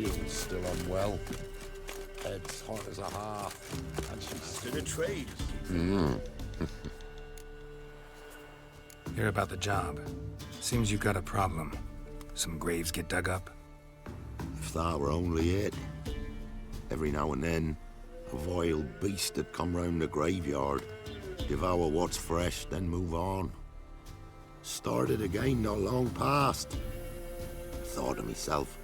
child's still unwell. Head's hot as a half, and she's To the trade. Hear about the job. Seems you got a problem. Some graves get dug up? If that were only it. Every now and then, a vile beast would come round the graveyard, devour what's fresh, then move on. Started again not long past. Thought to myself,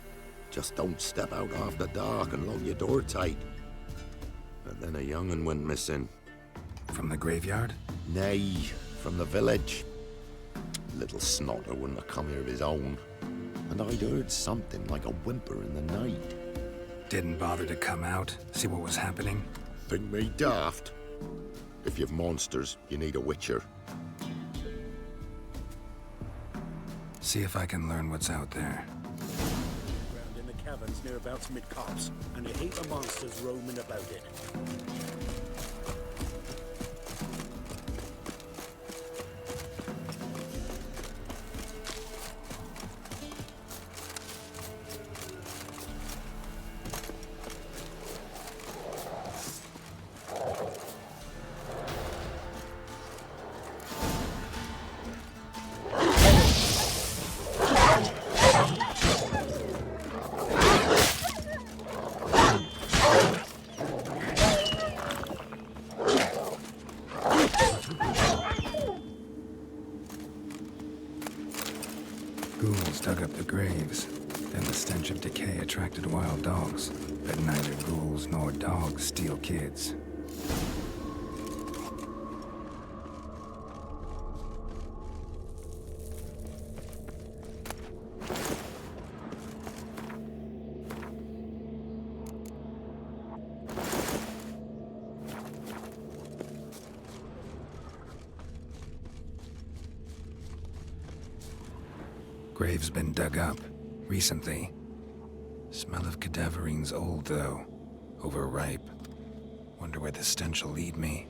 just don't step out after dark and lock your door tight. But then a young'un went missing. From the graveyard? Nay, from the village. Little snotter wouldn't have come here of his own. And I'd heard something like a whimper in the night. Didn't bother to come out, see what was happening? Think me daft? If you've monsters, you need a witcher. See if I can learn what's out there. Ground in the caverns nearabouts mid-copse, and a heap of monsters roaming about it. Ghouls dug up the graves. Then the stench of decay attracted wild dogs. But neither ghouls nor dogs steal kids. Grave's been dug up, recently. Smell of cadaverines old, though. Overripe. Wonder where the stench will lead me.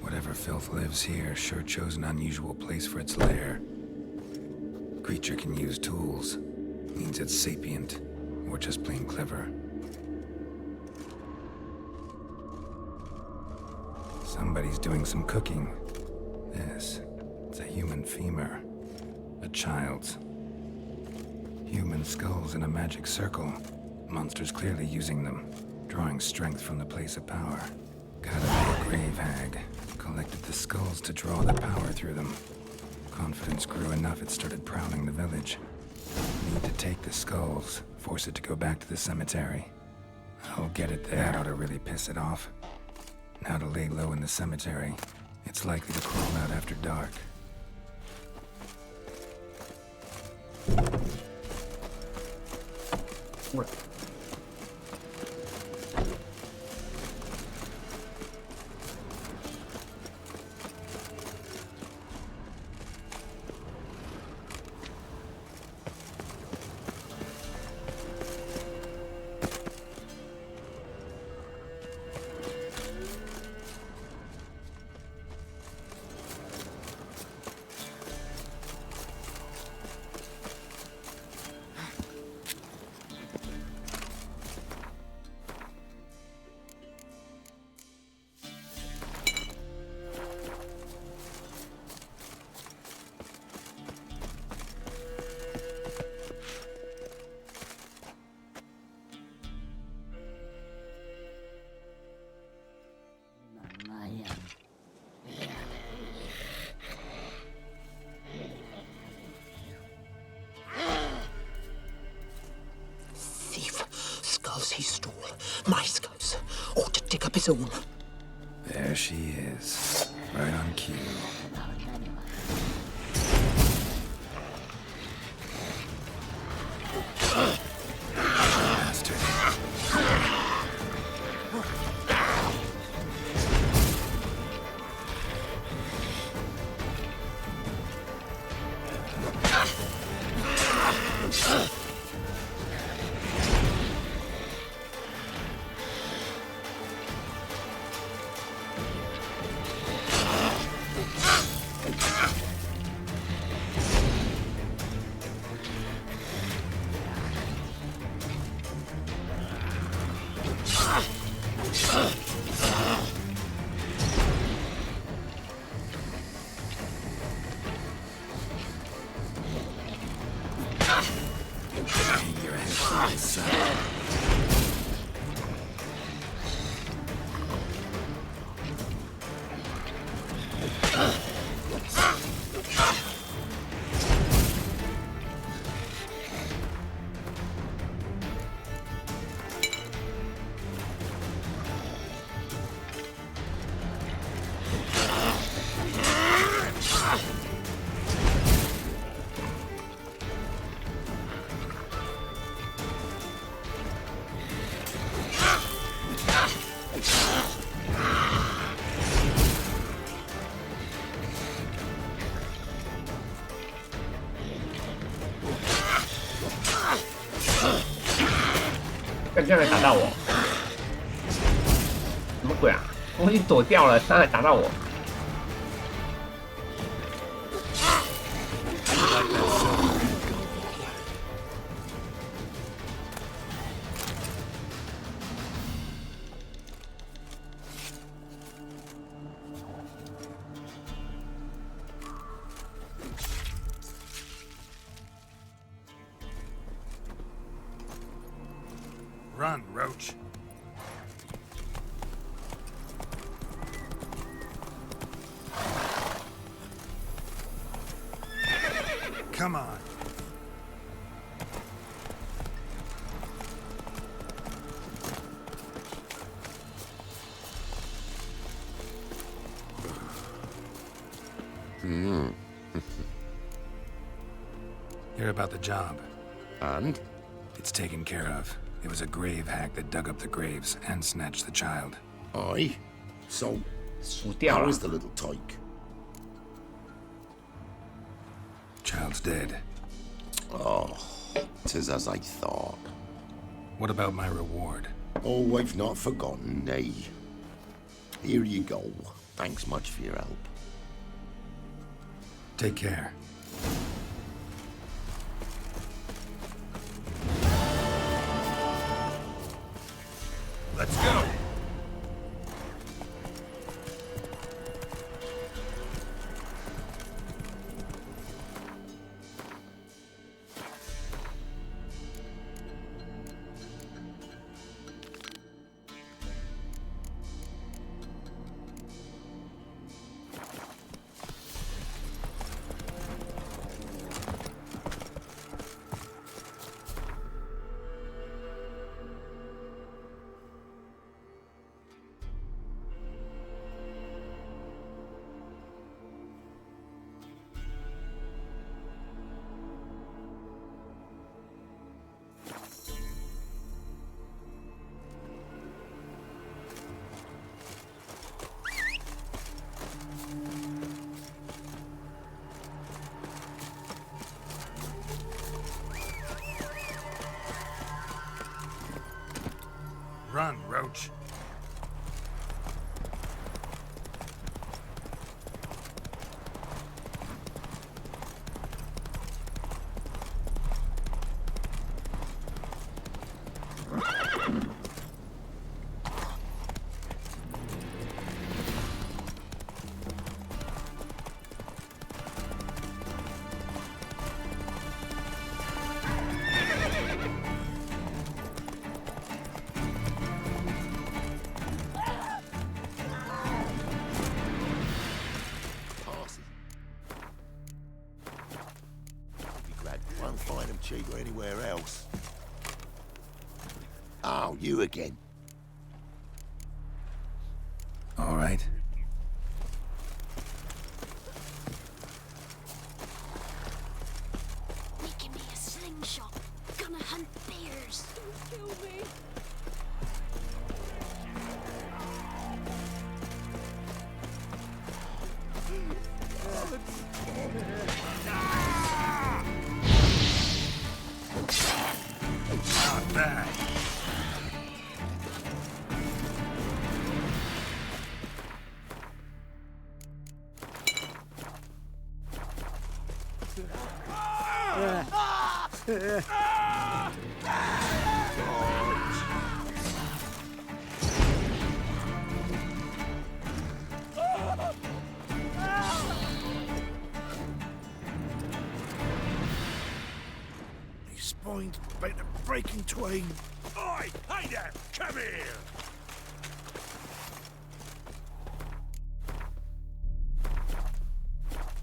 Whatever filth lives here sure chose an unusual place for its lair. Creature can use tools. Means it's sapient, or just plain clever. Somebody's doing some cooking. It's a human femur. A child's. Human skulls in a magic circle. Monsters clearly using them, drawing strength from the place of power. Gotta be a grave hag. Collected the skulls to draw the power through them. Confidence grew enough it started prowling the village. Need to take the skulls, force it to go back to the cemetery. I'll get it there. That ought to really piss it off. Now to lay low in the cemetery. It's likely to crawl out after dark. What? skulls he stole, my skulls, or to dig up his own. There she is, right on cue. Bastard. Your head to the side.干这样来打到我，什么鬼啊？我已经躲掉了，他还打到我。Run, Roach. Come on. Hear about the job. And? It's taken care of. It was a grave hack that dug up the graves and snatched the child. Aye. So, 输掉 how 了 is。the little tyke? Child's dead. Oh, 'tis as I thought. What about my reward? Oh, I've not forgotten, nay. Here you go. Thanks much for your help. Take care. Let's go! Run, Roach. Won't find them cheaper anywhere else. Oh, you again. All right. Making me a slingshot. Gonna hunt bears. Don't kill me. Not bad. These spines about to break in twain. Oi, hey there, come here.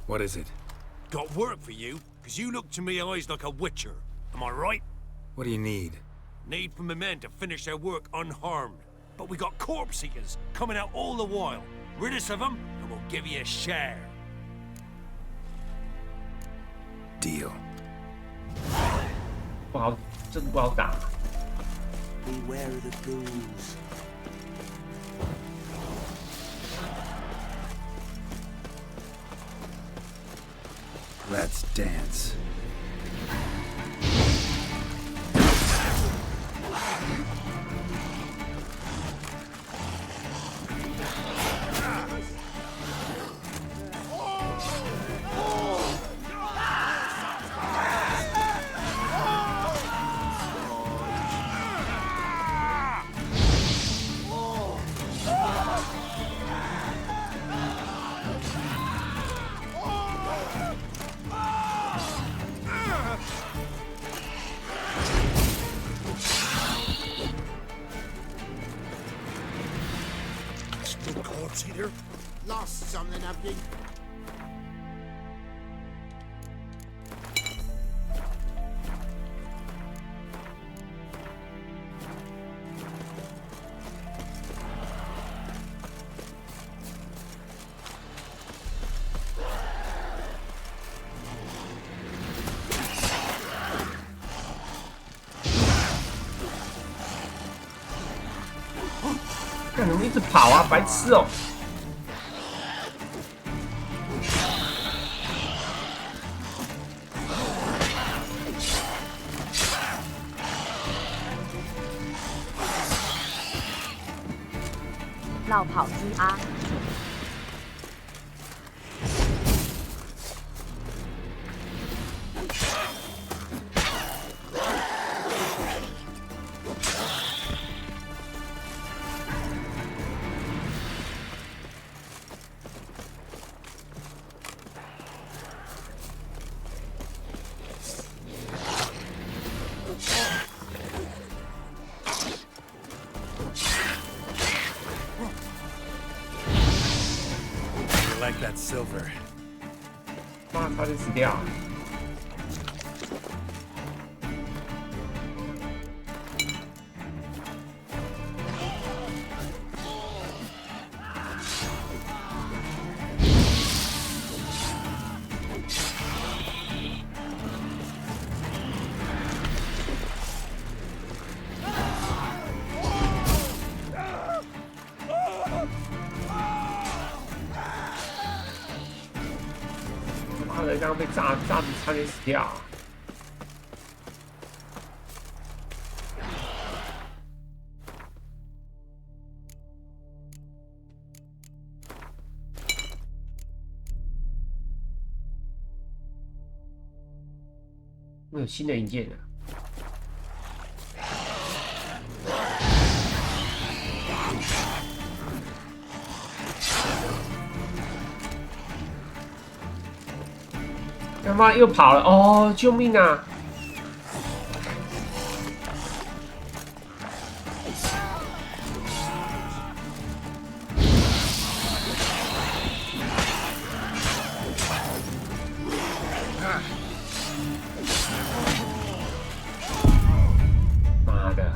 What is it? Got work for you, because you look to me eyes like a witcher. Am I right? What do you need? Need for my men to finish their work unharmed. But we got corpse eaters coming out all the while. Rid us of them, and we'll give you a share. Deal. 不好，这个不好打。 Beware of the ghouls. Let's dance. Still corpse eater? Lost something, have you? 干什么一直跑啊，白痴哦！绕跑机啊！I like that silver. 妈，差点死掉！妈的，刚刚被炸的差点死掉！有新的引荐了。他妈又跑了！哦，救命啊！妈的！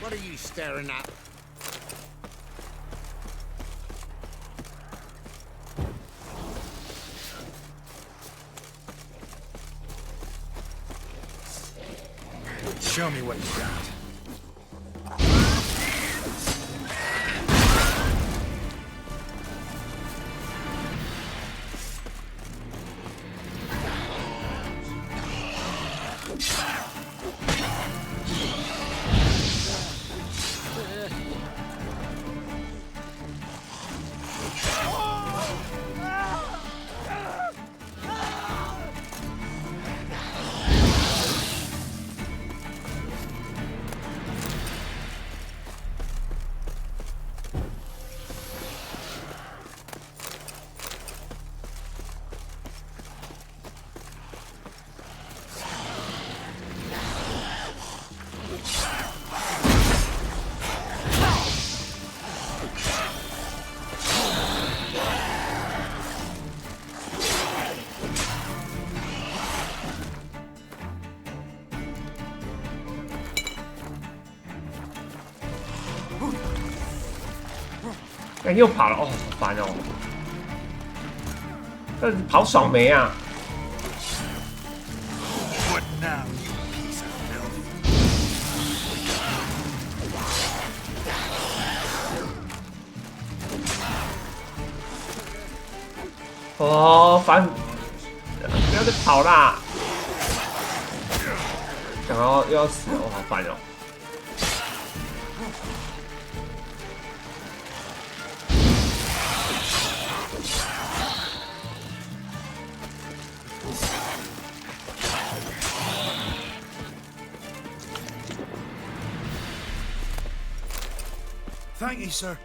What are you staring at? Show me what you got.哎，又跑了哦，好烦哦！这跑爽没啊？ What now, you piece of filth? 哦，烦！不要再跑啦！想要又要死了，哦，好烦哦！ Thank you, sir.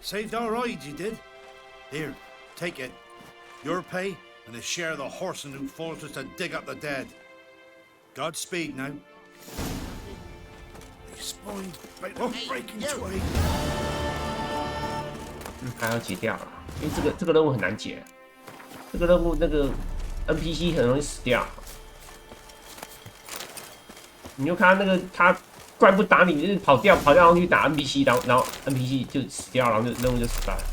Saved our rides, you did. Here, take it. Your pay and a share of the horsing who forced us to dig up the dead. Godspeed now. They spied by the breaking twig. 还要解掉了，因为这个任务很难解，这个任务那个 NPC 很容易死掉。你就看他那个他。 怪不打你，就是跑掉，然后去打 NPC， 然后 NPC 就死掉，然后就任务就失败了。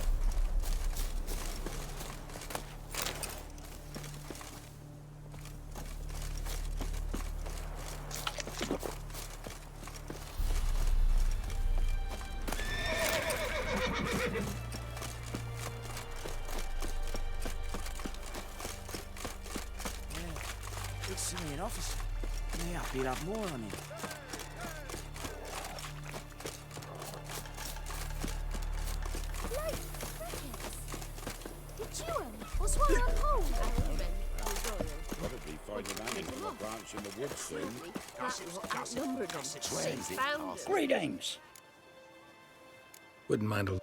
It's an officer. Yeah, I beat up more on him. Greetings. Wouldn't mind a...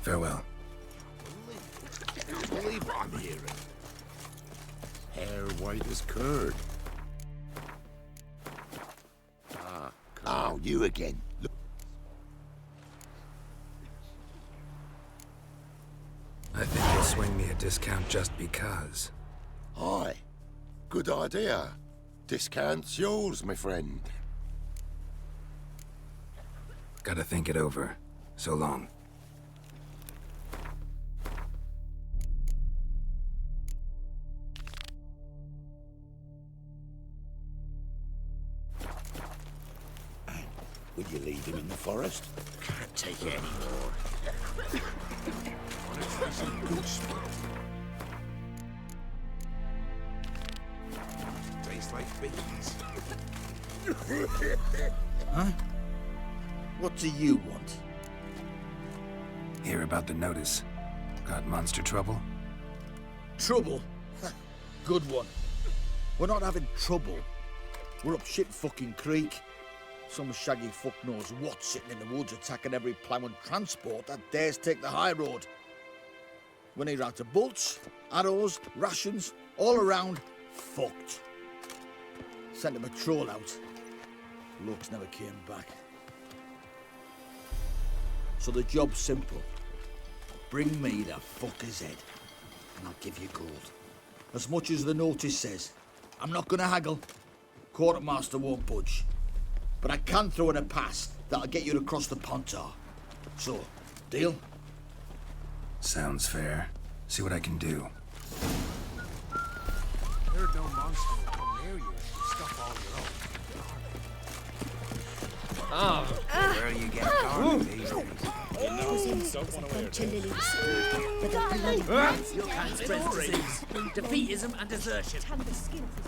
Farewell. I believe what I'm hearing. Hair white as curd. Ah, oh, you again. Look. I think you'll swing me a discount just because. Aye. Good idea. Discount's yours, my friend. Gotta think it over. So long. Will you leave him in the forest? Can't take it anymore. Some good sport. Tastes like beans. Huh? What do you want? Hear about the notice. Got monster trouble? Trouble? Good one. We're not having trouble. We're up shit fucking creek. Some shaggy fuck knows what sitting in the woods attacking every plough and transport that dares take the high road. When they're out of bullets, arrows, rations, all around, fucked. Sent a patrol out. Looks never came back. So the job's simple. Bring me the fucker's head, and I'll give you gold. As much as the notice says. I'm not gonna haggle. Quartermaster won't budge. But I can throw in a pass that'll get you across the Pontar. So, deal? Sounds fair. See what I can do. Heard no monster will come near you if you stuff all your own. Where do you get garlic these days? Bunch of lilies. With a bloody You can't spread disease. Defeatism and desertion. tan the skin of his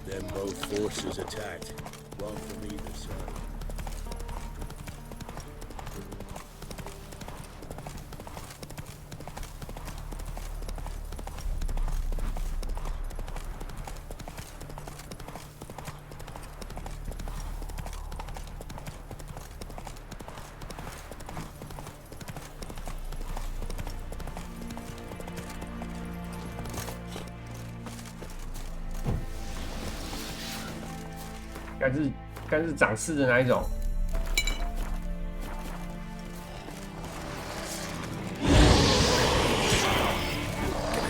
Then both forces attacked, one from either side.该是长势的那一种。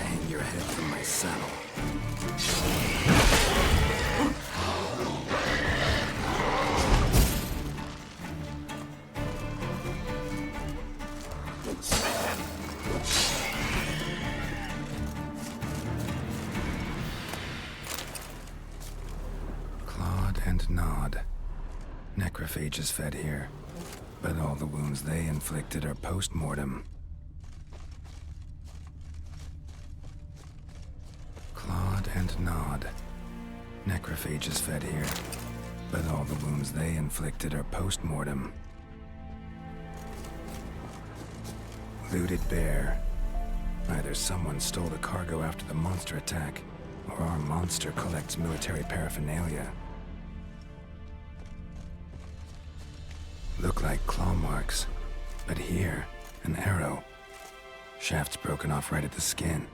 Hang your head from my saddle. Clawed and gnawed. Necrophages fed here, but all the wounds they inflicted are post-mortem. Clawed and gnawed. Necrophages fed here, but all the wounds they inflicted are post-mortem. Looted bear. Either someone stole the cargo after the monster attack, or our monster collects military paraphernalia. Look like claw marks, but here, an arrow. Shaft's broken off right at the skin.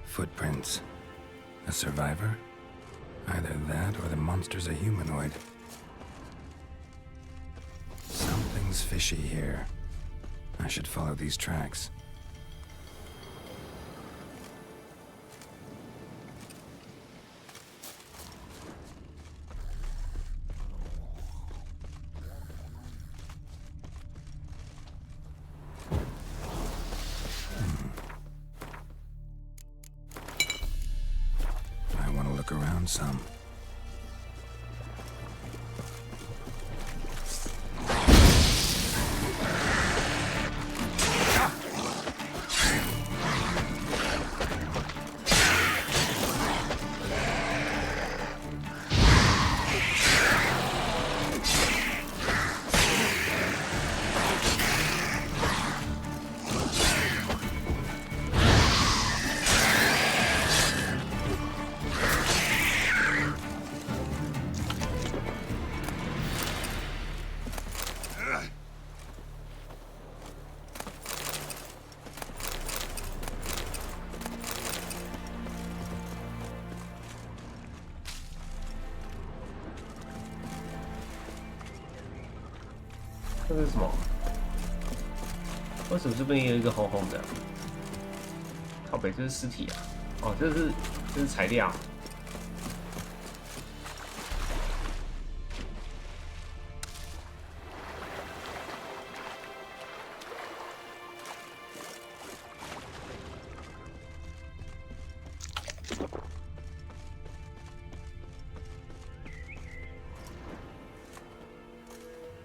Footprints. A survivor? Either that or the monster's a humanoid. Something's fishy here. I should follow these tracks. I want to look around some.这是什么？为什么这边有一个红红的？靠北，这是尸体啊！哦，这是材料。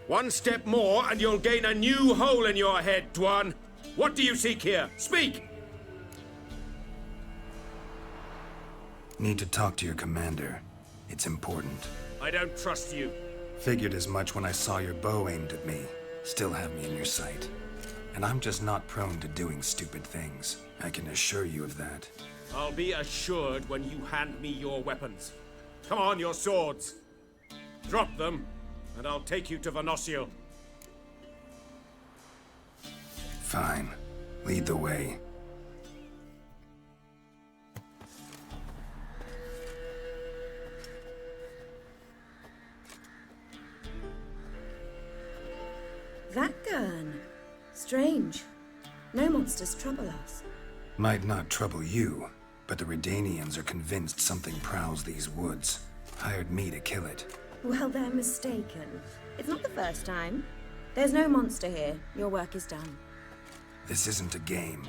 One step more and you'll gain a new hole in your head, Dwan. What do you seek here? Speak! Need to talk to your commander. It's important. I don't trust you. Figured as much when I saw your bow aimed at me. Still have me in your sight. And I'm just not prone to doing stupid things. I can assure you of that. I'll be assured when you hand me your weapons. Come on, your swords. Drop them, and I'll take you to Venosio. Fine. Lead the way. That gun. Strange. No monsters trouble us. Might not trouble you, but the Redanians are convinced something prowls these woods. Hired me to kill it. Well, they're mistaken. It's not the first time. There's no monster here. Your work is done. This isn't a game.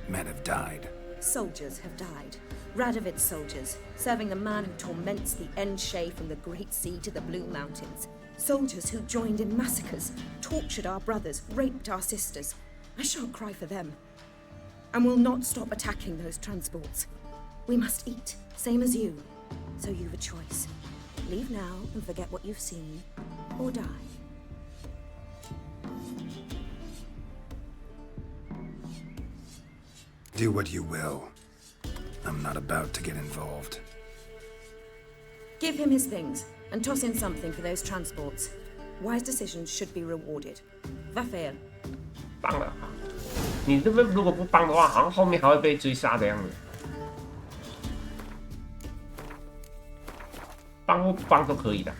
Men have died. Soldiers have died. Radovid's soldiers, serving the man who torments the Enche from the Great Sea to the Blue Mountains. Soldiers who joined in massacres, tortured our brothers, raped our sisters. I shan't cry for them. And will not stop attacking those transports. We must eat, same as you. So you've a choice. Leave now and forget what you've seen, or die. Do what you will. I'm not about to get involved. Give him his things, and toss in something for those transports. Wise decisions should be rewarded. Va faire. 帮了，你这边如果不帮的话，好像后面还会被追杀的样子。帮或不帮都可以的。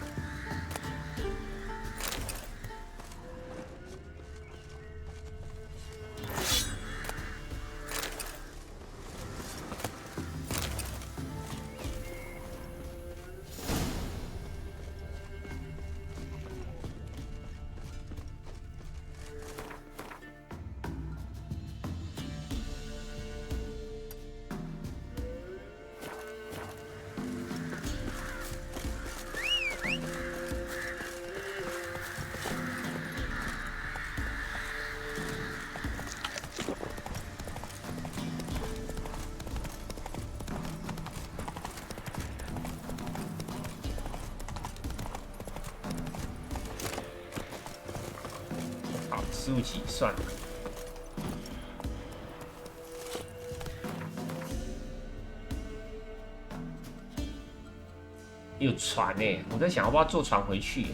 15级算了。有船欸，我在想要不要坐船回去欸。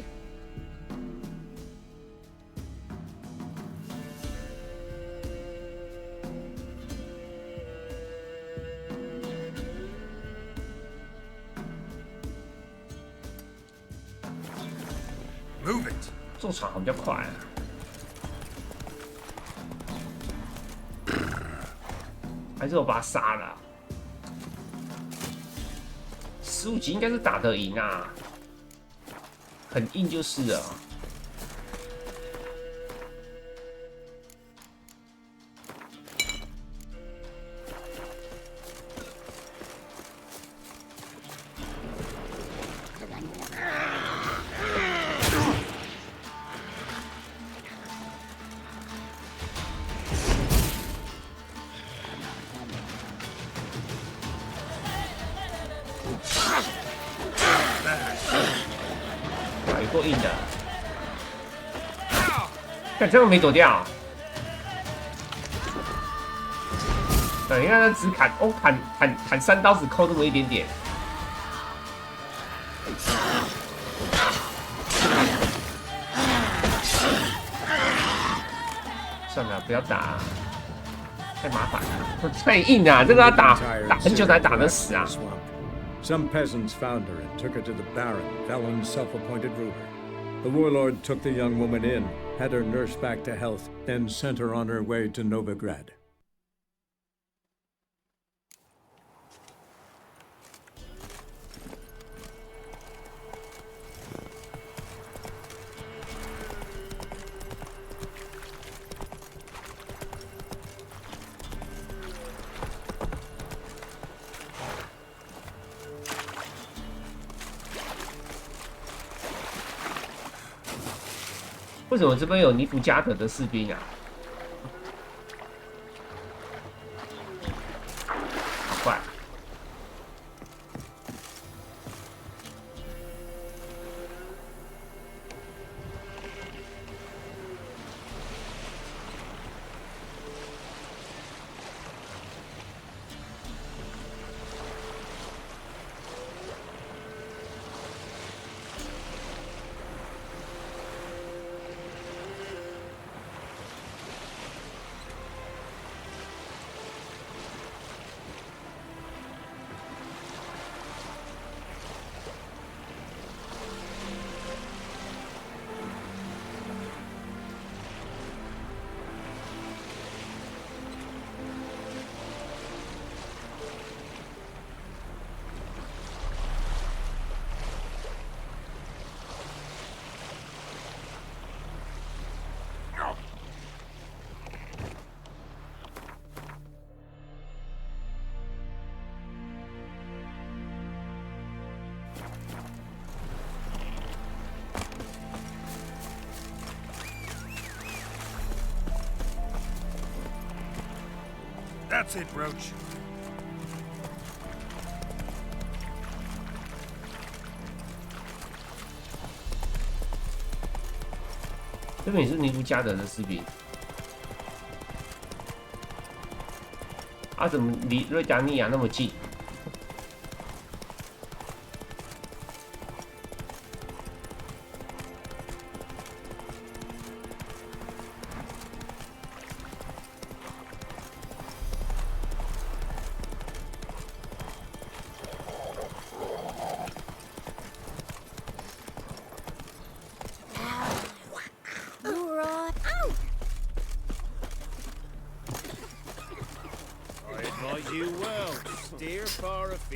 Move it. 坐船好像比较快啊。还是我把他杀了、啊。15级应该是打得赢啊，很硬就是了。有够硬的，看这样没躲掉。对，你看他只砍哦，砍3刀只扣那么一点点。算了，不要打，太麻烦了，太硬啊！这个要打很久才打得死啊。Some peasants found her and took her to the Baron, Valen's self-appointed ruler. The warlord took the young woman in, had her nursed back to health, then sent her on her way to Novigrad. 为什么这边有尼福加德的士兵啊？快。That's it, Roach. 这边也是尼布加德的士兵。啊，怎么离瑞达尼亚那么近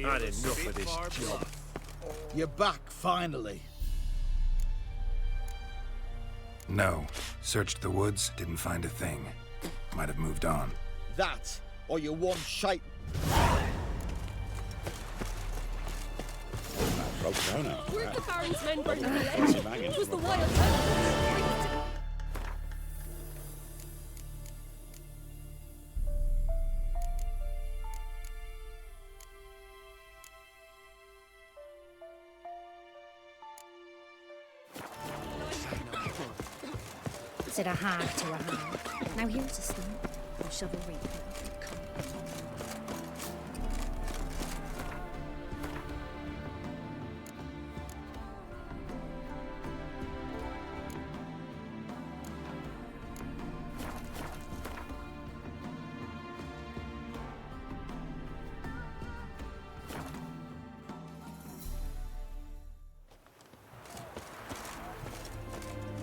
？Had enough of this job. You're back, finally. No. Searched the woods, didn't find a thing. Might have moved on. That, or you want shite. Weren't the Baron's men burning the ledge? It was the wild animals. Said a hag to a hag. Now here's a stump. We'll shove a reap.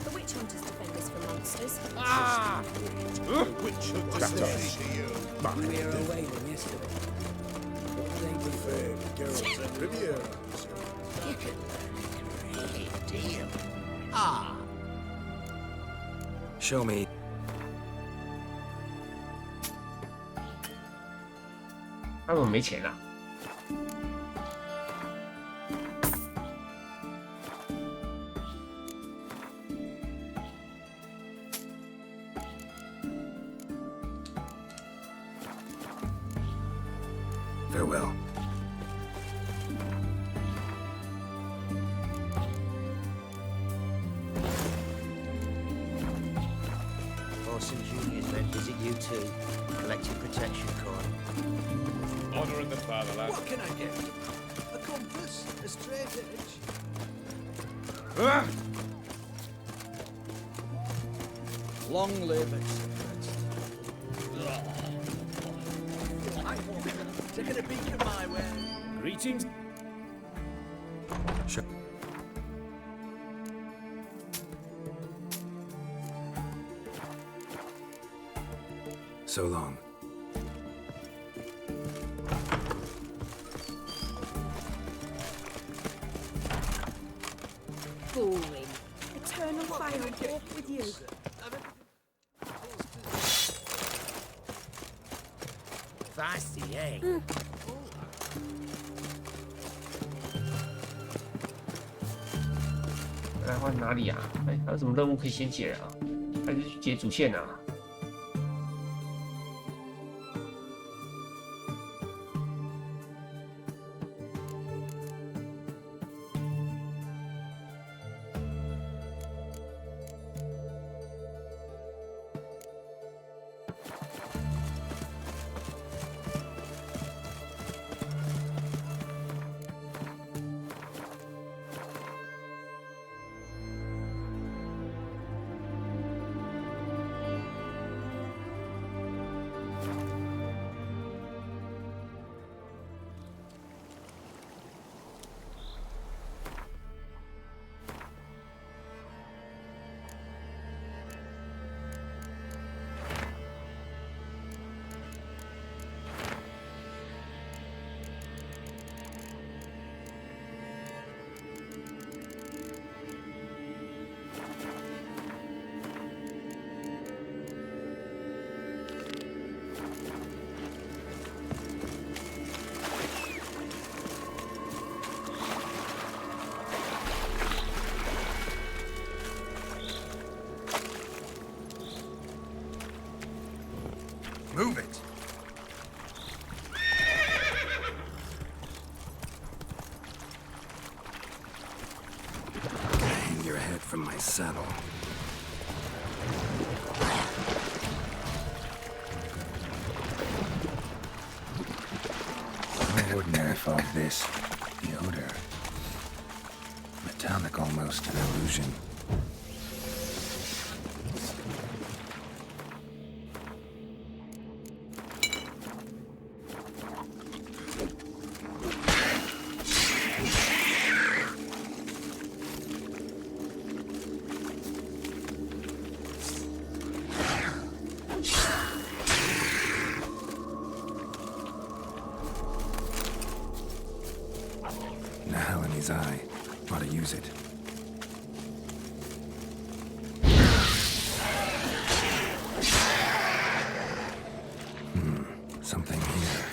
The witch hunters defend us from monsters. Ah! Which of the stairs to you? We were away from yesterday. They prefer girls and reviews. You can learn a great deal. Ah. Show me.他们没钱啊。Farewell. Orson's Union's men visit you too, collecting protection coin. Honor in the fatherland. What can I get? A compass? A straight edge? Long live it. Taking a peek at my way. Greetings. Sure. So long. Boring. Eternal fire walk with you. Feisty, eh?来换哪里啊？哎，还有什么任务可以先解啊？还是去解主线啊？ Move it. Hang your head from my saddle. No ordinary fog this. The odor. Metallic almost, an illusion. Now in his eye. Ought to use it. Something here.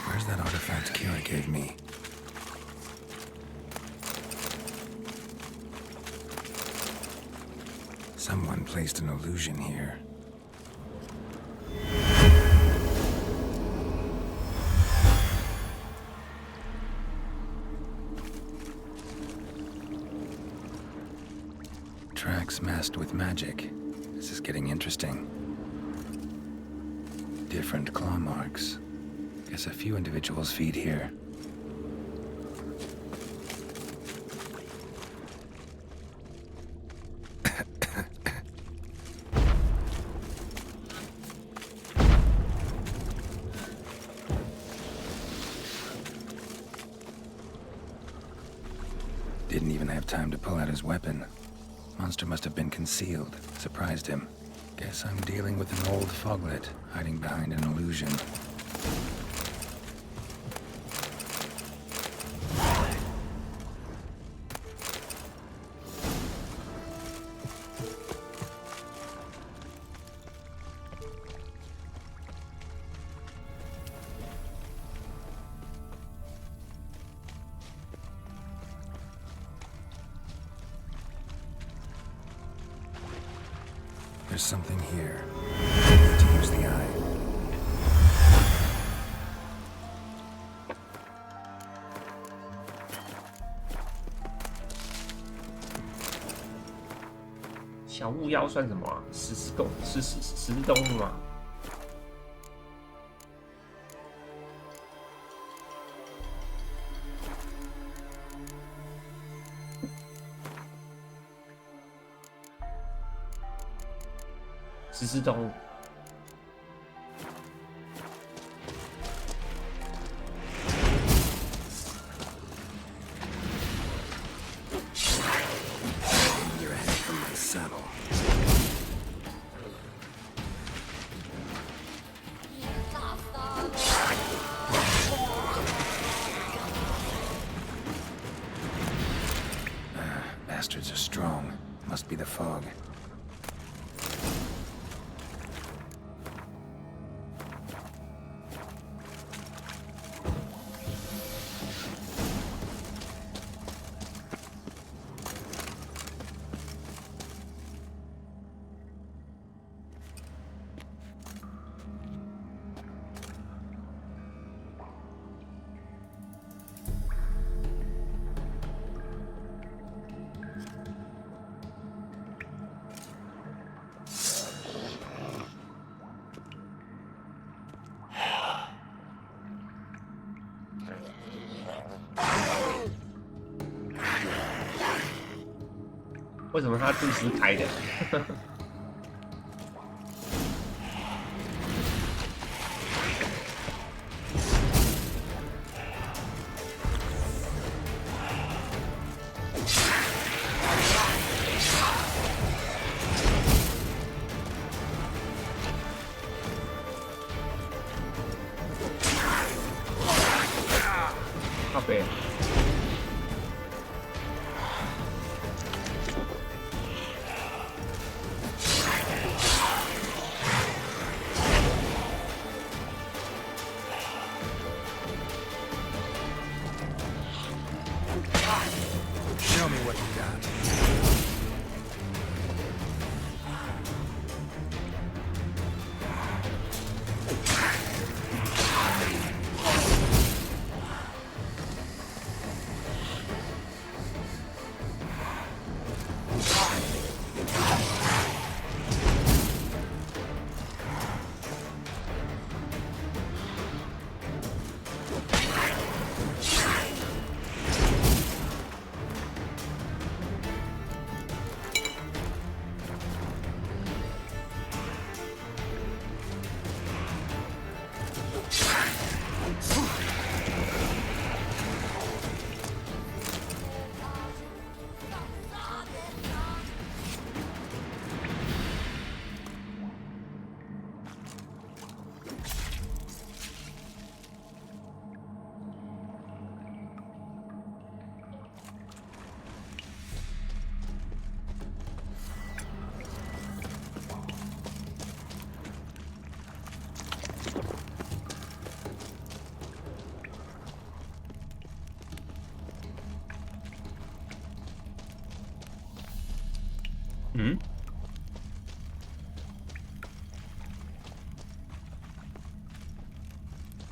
Where's that artifact Kira gave me? Someone placed an illusion here. Tracks masked with magic. This is getting interesting. Different claw marks. Guess a few individuals feed here. Didn't even have time to pull out his weapon. Monster must have been concealed. Surprised him. Guess I'm dealing with an old foglet, hiding behind an illusion. There's something here. I need to use the eye. “小巫妖”算什么啊？十字动物吗？十字动物。Your head from my saddle. Bastards are strong. Must be the fog.为什么他肚子是开的？靠北。Show me what you got.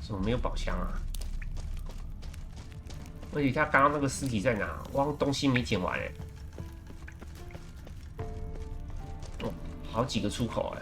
怎么没有宝箱啊？而且他刚刚那个尸体在哪？我好像东西没捡完哎。哦，好几个出口哎。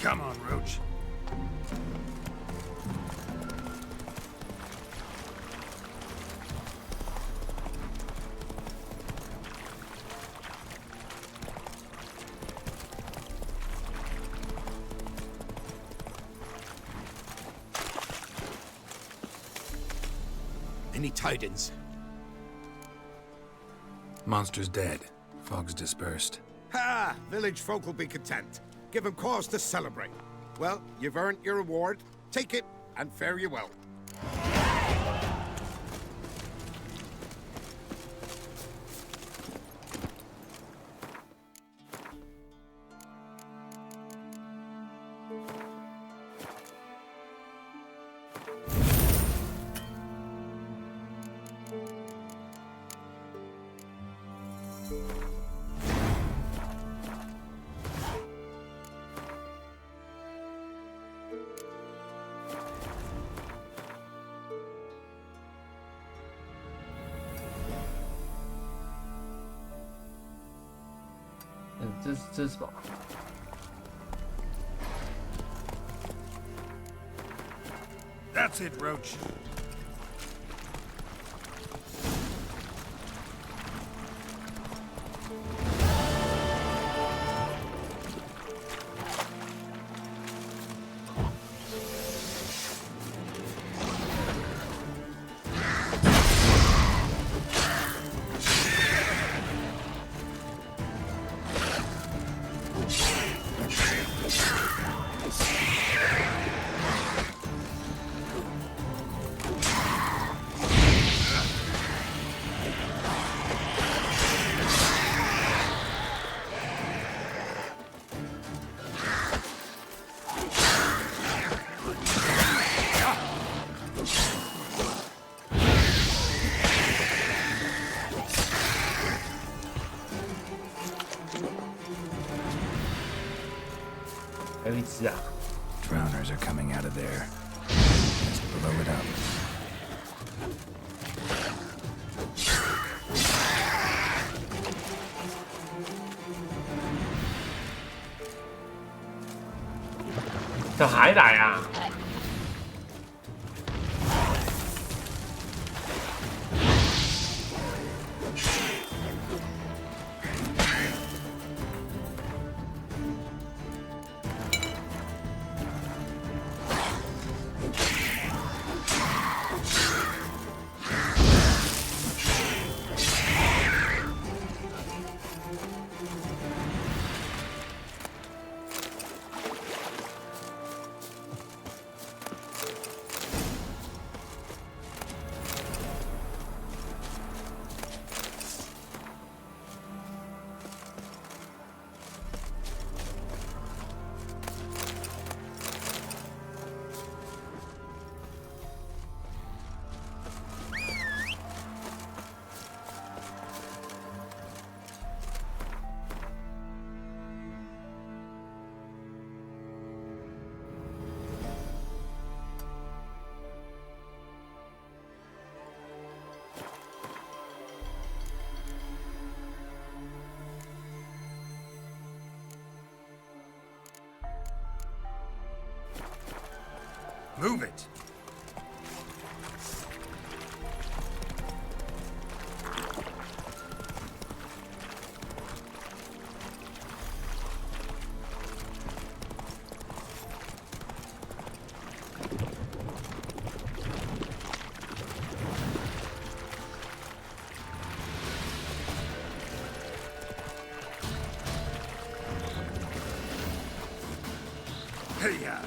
Come on, Roach. Any tidings? Monster's dead. Fog's dispersed. Ha! Village folk will be content. Give them cause to celebrate. Well, you've earned your reward. Take it, and fare you well.这是什么？ That's it, Roach. Drowners are coming out of there. Let's blow it up. Sao 还来啊？ Move it. Hey-ya.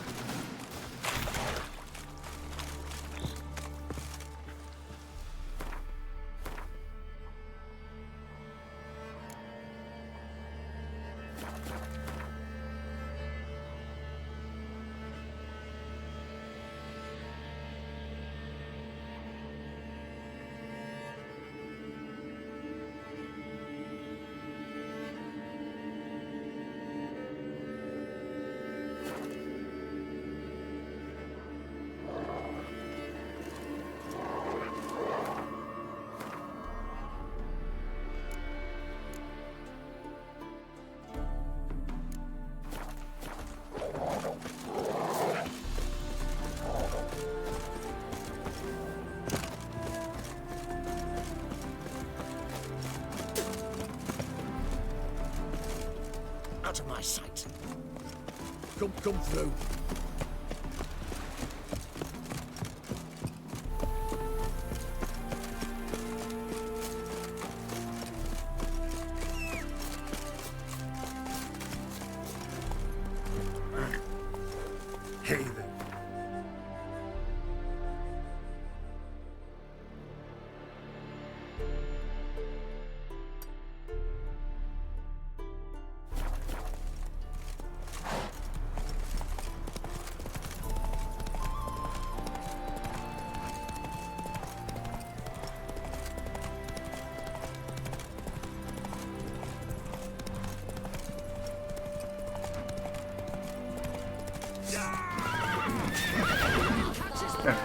Out of my sight. Come through. Hey there.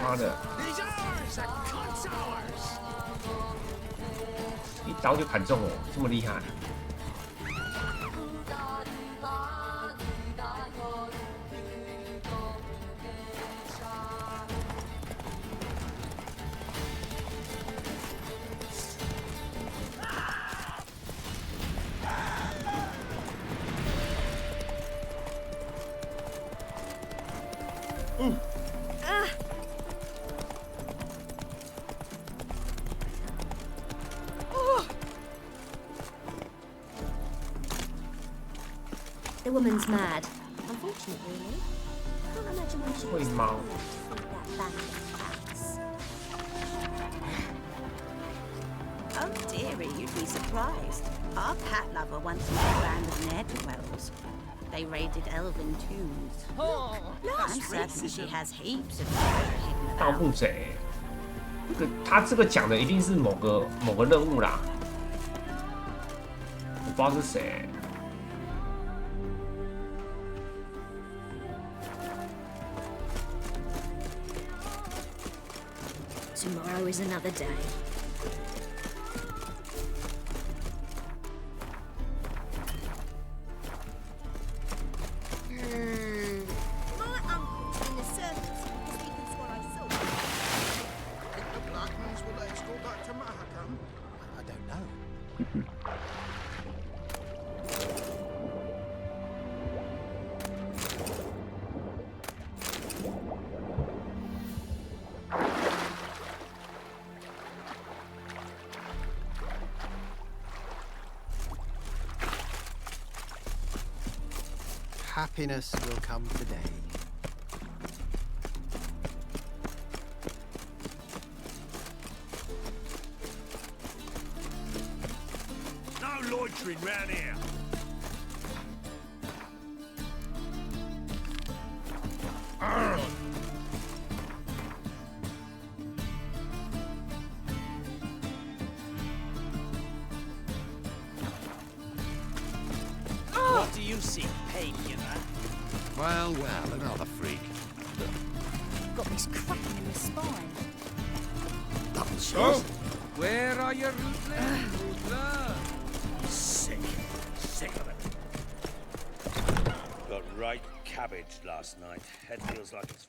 These are 一刀就砍中我，这么厉害。The woman's mad. Unfortunate, really. I can't imagine why she was that band of cats. Oh dearie, you'd be surprised. Our cat lover once met a band of ne'er-do-wells. They raided elven tombs. I'm certain she has heaps of treasure hidden 盗墓贼，他这个讲的一定是某个任务啦，我不知道是谁。Tomorrow is another day. My uncle's in the circus because he can swallow salt. Think the Blackmans will let us go back to Mahakam? I don't know. Happiness will come today. No loitering round here. What do you see, Paviour? Well, another freak. Got this cracking in the spine. Oh! Where are your rootless? Sick of it. Got right cabbage last night. Head feels like it's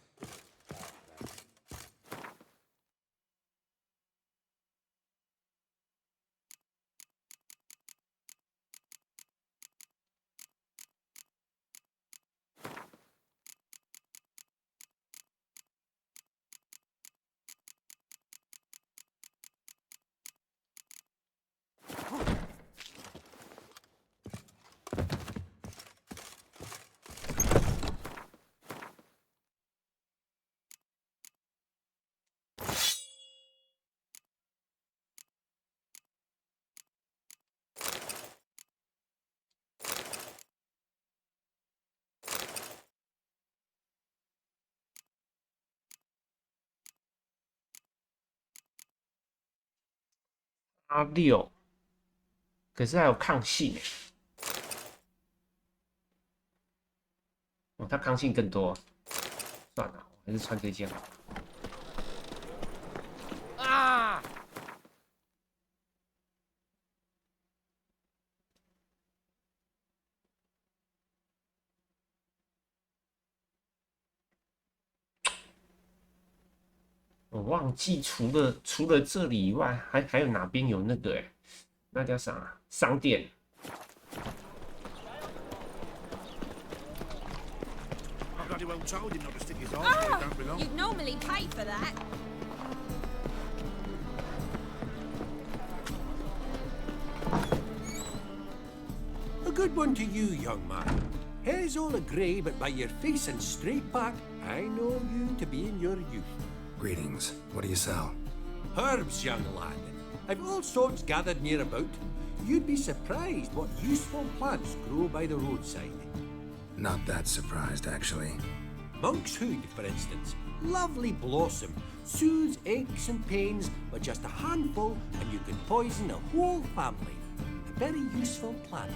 6，可是还有抗性哦，它抗性更多。算了，我还是穿这件好了。啊！我忘记除了这里以外，还有哪边有那个那叫啥啊？商店。You'd normally pay for that. A good one to you, young man. Hair's all a grey, but by your face and straight back, I know you to be in your youth. Greetings. What do you sell? Herbs, young lad. I've all sorts gathered near about. You'd be surprised what useful plants grow by the roadside. Not that surprised, actually. Monk's hood, for instance. Lovely blossom. Soothes aches and pains with just a handful, and you can poison a whole family. A very useful plant.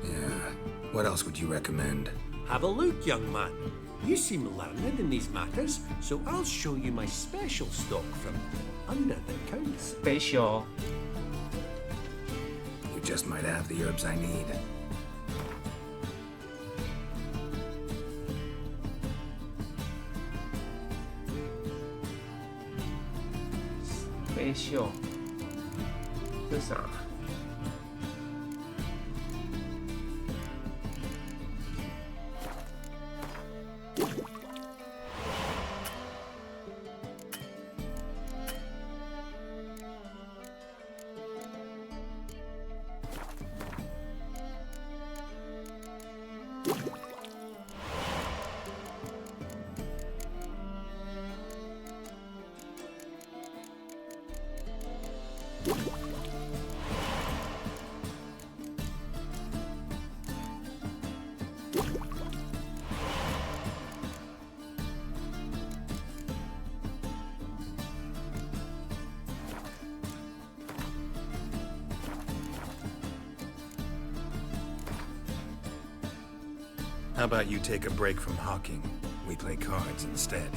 Yeah. What else would you recommend? Have a look, young man. You seem learned in these matters, so I'll show you my special stock from under the counter. Special. You just might have the herbs I need. Special. 这啥？How about you take a break from hawking? We play cards instead.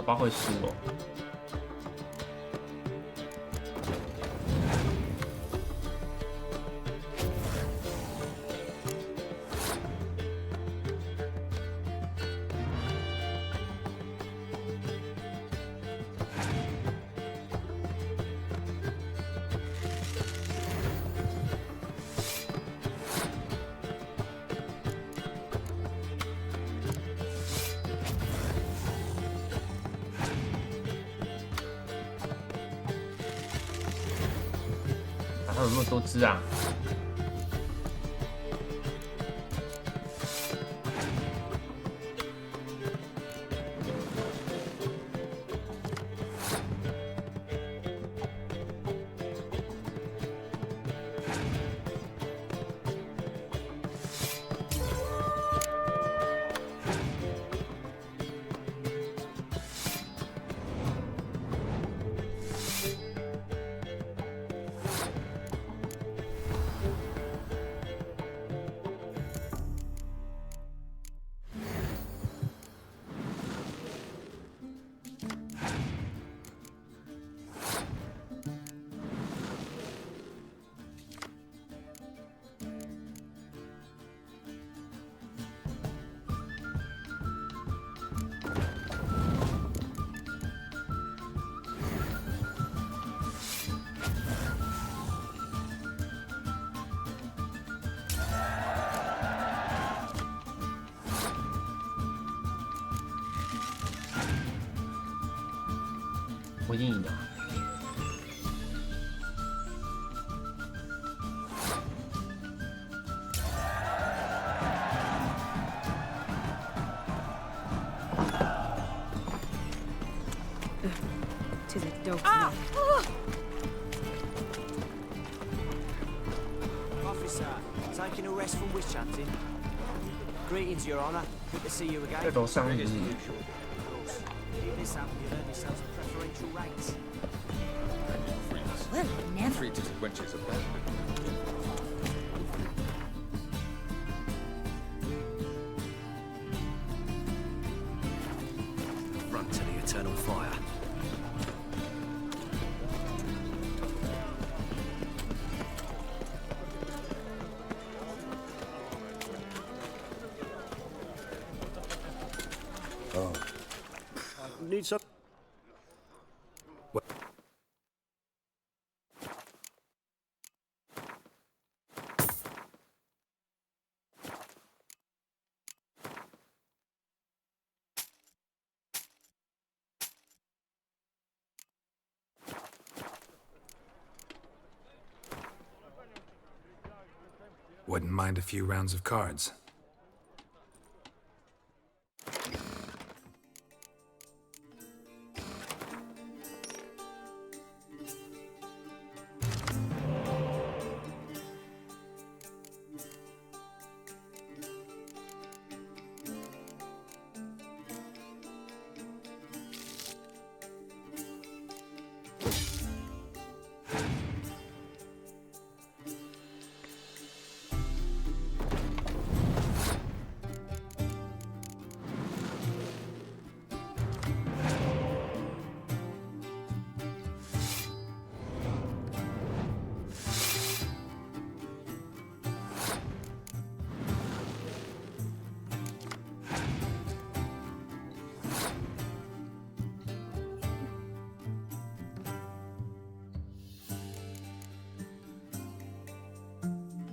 爸会输哦。还有那么多只啊！我已经赢了。To the dog's Officer, taking a rest from witch hunting. Greetings, Your Honour. Good to see you again. 在楼上。 Keep this up, you'll earn yourselves a preferential rates. Well, never. Treated wenches of bad. Run to the eternal fire. Oh. Need some. Wouldn't mind a few rounds of cards.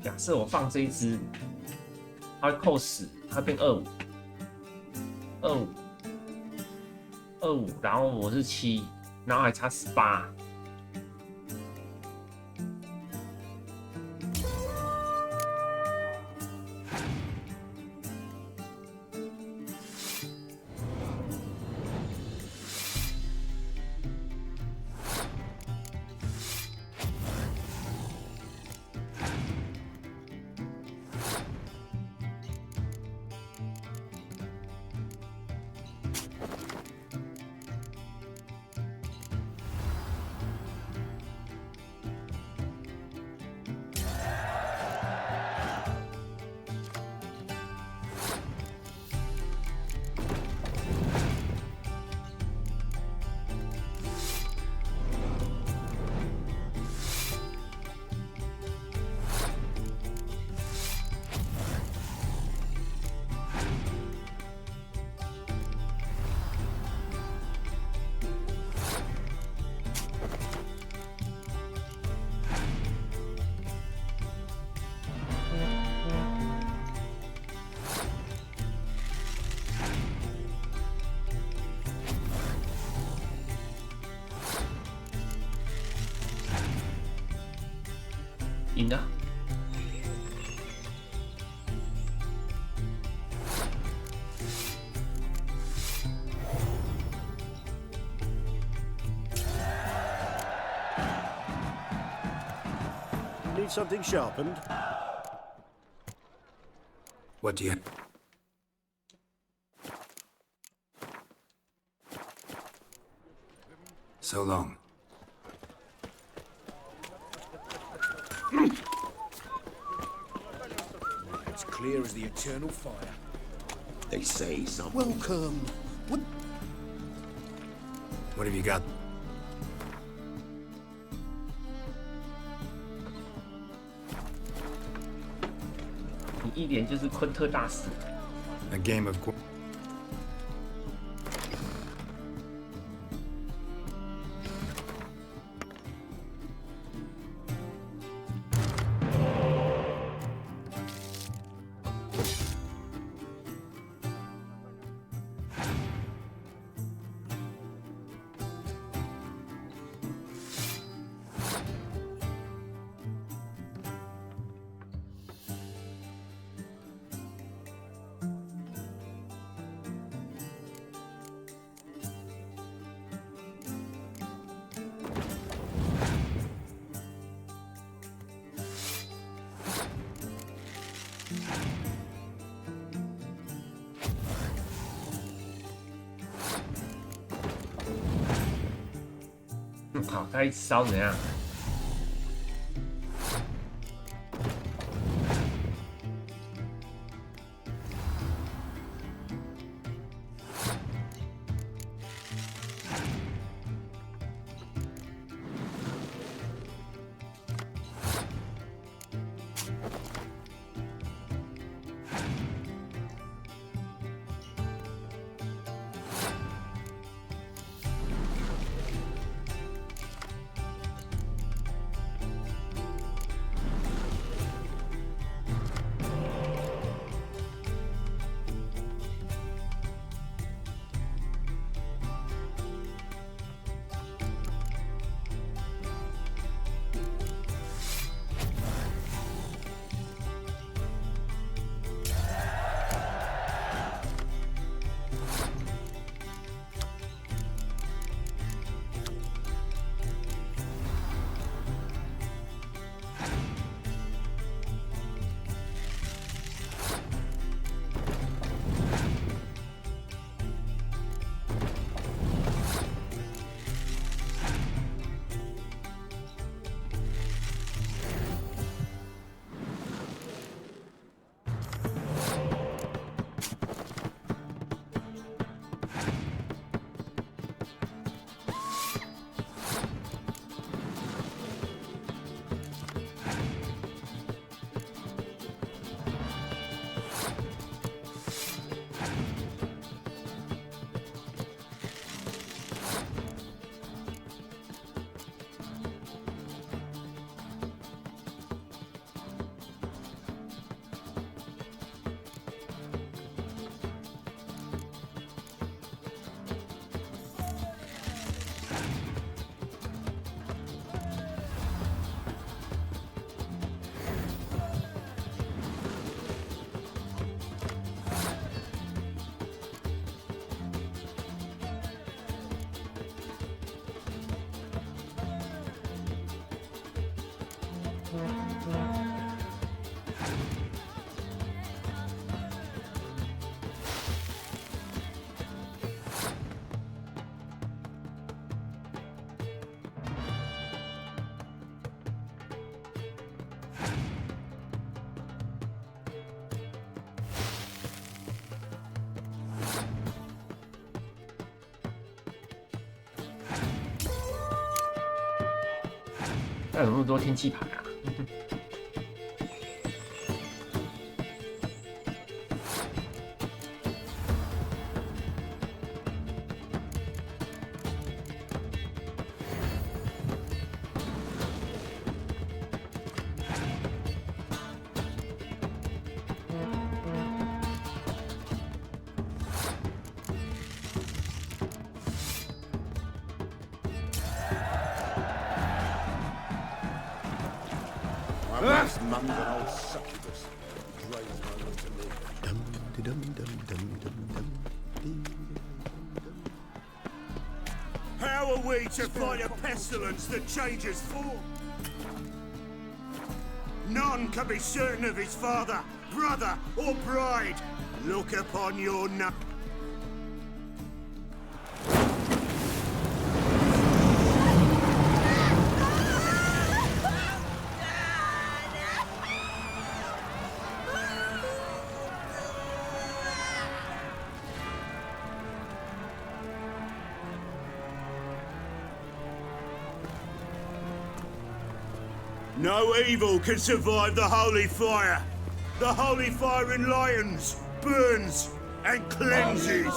假设我放这一只，它会扣10，它变25，然后我是7，然后还差18。赢了。Need something sharpened? What do you... So long. It's clear as the eternal fire. They say something. Welcome. What? What have you got?你一脸就是昆特大使。 A game of... 好，它一直烧怎样？那有那么多天气牌啊？Last mum's an old succubus. Drains my will to live. How are we to fight a pestilence that changes form? None can be certain of his father, brother, or bride. Look upon your name. No evil can survive the holy fire. The holy fire enlightens, burns, and cleanses.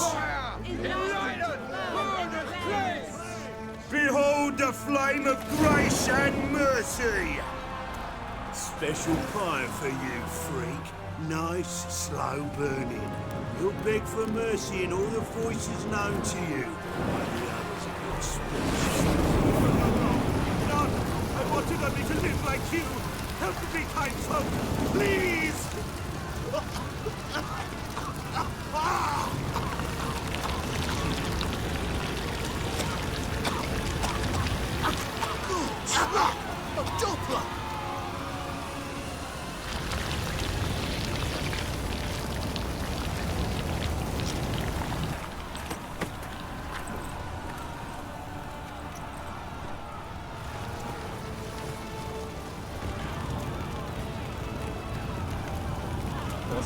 Behold the flame of grace and mercy. Special fire for you, freak. Nice, slow burning. You'll beg for mercy in all the voices known to you. By the others of your species. I wanted only to live like you. Help me, kind folk, please!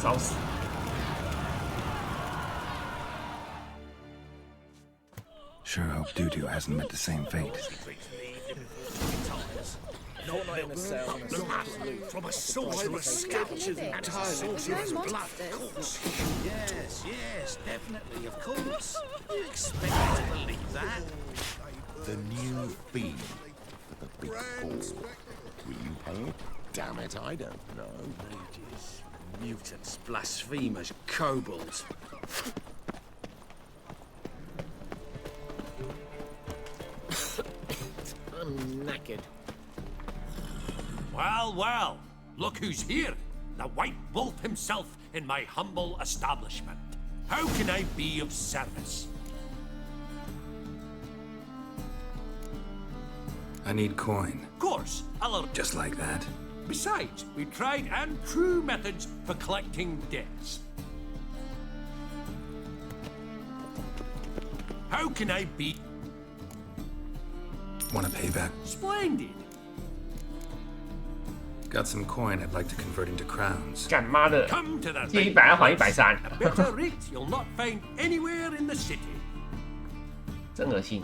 烧死。Sure hope Dudu hasn't met the same fate. From a sorcerer's sculptures and sorcerer's blood, of course. Yes, definitely, of course. You expect me to believe that? The new fee for the big ball. Will you pay it? Damn it, I don't know. Mages, mutants, blasphemers, kobolds. I'm knackered. Well, well, look who's here. The White Wolf himself in my humble establishment. How can I be of service? I need coin. Of course, Just like that. Besides, we've tried and true methods for collecting debts. How can I be... Want a payback? Splendid. Got some coin I'd like to convert into crowns. 干妈的， Come to the 借100还130， better rate you'll not find anywhere in the city. 真恶心。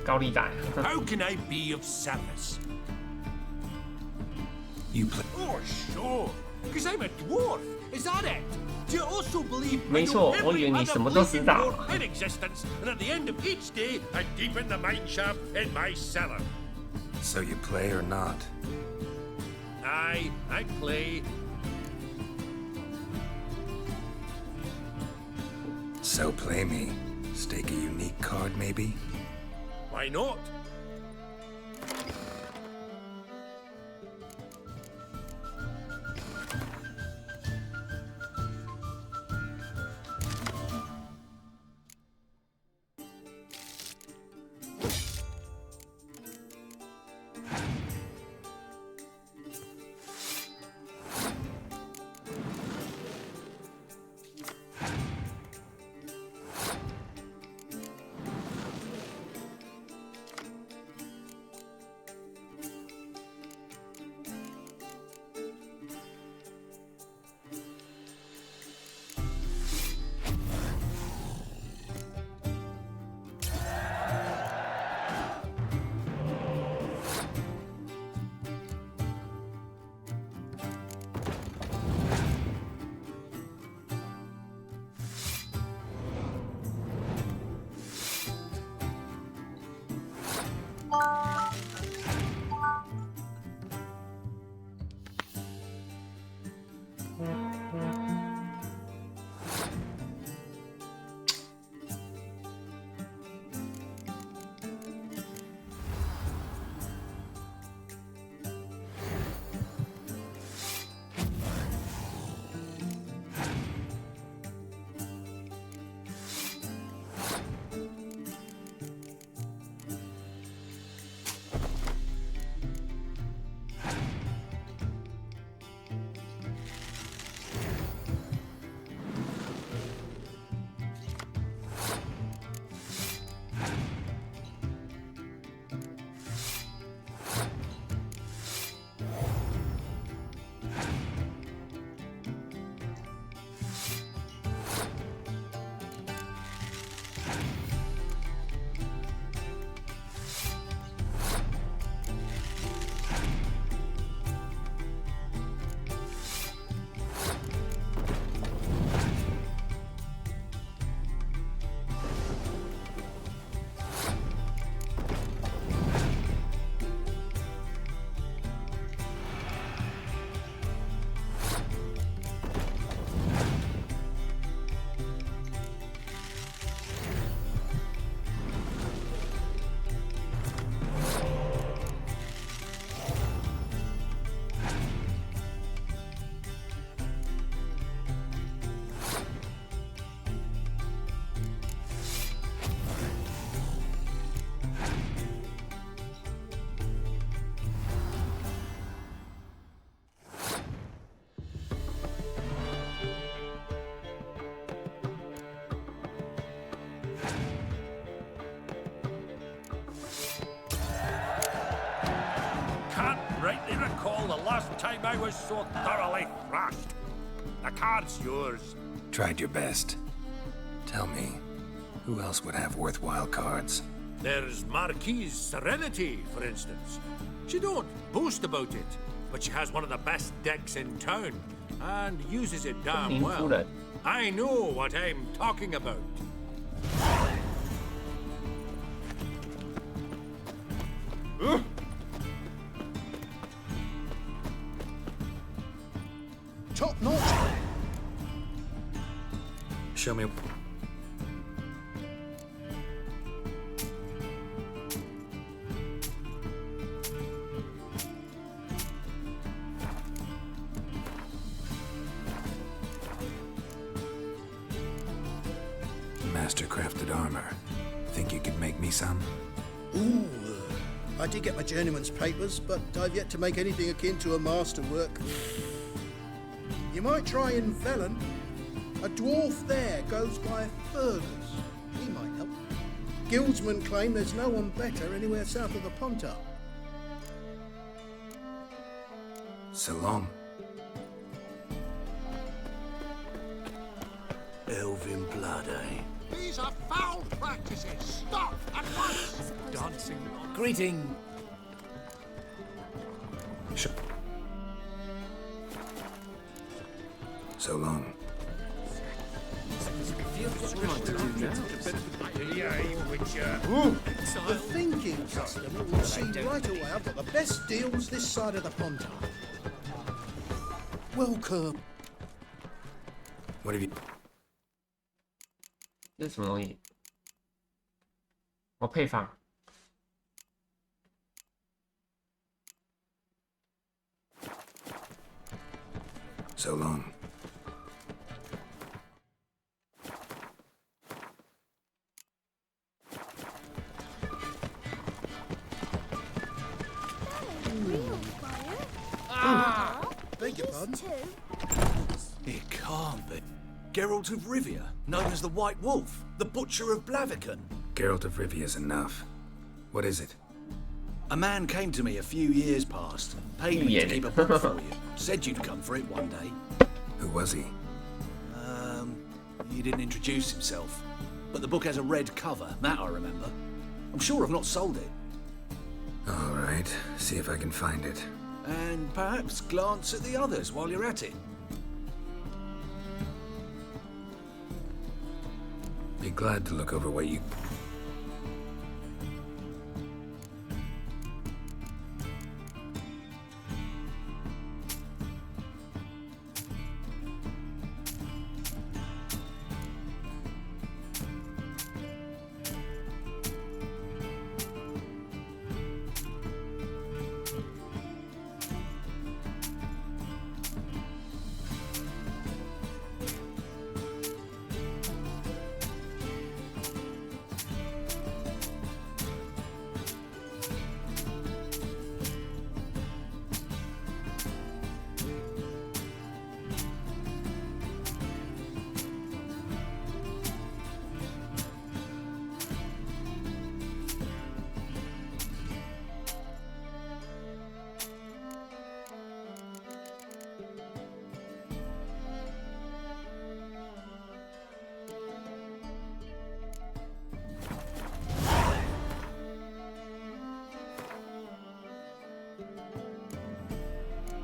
高利贷。 How can I be of service? You play. Oh, sure. Because I'm a dwarf. Is that it? Do you also believe I 没错 know 我以为 every 你 other 什么都知 bleeding 道。 dwarf in existence, and at the end of each day, I deepen the mine shaft in my cellar. So you play or not? Aye, I play. So play me. Stake a unique card, maybe? Why not? recall the last time I was so thoroughly thrashed. The card's yours. Tried your best. Tell me, who else would have worthwhile cards? There's Marquise Serenity, for instance. She don't boast about it, but she has one of the best decks in town, and uses it damn well. I know what I'm talking about. Top notch. Show me. Master-crafted armor. Think you could make me some? Ooh, I did get my journeyman's papers, but I've yet to make anything akin to a masterwork. You might try in Velen. A dwarf there goes by Fergus. He might help. Guildsmen claim there's no one better anywhere south of the Pontar. So long. Elven blood, eh? These are foul practices. Stop at once. Dancing. Greeting. So long. Ooh, the thinking customer will see right away I've got the best deals this side of the Pontar. Welcome. What have you... 这是什么东西？哦，配方。So long. Beg your pardon? It can't be. Geralt of Rivia, known as the White Wolf, the Butcher of Blaviken. Geralt of Rivia's enough. What is it? A man came to me a few years past, paid me to keep a book for you. Said you'd come for it one day. Who was he? He didn't introduce himself. But the book has a red cover, that I remember. I'm sure I've not sold it. All right, see if I can find it. And perhaps glance at the others while you're at it. Be glad to look over what you...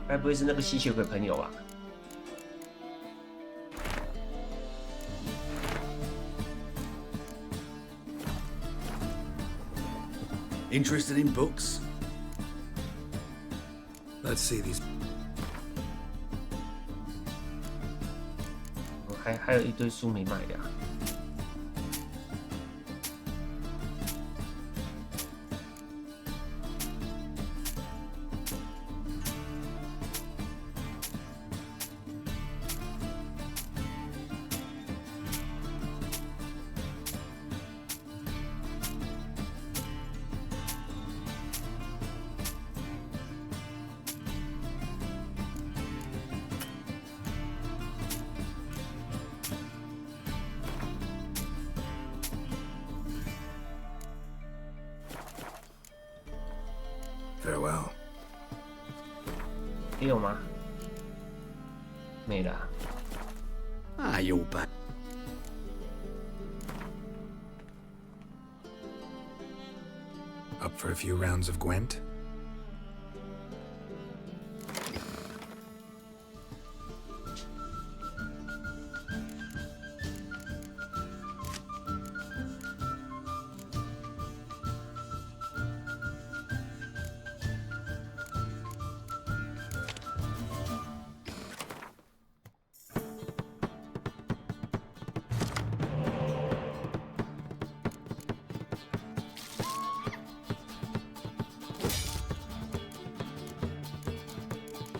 该不会是那个吸血鬼朋友吧？ Interested in books? Let's see these. 还有一堆书没卖的啊。 Farewell. 也有吗？没了。you're back. Up for a few rounds of Gwent?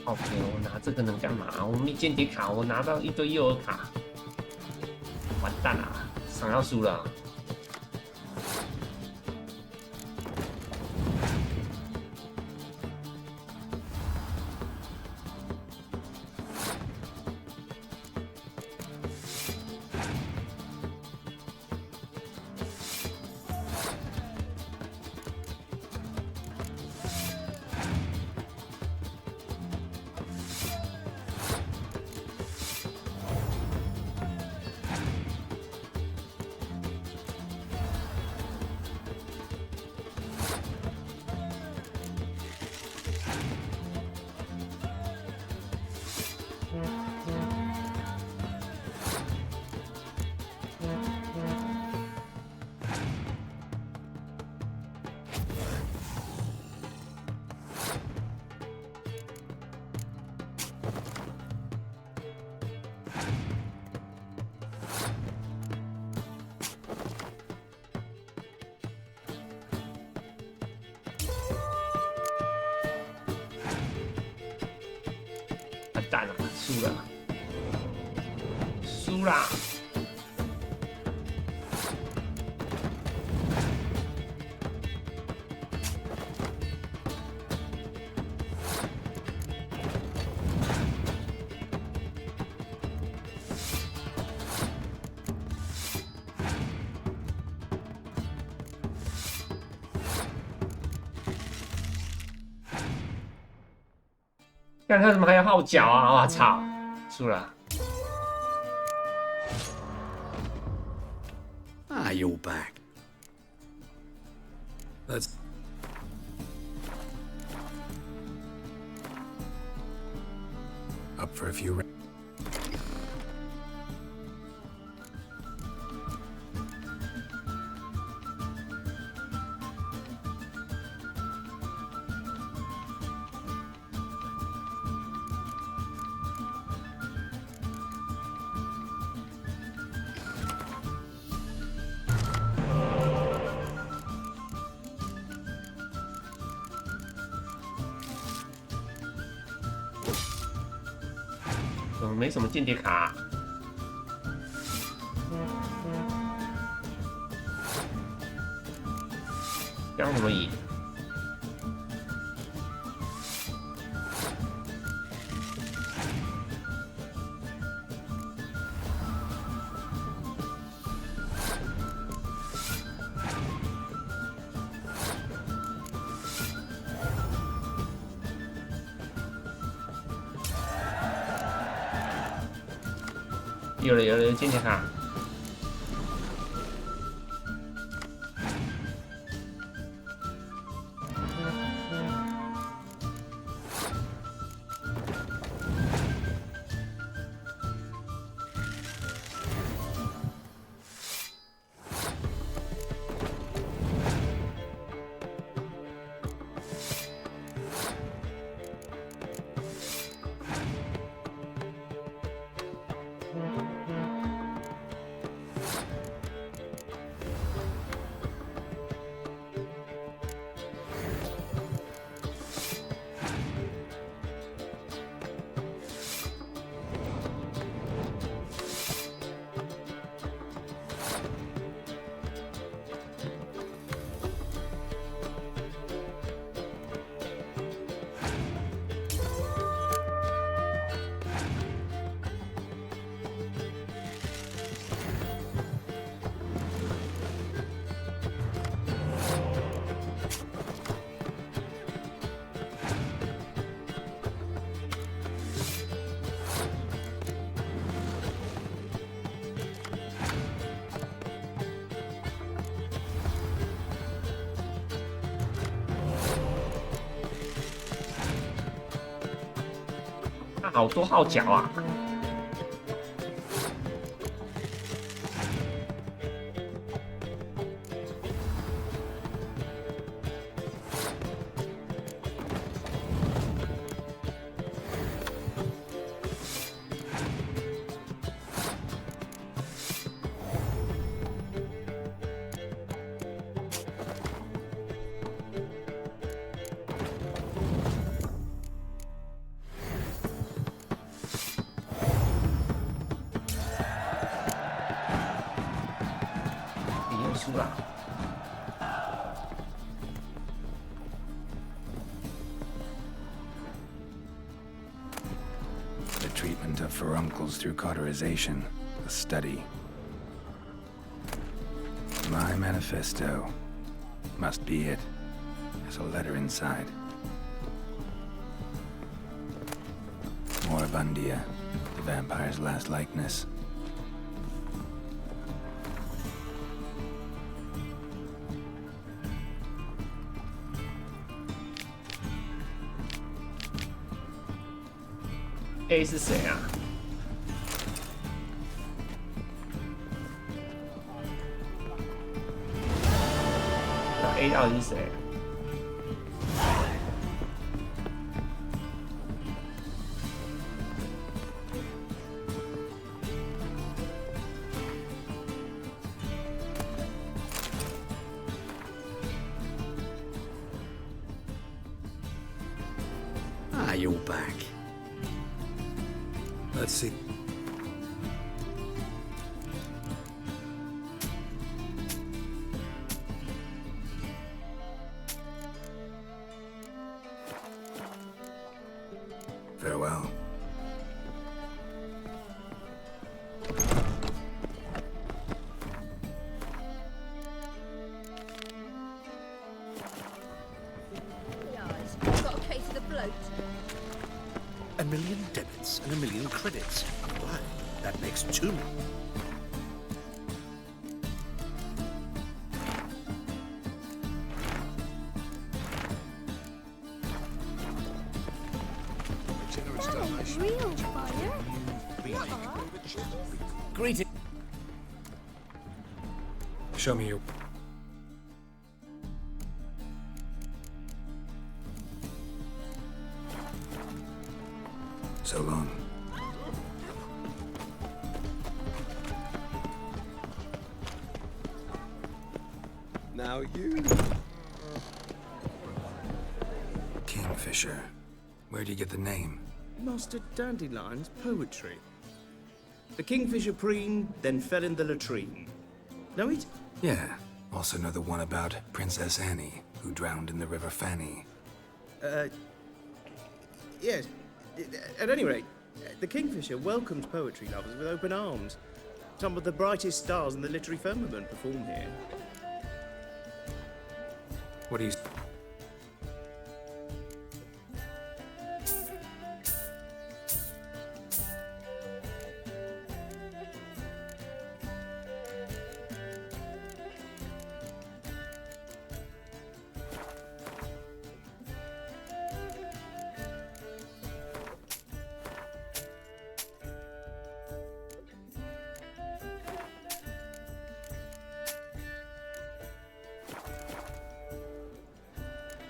OK， 我拿这个能干嘛？我没间谍卡，我拿到一堆诱饵卡，完蛋了，想要输了。完蛋了，输了，输啦！看他怎么还有号角啊！我操，输了。You're back. Let's. Up for a few rounds. 没什么间谍卡，这样怎么赢？有了，间谍卡。好多号角啊！输了。The treatment of furuncles through cauterization, a study. My manifesto must be it. There's a letter inside. Moribundia, the vampire's last likeness. A 是谁啊？那 A 到底是谁？Ah, you're back. Let's see. Farewell. Got a case of the bloat. 1 million debits and 1 million credits. Why, that makes 2 million. Real fire? Greeting. Show me your... So long. Now you. Kingfisher. Where'd you get the name? Master Dandelion's poetry. The kingfisher preened, then fell in the latrine. Know it? Yeah. Also know the one about Princess Annie, who drowned in the River Fanny. Yes. At any rate, the kingfisher welcomes poetry lovers with open arms. Some of the brightest stars in the literary firmament perform here. What do you...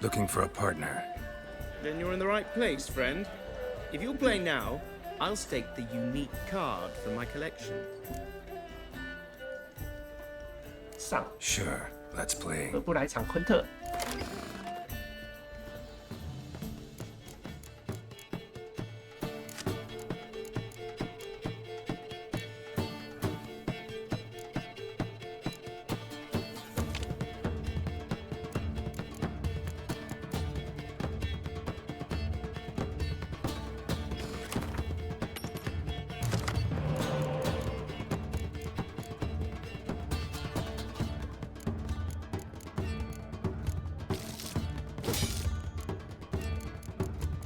Looking for a partner. Then you're in the right place, friend. If you'll play now, I'll stake the unique card from my collection. Sure, let's play. 何不来场昆特？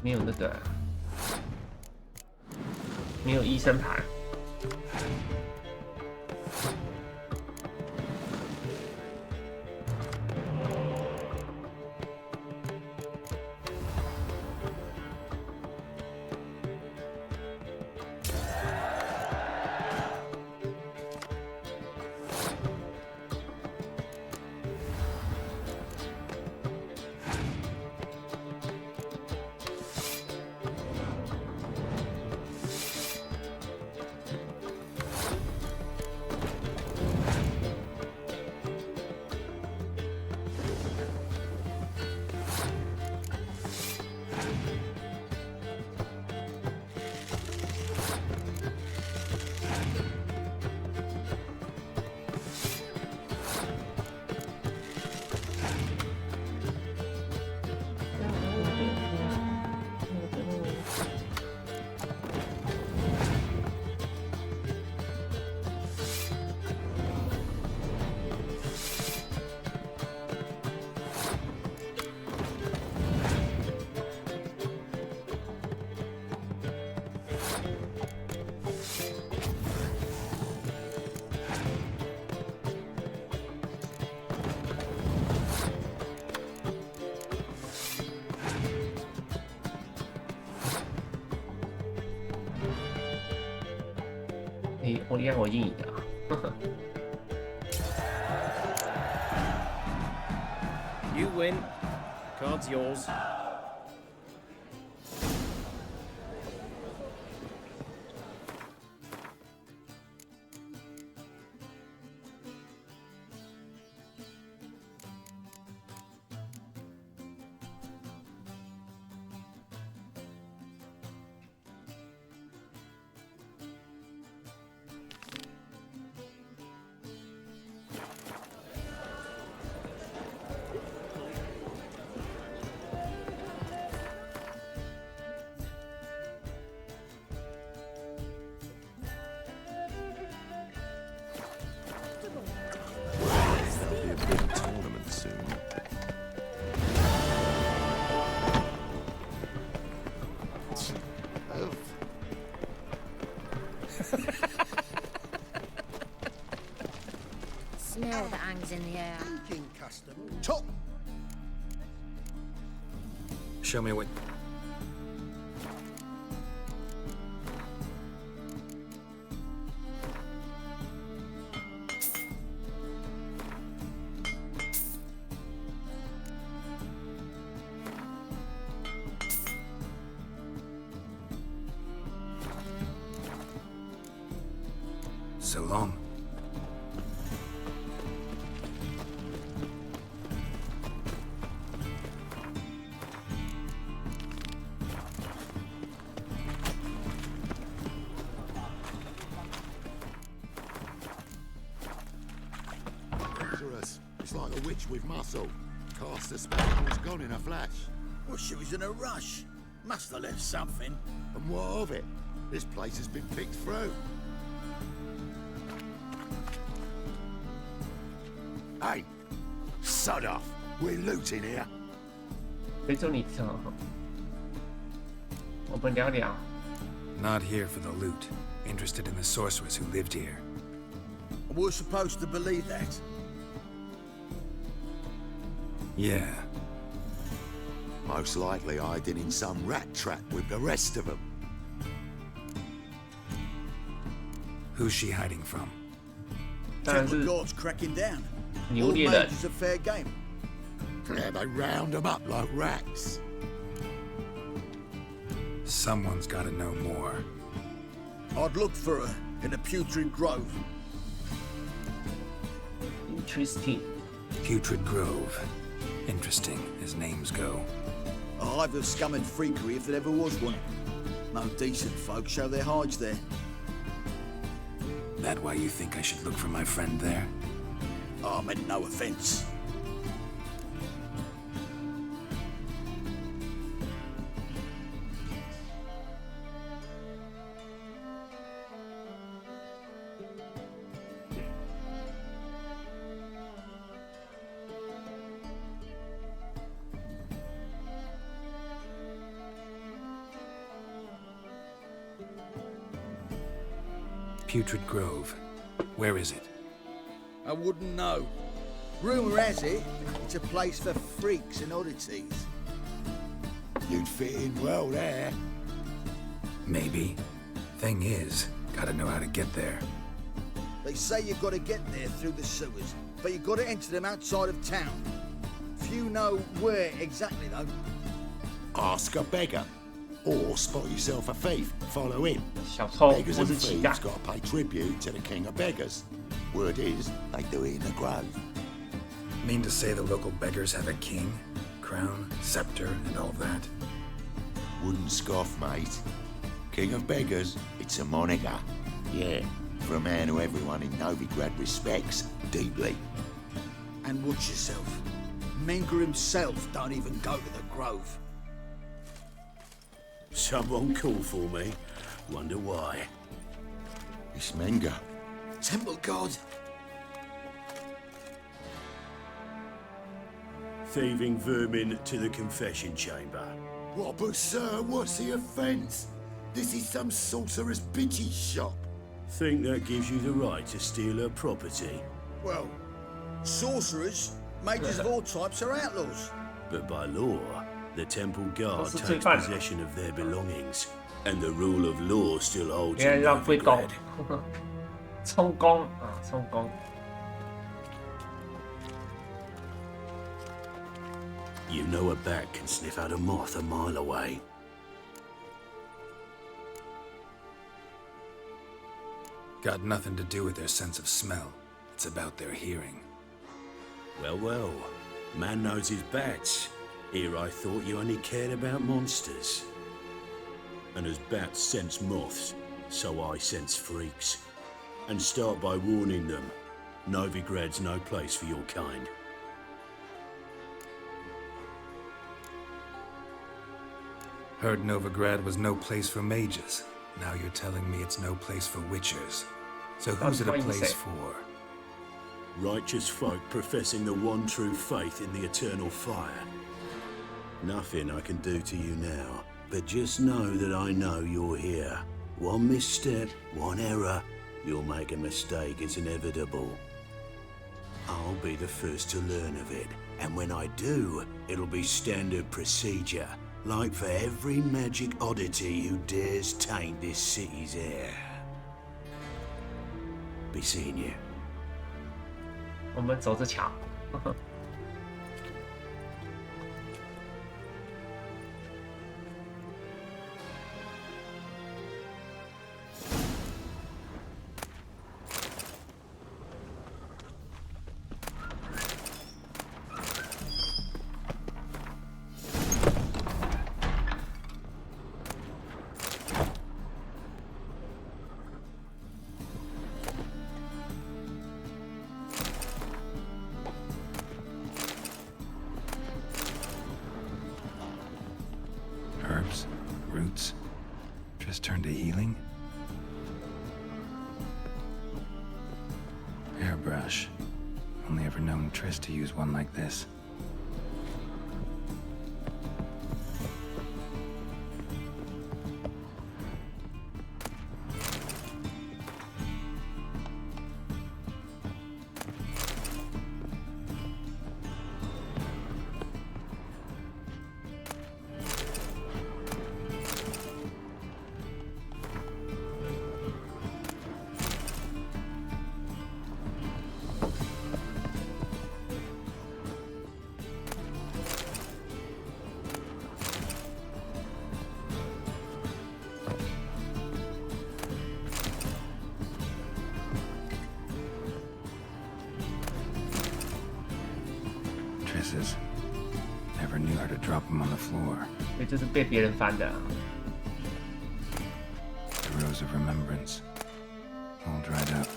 没有那个，没有医生牌。我厉害，我赢的。You win. Card's yours. There'll be a big tournament soon. Smell that hangs in the air. Custom. Top. Show me what. So long. Dangerous. It's like a witch with muscle. Cast the spell and was gone in a flash. Well, she was in a rush. Must have left something. And what of it? This place has been picked through. Hey, sod off. We're looting here. 非洲你知道，我们聊聊。 Not here for the loot. Interested in the sorceress who lived here. We're supposed to believe that. Yeah. Most likely hiding in some rat trap with the rest of them. Who's she hiding from? 当然是 Temple God's cracking down. 牛 All 猎人。 mages are fair game. Yeah, they round them up like rats. Someone's gotta know more. I'd look for her in the Putrid Grove. Interesting. Putrid Grove. Interesting, as names go. A hive of scum and freakery if there ever was one. No decent folk show their hides there. That why you think I should look for my friend there? I meant no offence. Putrid Grove. Where is it? I wouldn't know. Rumour has it, it's a place for freaks and oddities. You'd fit in well there. Maybe. Thing is, gotta know how to get there. They say you've got to get there through the sewers, but you've got to enter them outside of town. Few know where exactly, though. Ask a beggar. Or spot yourself a thief, follow him. 小偷 Beggars 或 and 是乞丐 thieves。got to pay tribute to the king of beggars. Word is, they do it in the grove. Mean to say the local beggars have a king, crown, scepter, and all that? Wouldn't scoff, mate. King of beggars, it's a moniker. Yeah, for a man who everyone in Novigrad respects deeply. And watch yourself. Menger himself don't even go to the grove. Someone call for me. Wonder why. It's Menger. Temple God. Thieving vermin to the confession chamber. What, but sir, what's the offence? This is some sorcerer's bitchy shop. Think that gives you the right to steal her property. Well, sorcerers, mages of all types are outlaws. But by law, the temple guard Also takes take possession of their belongings. And the rule of law still holds 别人 in 让会懂 Novigrad. 充公啊，充公。You know a bat can sniff out a moth a mile away. Got nothing to do with their sense of smell. It's about their hearing. Well, well. Man knows his bats. Here I thought you only cared about monsters. And as bats sense moths, so I sense freaks. And start by warning them. Novigrad's no place for your kind. Heard Novigrad was no place for mages. Now you're telling me it's no place for witchers. So who's it a place for? Righteous folk professing the one true faith in the eternal fire. Nothing I can do to you now, but just know that I know you're here. One misstep, one error, you'll make a mistake, it's inevitable. I'll be the first to learn of it, and when I do, it'll be standard procedure, like for every magic oddity who dares taint this city's air. Be seeing you. 我们走着瞧。Herbs, roots, just turned to healing? Airbrush. Only ever known Triss to use one like this. Trisses. Never knew how to drop them on the floor. 也就是被别人翻的。The rose of remembrance. All dried up. "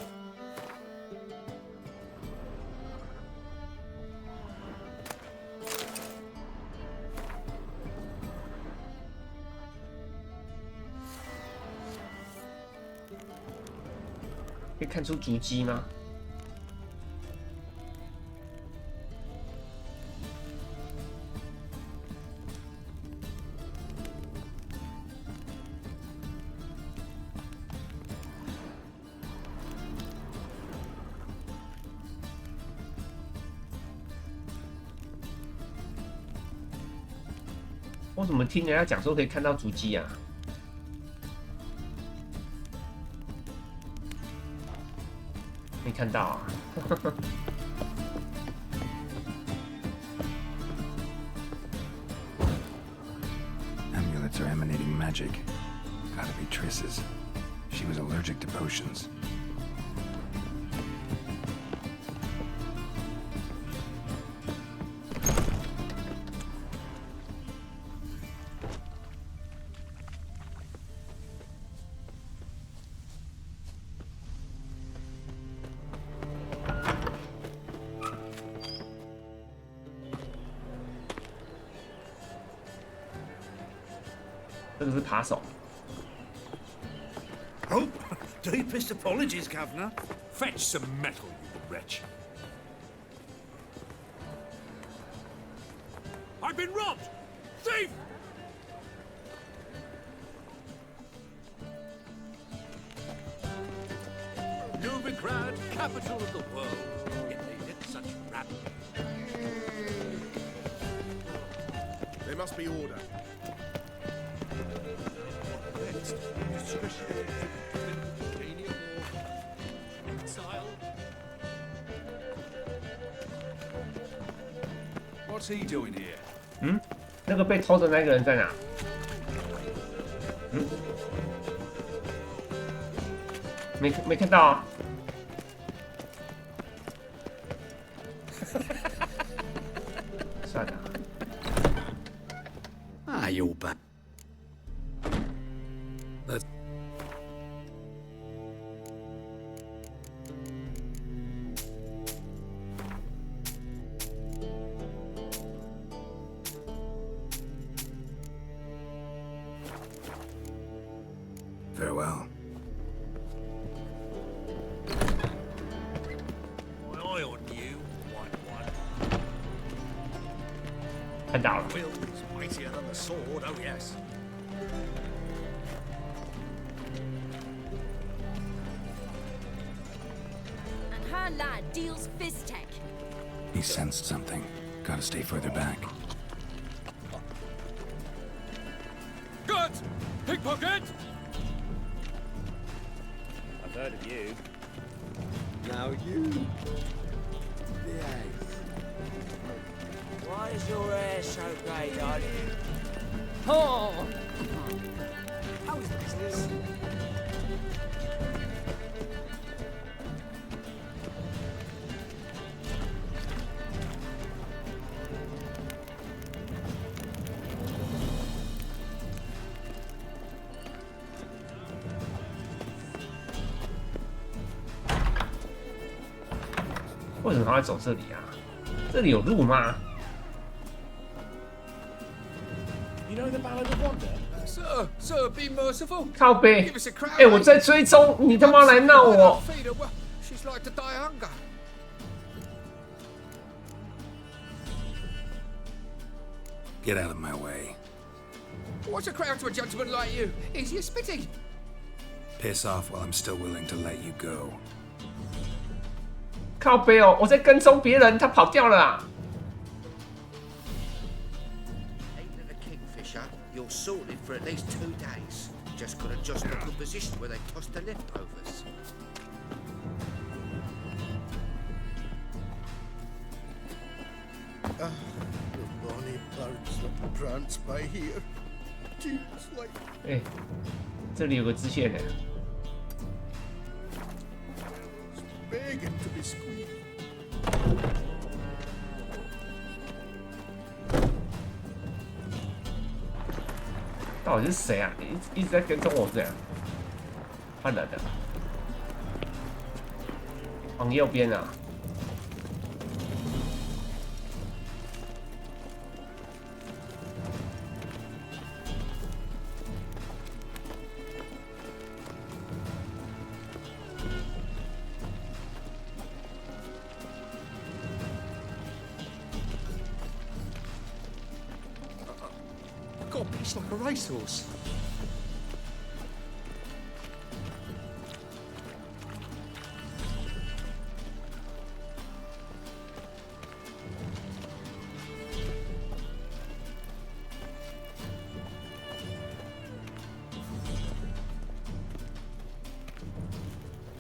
可以看出足迹吗？我怎么听人家讲说可以看到足迹啊？没看到啊。Amulets are emanating magic. Gotta be Triss's. She was allergic to potions. Oh, deepest apologies, Governor. Fetch some metal, you wretch. I've been robbed! Thief! Novigrad, capital of the world. Yet they did such rabble. There must be order. What's he doing here? 嗯，那个被偷的那个人在哪？嗯，没看到啊。算了。Ah, you're back. Let's... Farewell. My eye on you, white one. 看到了。 Will is mightier than the sword, oh yes. And her lad deals fist tech. He sensed something. Gotta stay further back. Good! Pickpocket! I've heard of you. Now you. Yes. Why is your hair so grey, darling? Oh! How's business? 为什么他会走这里啊？这里有路吗？ You know the Ballad of Wonder? Sir, be merciful. 靠背 Give us a crown. 哎，我在追踪你，他妈来闹我！ Feed her. Well, she's like to die of hunger. Get out of my way. What's a crown to a gentleman like you? Easy as spitting. Piss off while I'm still willing to let you go. 靠背哦，我在跟踪别人，他跑掉了啊！ Aiden and the Kingfisher, you're sorted for at least 2 days. Just got to adjust the good position where they toss the leftovers. Ah, the bonny birds that prance by here. Just like 哎，这里有个支线的。 begging to be squeezed. 到底是谁啊？一直在跟踪我这样。换人的，往右边啊。 God, it's like a racehorse. "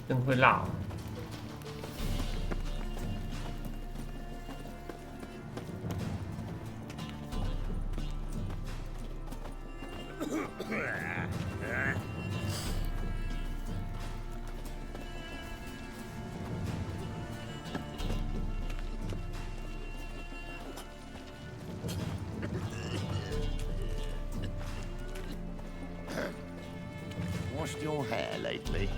真会绕。Washed your hair lately?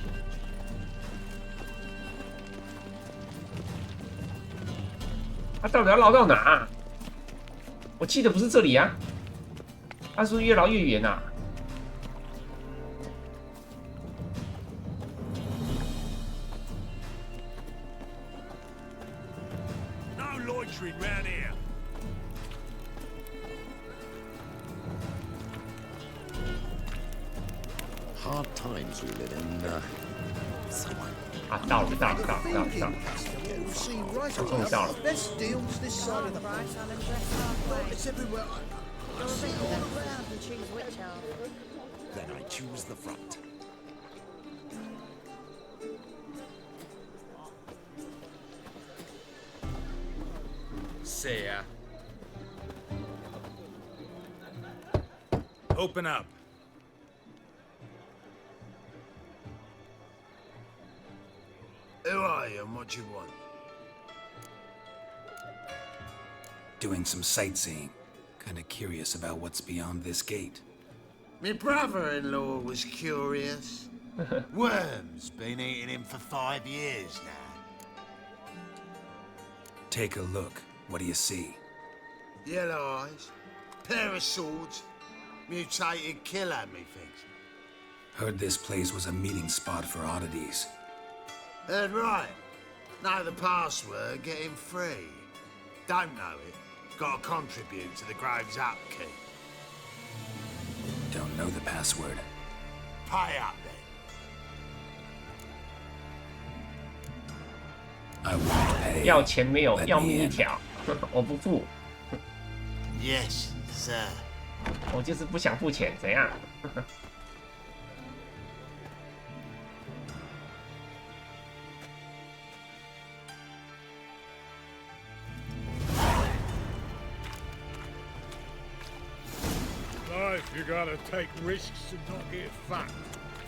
他到底要绕到哪啊？我记得不是这里啊，他是不是越绕越远啊？ No loitering round here. Hard times we live in, someone. 啊，到了。 You'll see right That's all away. down. Best deals this side of the place. It's everywhere. I see it all around. And choose which half. Then I choose the front. See ya. Open up. Who are you and what you want? Doing some sightseeing. Kinda curious about what's beyond this gate. My brother-in-law was curious. Worms been eating him for 5 years now. Take a look. What do you see? Yellow eyes, pair of swords, mutated killer, methinks. Heard this place was a meeting spot for oddities. Heard right. Know the password, get him free. Don't know it, gotta contribute to the Grove's upkeep. Don't know the password. Pay up then. I won't pay. 要钱没有，要命一条，我不付。 Yes, sir. 我就是不想付钱，怎样？Life, you gotta take risks and not get fucked.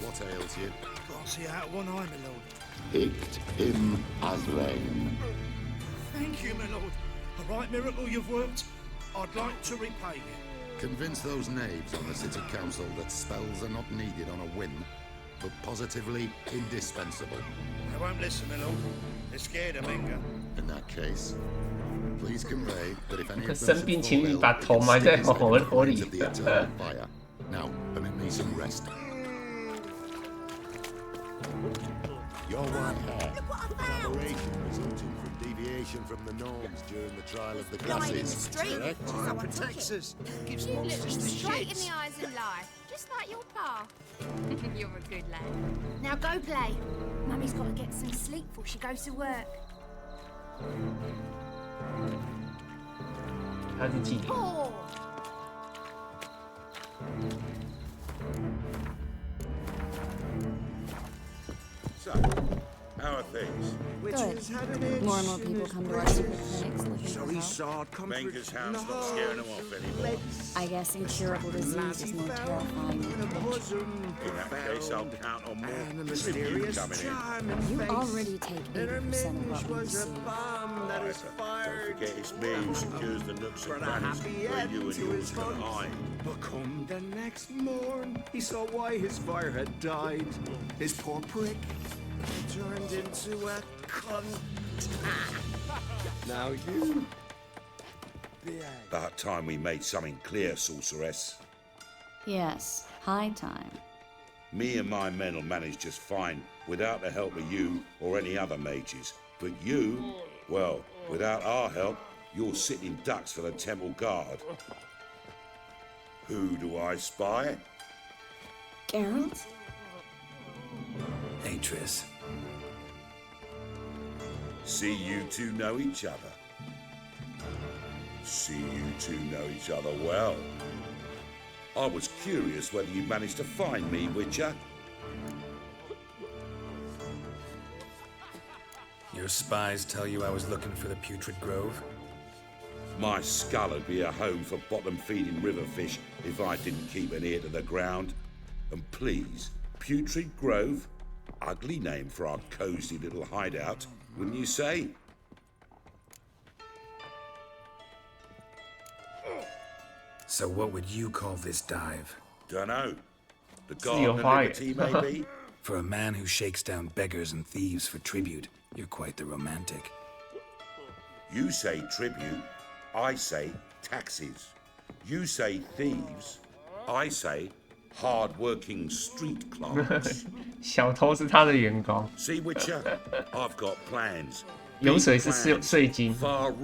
What ails you? Can't see out of one eye, my lord. Picked him as rain. Thank you, my lord. A right miracle you've worked. I'd like to repay you. Convince those knaves on the city council that spells are not needed on a whim, but positively indispensable. They won't listen, my lord. They're scared of Menga. In that case, please convey that if any of them 生病 should 请 fall 你 ill, 把 it 头 can 埋在 stick his head 火 in the 火里 flames of the eternal fire. Now, permit me some rest. Your white hair, an aberration resulting from deviation from the norms during the trial of the classes, correct? Someone protects us. Gives You look monsters me the straight in shits. the eyes of life, just like your pa. You're a good lad. Now go play. Mummy's got to get some sleep before she goes to work. 他是妓女。 Oh. So, how are things? Good. More and more people come to our secret clinics looking for help. Menga's hound's not scaring them off anymore. I guess incurable disease is more terrifying than prevention. In that case, I'll count on more tribute coming in. You already take 80% of what we receive. Don't forget it's me who secures the nooks and crannies where you and yours can hide. But come the next morn, he saw why his fire had died. His poor prick turned into a cunt. Now you... About time we made something clear, sorceress. Yes, high time. Me and my men will manage just fine without the help of you or any other mages. But you, well, without our help, you're sitting ducks for the temple guard. Who do I spy? Geralt? Atris. See you two know each other. See you two know each other well. I was curious whether you'd managed to find me, Witcher. Your spies tell you I was looking for the Putrid Grove? My skull would be a home for bottom-feeding river fish if I didn't keep an ear to the ground. And please, Putrid Grove? Ugly name for our cosy little hideout, wouldn't you say? So what would you call this dive? Dunno. The Garden of Liberty, maybe? For a man who shakes down beggars and thieves for tribute, you're quite the romantic. You say tribute, I say taxes. You say thieves, I say hard-working street clerks. 小偷是他的员工。 See, Witcher, I've got plans. 油水是税金，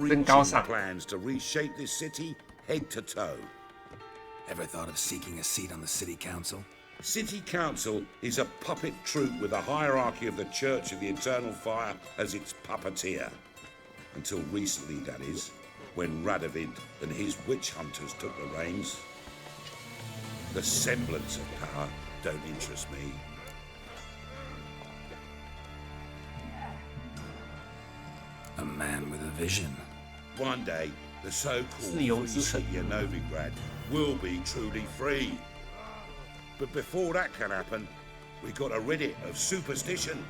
真高尚。 Plans to reshape this city head to toe. Ever thought of seeking a seat on the city council? City council is a puppet troupe with the hierarchy of the Church of the Eternal Fire as its puppeteer. Until recently, that is, when Radovid and his witch hunters took the reins. The semblance of power don't interest me. A man with a vision. One day, the so-called free city of Novigrad will be truly free. But before that can happen, we got to rid it of superstition,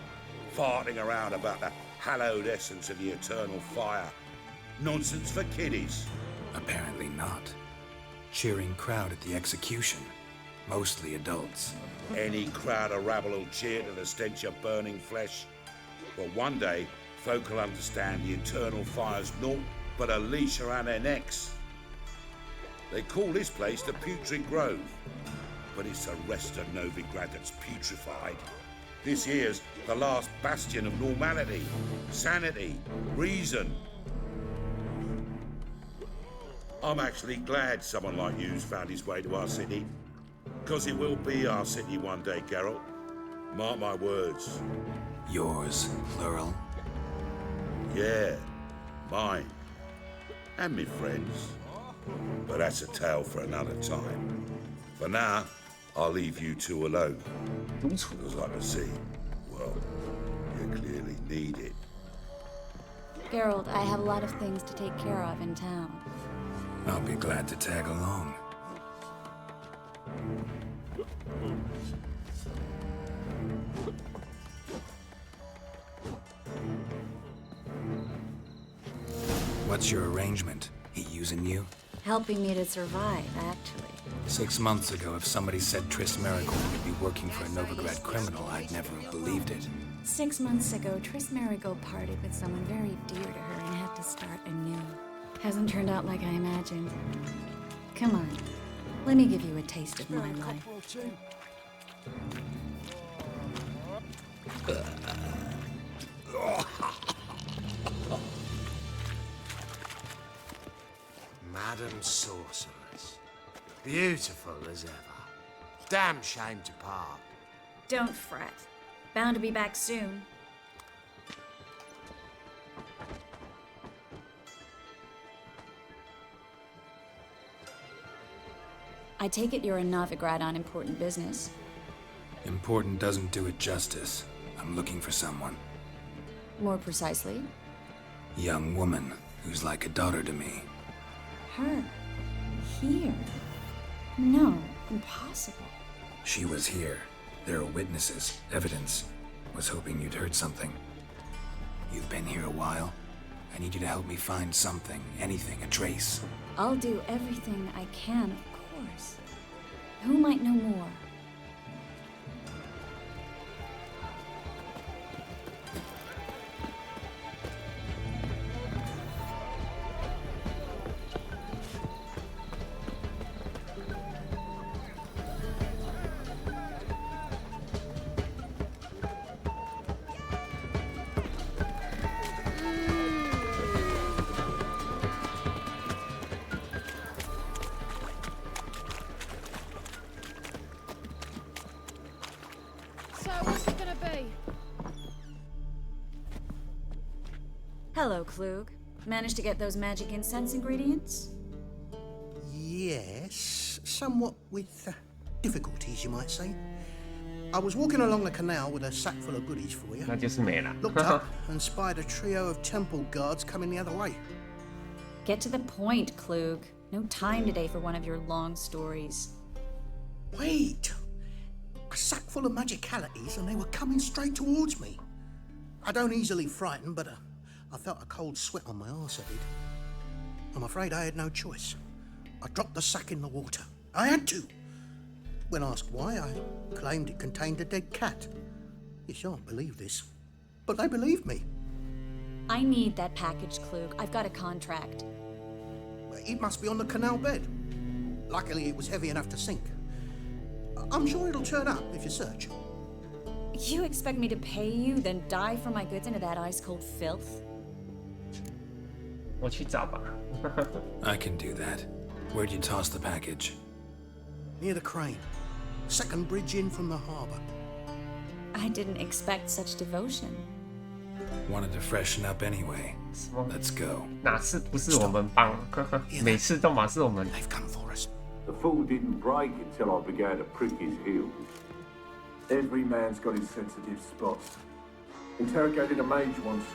farting around about the hallowed essence of the eternal fire. Nonsense for kiddies. Apparently not. Cheering crowd at the execution. Mostly adults. Any crowd of rabble will cheer to the stench of burning flesh. But one day, folk will understand the eternal fire's naught but a leash around their necks. They call this place the Putrid Grove, but it's the rest of Novigrad that's putrefied. This here's the last bastion of normality, sanity, reason. I'm actually glad someone like you's found his way to our city, because it will be our city one day, Geralt. Mark my words. Yours, plural? Yeah, mine. And me friends. But that's a tale for another time. For now, I'll leave you two alone. Because I can see, well, you clearly need it. Geralt, I have a lot of things to take care of in town. I'll be glad to tag along. What's your arrangement? He using you? Helping me to survive, actually. 6 months ago, if somebody said Triss Merigold would be working for a Novigrad criminal, I'd never have believed it. 6 months ago, Triss Merigold partied with someone very dear to her and had to start anew. Hasn't turned out like I imagined. Come on, let me give you a taste of my life. Madam Sorceress. Beautiful as ever. Damn shame to part. Don't fret. Bound to be back soon. I take it you're in Novigrad on important business. Important doesn't do it justice. I'm looking for someone. More precisely? Young woman who's like a daughter to me. Her? Here? No, impossible. She was here. There are witnesses, evidence. Was hoping you'd heard something. You've been here a while. I need you to help me find something, anything, a trace. I'll do everything I can, of course. Who might know more? Hello, Klug. Managed to get those magic incense ingredients? Yes, somewhat with difficulties, you might say. I was walking along the canal with a sack full of goodies for you. 那就是没了。 Looked up and spied a trio of temple guards coming the other way. Get to the point, Klug. No time today for one of your long stories. Wait! A sack full of magicalities and they were coming straight towards me. I don't easily frighten, but I felt a cold sweat on my arse, I did. I'm afraid I had no choice. I dropped the sack in the water. I had to. When asked why, I claimed it contained a dead cat. You shan't believe this, but they believed me. I need that package, Klug. I've got a contract. It must be on the canal bed. Luckily, it was heavy enough to sink. I'm sure it'll turn up if you search. You expect me to pay you, then dive for my goods into that ice-cold filth? 我去找吧。I can do that. Where'd you toss the package? Near the crane. Second bridge in from the harbour. I didn't expect such devotion. Wanted to freshen up anyway. Let's go. 哪次不是我们帮？每次都嘛是我们。 They've come for us. The fall didn't break until I began to prick his heels. Every man's got his sensitive spots. Interrogated a mage once.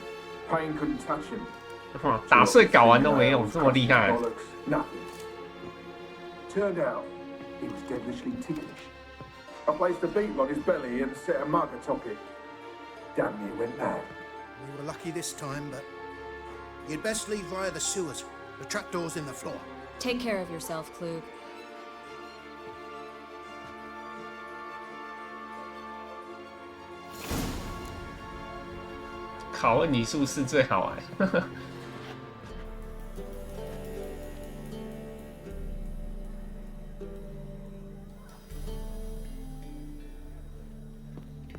Pain couldn't touch him. 打碎睾丸都没用，这么厉害。 Nothing. Turned out he was devilishly ticklish. I placed a beetle on his belly and set a mug atop it. Damn near went mad. We were lucky this time, but you'd best leave via the sewers. The trapdoor's in the floor. Take care of yourself, Klug. 拷问你是不是最好玩？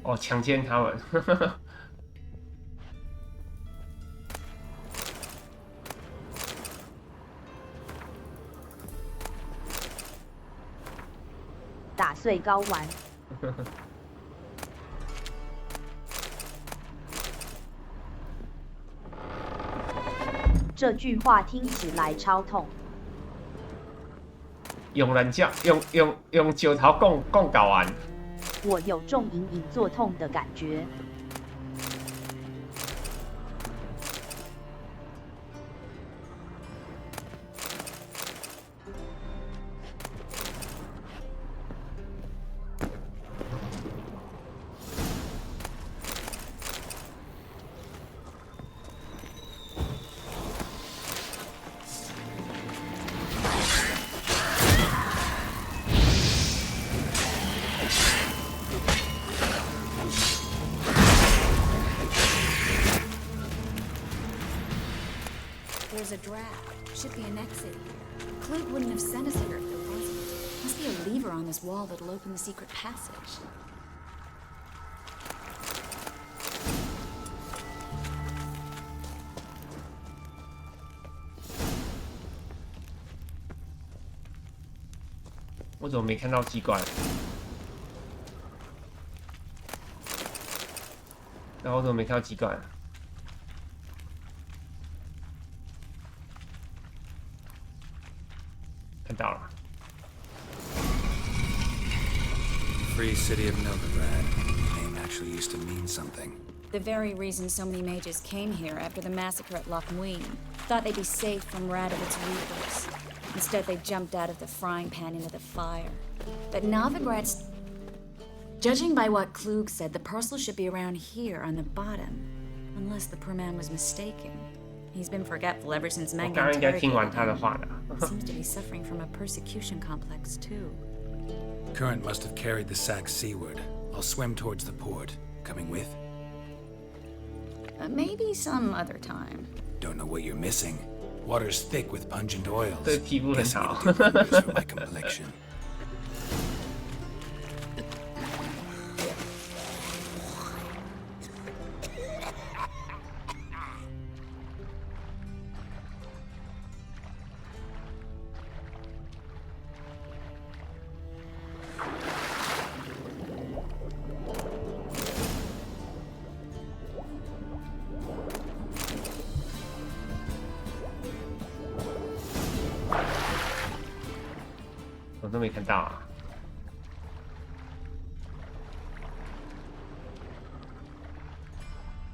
哦，强奸他们。打碎睾丸。这句话听起来超痛。用人叫用九头共睾丸。我有重隐隐作痛的感觉。There's a draft. Should be an exit here. Klug wouldn't have sent us here if there wasn't. Must be a lever on this wall that'll open the secret passage. I 我怎么没看到机关？然后我怎么没看到机关？ 看到了。 Free city of Novigrad. The name actually used to mean something. The very reason so many mages came here after the massacre at Loch Muin. Thought they'd be safe from Radovit's reapers. Instead, they jumped out of the frying pan into the fire. But Novigrad's... Judging by what Klug said, the parcel should be around here on the bottom. Unless the poor man was mistaken. He's been forgetful ever since Manga interrogated him. Seems to be suffering from a persecution complex, too. Current must have carried the sack seaward. I'll swim towards the port. Coming with? Maybe some other time. Don't know what you're missing. Water's thick with pungent oils. Guessing it'll do wonders for my complexion. 我都没看到啊！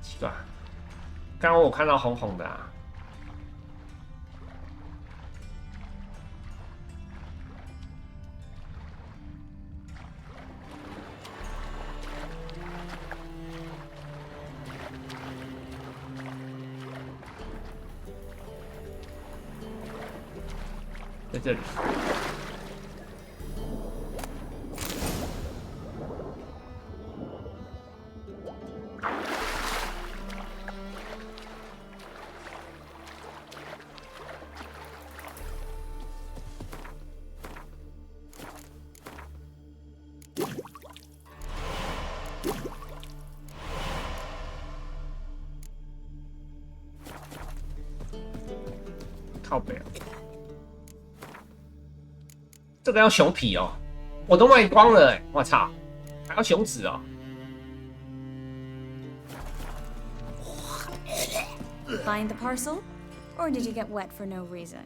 奇怪，刚刚我看到红红的啊。在这里。 靠北啊！这个要熊皮哦，我都卖光了哎！我操，还要熊脂哦！ Find the parcel? Or did you get wet for no reason?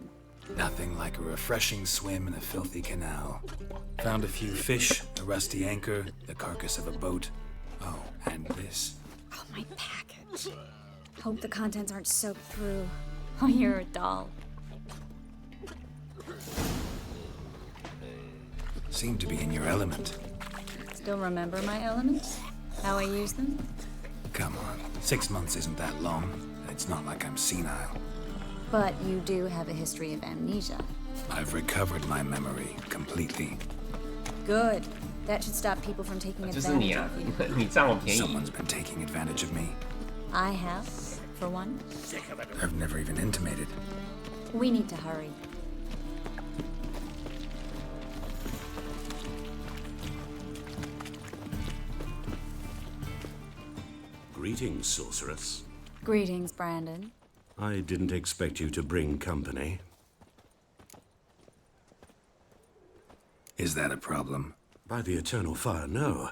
Nothing like a refreshing swim in a filthy canal. Found a few fish, a rusty anchor, the carcass of a boat. Oh, and this. Oh, my package. Hope the contents aren't soaked through. Oh, you're a doll. Seem to be in your element. Still remember my elements? How I use them? Come on, 6 months isn't that long. It's not like I'm senile. But you do have a history of amnesia. I've recovered my memory completely. Good. That should stop people from taking 就是你 advantage 啊 of you. 你占我便宜 Someone's been taking advantage of me. I have, for one. I've never even intimated. We need to hurry. Greetings, sorceress. Greetings, Brandon. I didn't expect you to bring company. Is that a problem? By the eternal fire, no.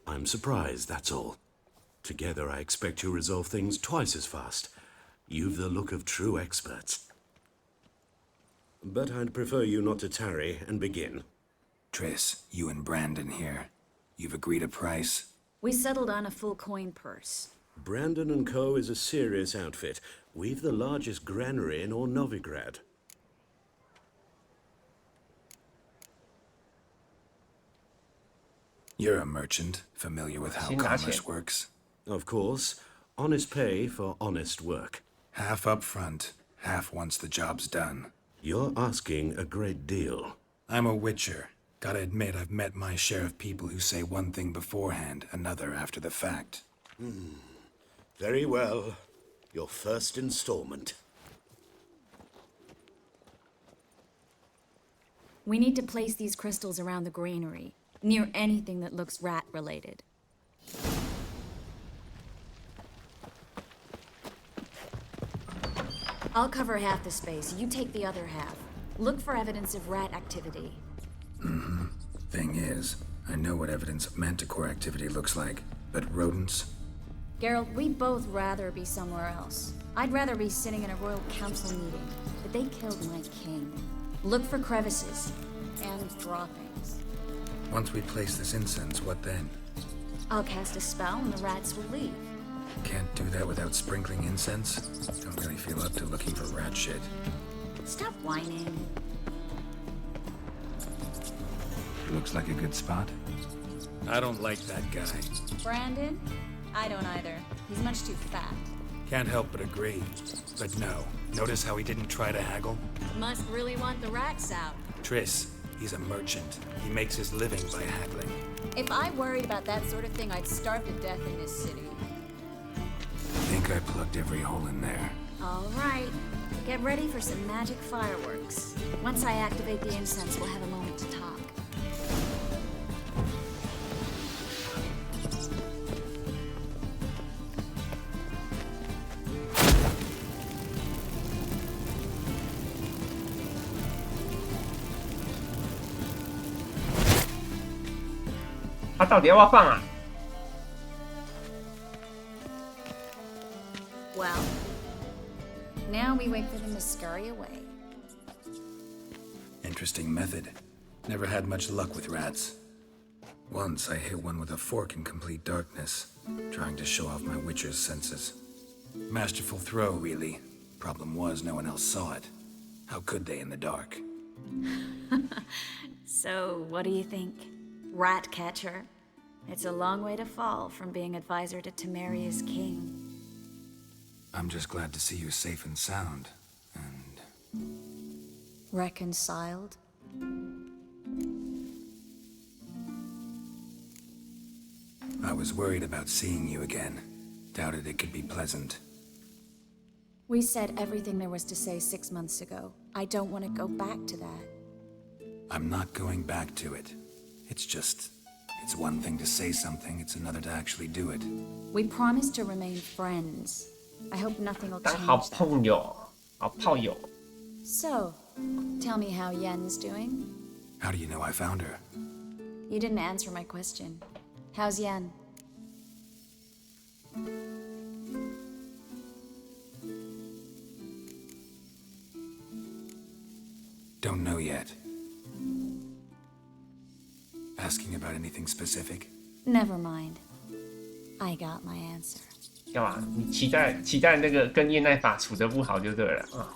I'm surprised, that's all. Together, I expect you resolve things twice as fast. You've the look of true experts. But I'd prefer you not to tarry and begin. Triss, you and Brandon here. You've agreed a price? We settled on a full coin purse. Brandon & Co. is a serious outfit. We've the largest granary in all Novigrad. You're a merchant, familiar with how commerce works. Of course. Honest pay for honest work. Half up front, half once the job's done. You're asking a great deal. I'm a witcher. Gotta admit, I've met my share of people who say one thing beforehand, another after the fact. Very well. Your first installment. We need to place these crystals around the granary, near anything that looks rat-related. I'll cover half the space, you take the other half. Look for evidence of rat activity. Thing is, I know what evidence of manticore activity looks like, but rodents? Geralt, we'd both rather be somewhere else. I'd rather be sitting in a royal council meeting, but they killed my king. Look for crevices and droppings. Once we place this incense, what then? I'll cast a spell and the rats will leave. Can't do that without sprinkling incense? Don't really feel up to looking for rat shit. Stop whining. Looks like a good spot. I don't like that guy. Brandon? I don't either. He's much too fat. Can't help but agree. But no, notice how he didn't try to haggle? Must really want the rats out. Triss, he's a merchant. He makes his living by haggling. If I worried about that sort of thing, I'd starve to death in this city. Think I plugged every hole in there. All right. Get ready for some magic fireworks. Once I activate the incense, we'll have a moment to talk. Well, now we wait for them to scurry away. Interesting method. Never had much luck with rats. Once I hit one with a fork in complete darkness, trying to show off my witcher's senses. Masterful throw, really. Problem was, no one else saw it. How could they in the dark? So, what do you think? Rat catcher? It's a long way to fall from being advisor to Temeria's king. I'm just glad to see you safe and sound, and... Reconciled? I was worried about seeing you again. Doubted it could be pleasant. We said everything there was to say 6 months ago. I don't want to go back to that. I'm not going back to it. It's just... It's one thing to say something, it's another to actually do it. We promised to remain friends. I hope nothing will 当 change 好 that. 朋友，好炮友。 So, tell me how Yen's doing? How do you know I found her? You didn't answer my question. How's Yen? Don't know yet. Asking about anything specific? Never mind. I got my answer. 干嘛？你期待那个跟叶奈法处得不好就对了啊。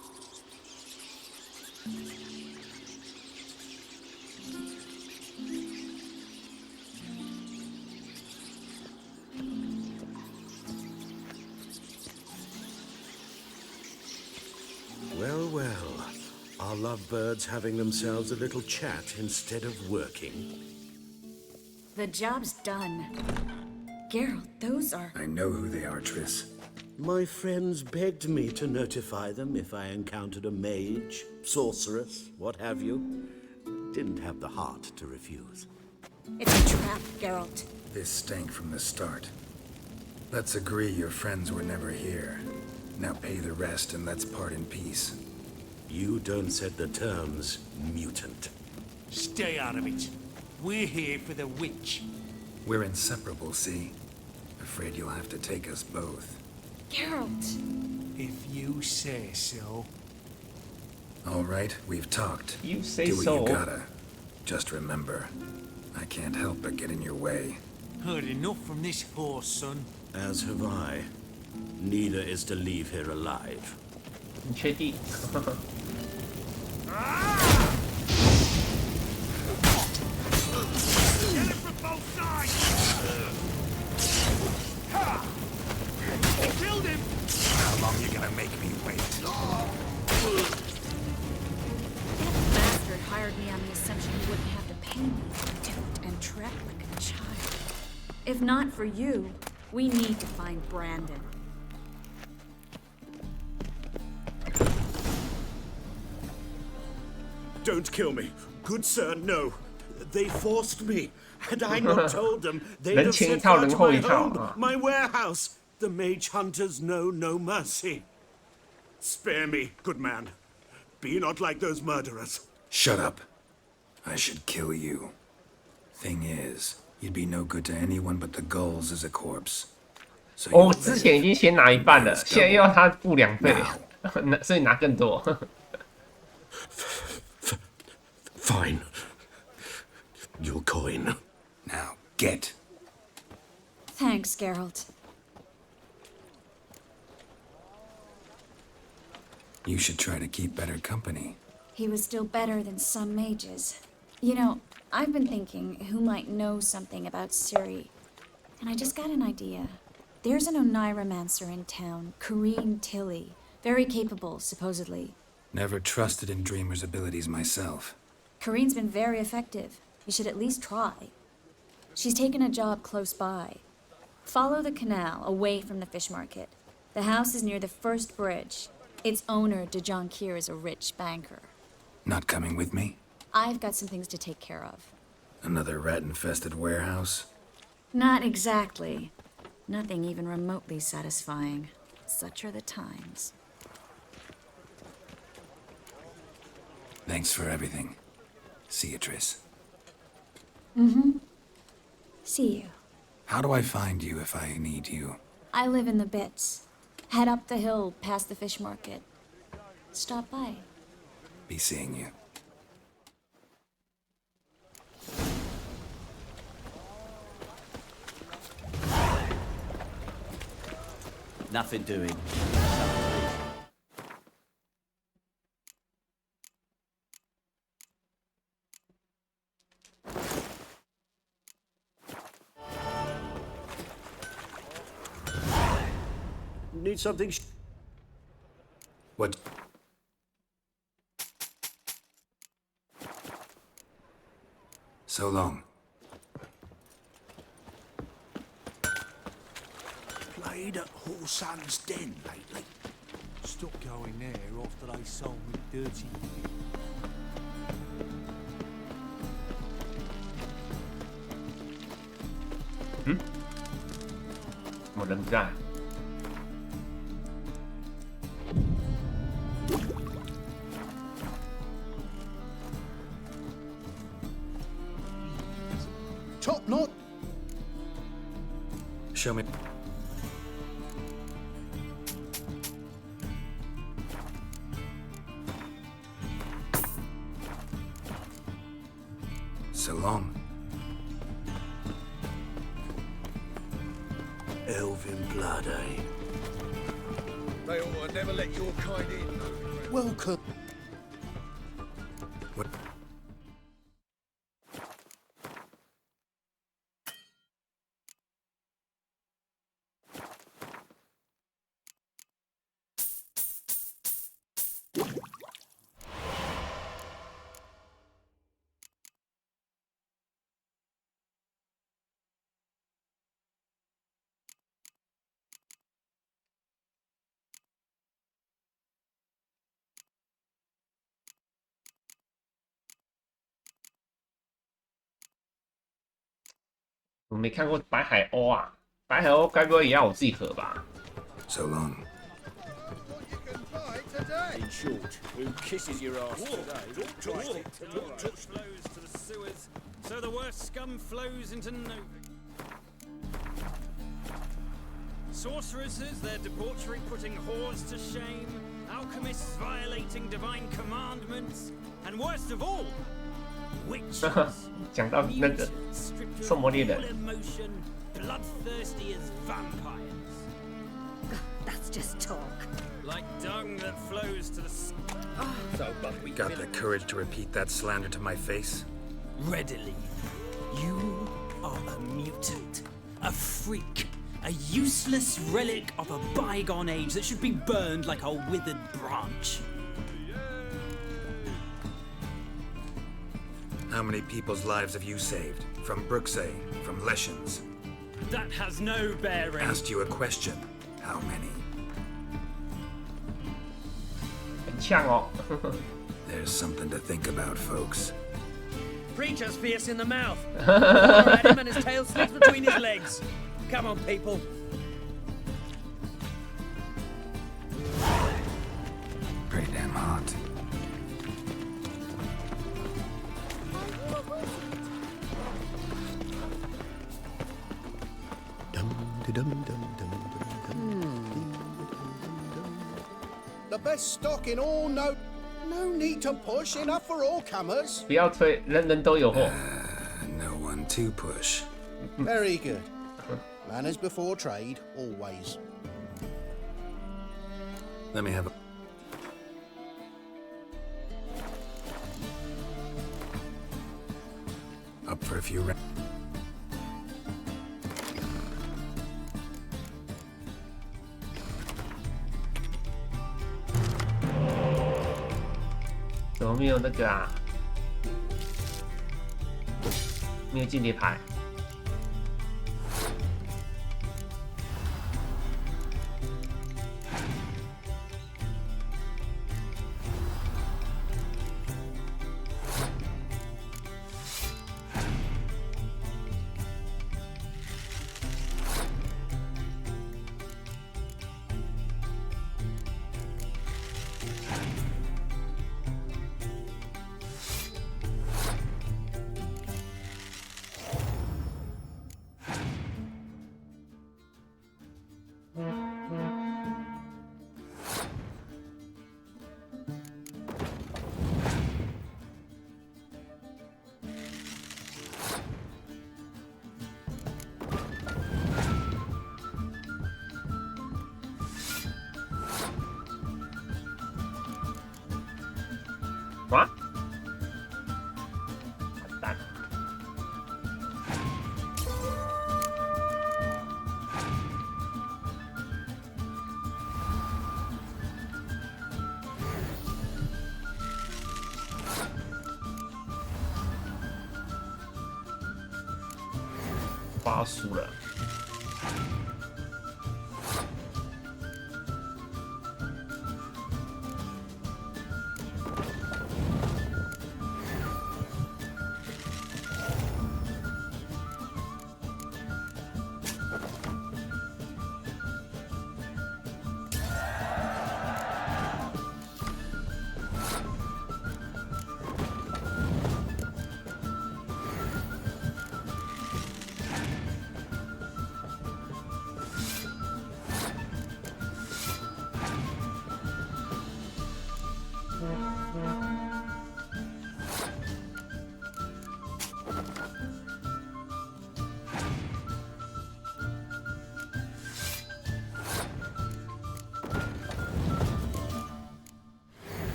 lovebirds having themselves a little chat instead of working. The job's done. Geralt, those are... I know who they are, Triss. My friends begged me to notify them if I encountered a mage, sorceress, what have you. Didn't have the heart to refuse. It's a trap, Geralt. This stank from the start. Let's agree your friends were never here. Now pay the rest and let's part in peace. You don't set the terms, mutant. Stay out of it. We're here for the witch. We're inseparable, see? Afraid you'll have to take us both. Geralt. If you say so. All right, we've talked. You say Do what so. you gotta. Just remember, I can't help but get in your way. Heard enough from this horse, son. As have I. Neither is to leave here alive. 你确定？ Get it from both sides! Killed him! How long you gonna make me wait? That bastard hired me on the assumption he wouldn't have to pay me to toot and trek like a child. If not for you, we need to find Brandon. Don't kill me. Good sir, no. They forced me. Had I not told them, they'd have set fire to my home, my warehouse. The mage hunters know no mercy. Spare me, good man. Be not like those murderers. Shut up. I should kill you. Thing is, you'd be no good to anyone but the gulls as a corpse. So 哦，之前已经先拿一半了，现在又要他付2倍，所以拿更多。Fine. Your coin. Now, get. Thanks, Geralt. You should try to keep better company. He was still better than some mages. You know, I've been thinking who might know something about Ciri. And I just got an idea. There's an Oneiromancer in town, Corrine Tilly. Very capable, supposedly. Never trusted in Dreamer's abilities myself. Corrine's been very effective. You should at least try. She's taken a job close by. Follow the canal away from the fish market. The house is near the first bridge. Its owner, de Jonquier, is a rich banker. Not coming with me? I've got some things to take care of. Another rat-infested warehouse? Not exactly. Nothing even remotely satisfying. Such are the times. Thanks for everything. See you, Triss. Mm-hmm. See you. How do I find you if I need you? I live in the Bits. Head up the hill past the fish market. Stop by. Be seeing you. Nothing doing. Need something. What? So long. Played at Horsan's Den lately. Stopped going there after they sold me dirty. Hmm? 我人不在。Top knot. Show me. So long. Elven blood, eh? They ought to never let your kind in. Welcome. What? 我没看过白海鸥啊，白海鸥该不会也要我自己合吧 So long. In short, who kisses your ass today? Don't touch flows to the sewers, so the worst scum flows into nowhere. Sorceresses, their debauchery putting whores to shame, alchemists violating divine commandments, and worst of all, witches. 讲到那个圣魔猎人 emotion, bloodthirsty as vampires. That's just talk. Like dung that flows to the So, but we got the courage to repeat that slander to my face? readily. You are a mutant, a freak, a useless relic of a bygone age that should be burned like a withered branch. How many people's lives have you saved? From Brooksay, from Leshens? That has no bearing. Asked you a question. How many? 很呛哦。 There's something to think about, folks. Preacher's fierce in the mouth. Or at him and his tail slips between his legs. Come on, people. Pretty damn hot. The best stock in all, no need to push, enough for all comers. 不要推，人人都有货。 No one to push. Very good. Manners before trade, always. Let me have a... Up for a few rounds. 怎么没有那个啊？没有间谍牌。啊！完蛋了！发输了。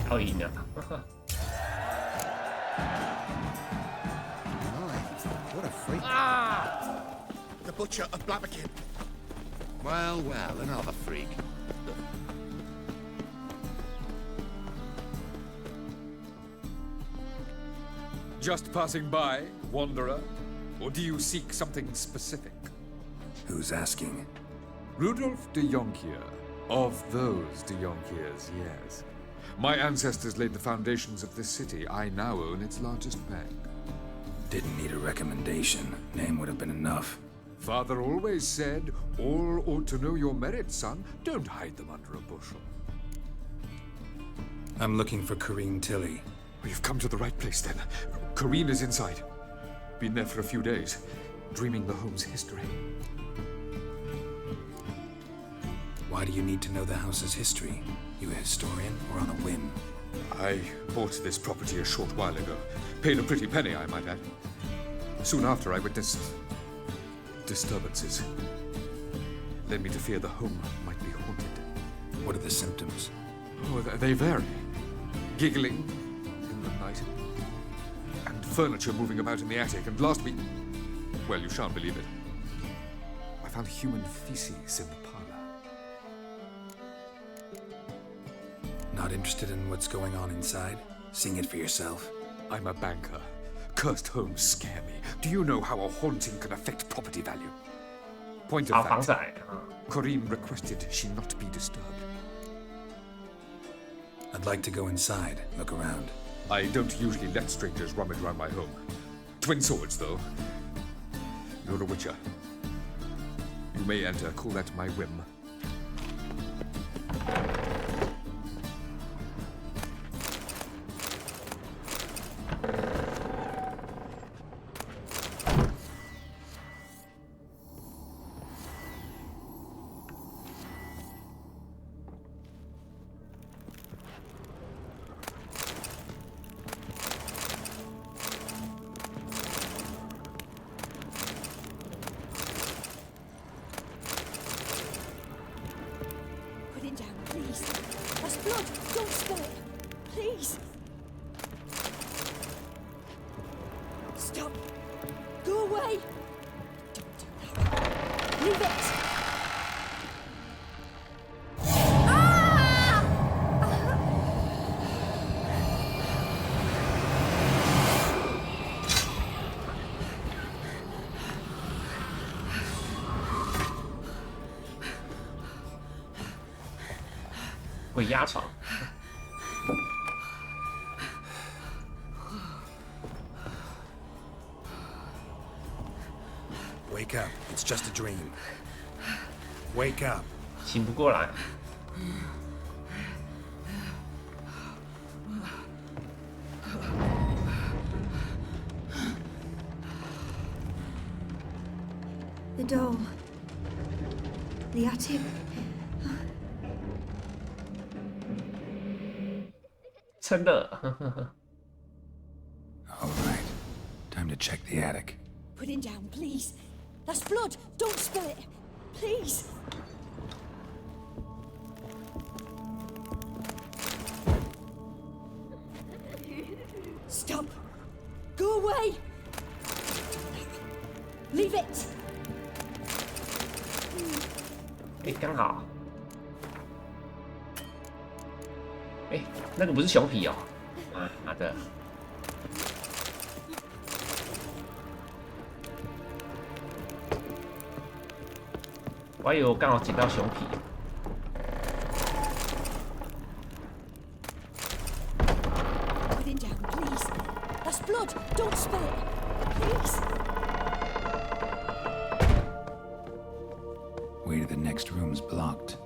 要赢了。What a freak. The butcher of Blabberkin. Well, well, another freak. Just passing by, wanderer? Or do you seek something specific? Who's asking? Rudolf de Jonkier. Of those de Jonkiers, yes. My ancestors laid the foundations of this city. I now own its largest bank. Didn't need a recommendation. Name would have been enough. Father always said, all ought to know your merits, son. Don't hide them under a bushel. I'm looking for Corrine Tilly. Well, you've come to the right place, then. Corrine is inside. Been there for a few days, dreaming the home's history. Why do you need to know the house's history? You a historian or on a whim? I bought this property a short while ago. Paid a pretty penny, I might add. Soon after, I witnessed disturbances. Led me to fear the home might be haunted. What are the symptoms? Oh, they vary. Giggling in the night. And furniture moving about in the attic. And last week... Well, you shan't believe it. I found human feces in the parlor. Not interested in what's going on inside? Seeing it for yourself? I'm a banker. Cursed homes scare me. Do you know how a haunting can affect property value? Point of fact, Corrine requested she not be disturbed. I'd like to go inside, look around. I don't usually let strangers rummage around my home. Twin swords, though. You're a witcher. You may enter, call that my whim.鬼压床。Wake up, it's just a dream. Wake up. 醒不过来。The doll. The attic. 真的。All right, time to check the attic. Put him down, please. That's blood. Don't spill it. Please. Stop. Go away. Leave it. 哎，刚好。哎，那个不是熊皮哦，妈的！我还以为我刚好捡到熊皮。Put him down, please. That's blood. Don't spill it. Please. Way to the next room's blocked.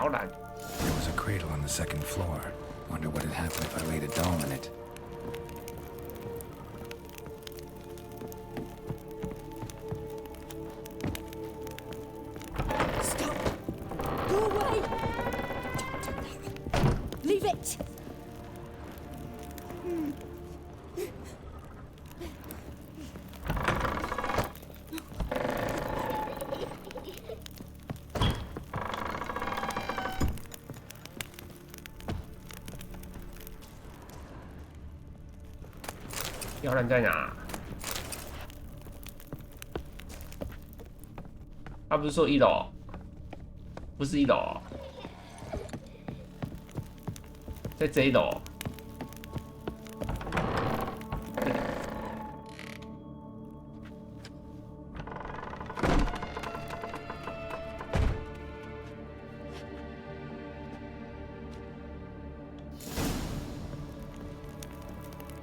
There was a cradle on the second floor. Wonder what had happened if I laid a doll in it. Stop. Go away. Don't do that. Leave it. 摇篮在哪？他不是说1楼？不是1楼，在这一楼。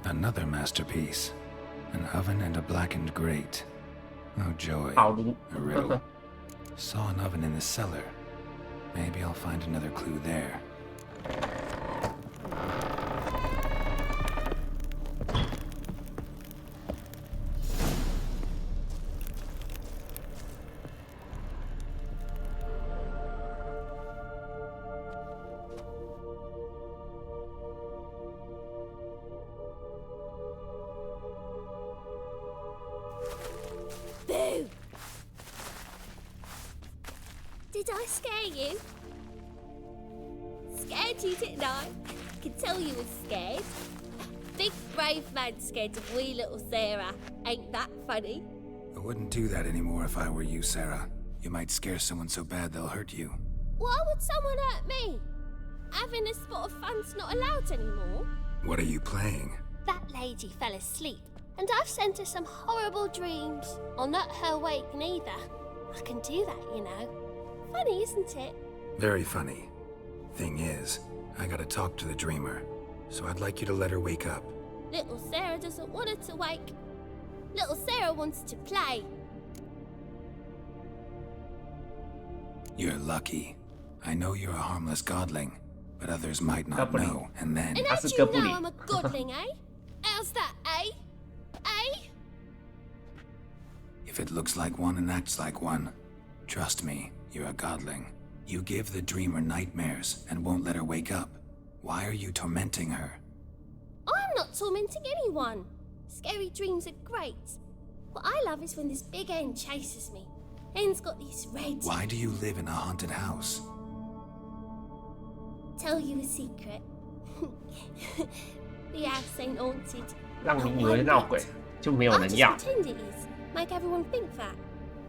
Another masterpiece. An oven and a blackened grate. Oh, joy. A riddle. Saw an oven in the cellar. Maybe I'll find another clue there. Boo! Did I scare you? Scared you, didn't I? I could tell you was scared. Big brave man scared of wee little Sarah. Ain't that funny? I wouldn't do that anymore if I were you, Sarah. You might scare someone so bad they'll hurt you. Why would someone hurt me? Having a spot of fun's not allowed anymore. What are you playing? That lady fell asleep, and I've sent her some horrible dreams. I'll not her wake neither. I can do that, you know. Funny, isn't it? Very funny. Thing is, I gotta talk to the dreamer, so I'd like you to let her wake up. Little Sarah doesn't want her to wake. Little Sarah wants to play. You're lucky. I know you're a harmless godling, but others might not know, and then... And how do you know I'm a godling, eh? How's that, eh? Eh? If it looks like one and acts like one, trust me, you're a godling. You give the dreamer nightmares and won't let her wake up. Why are you tormenting her? I'm not tormenting anyone. Scary dreams are great. What I love is when this big hen chases me. Hen's got these red... Why do you live in a haunted house? Tell you a secret. The house ain't haunted. 让你以为闹鬼，就没有人要。 I just pretend it is. Make everyone think that.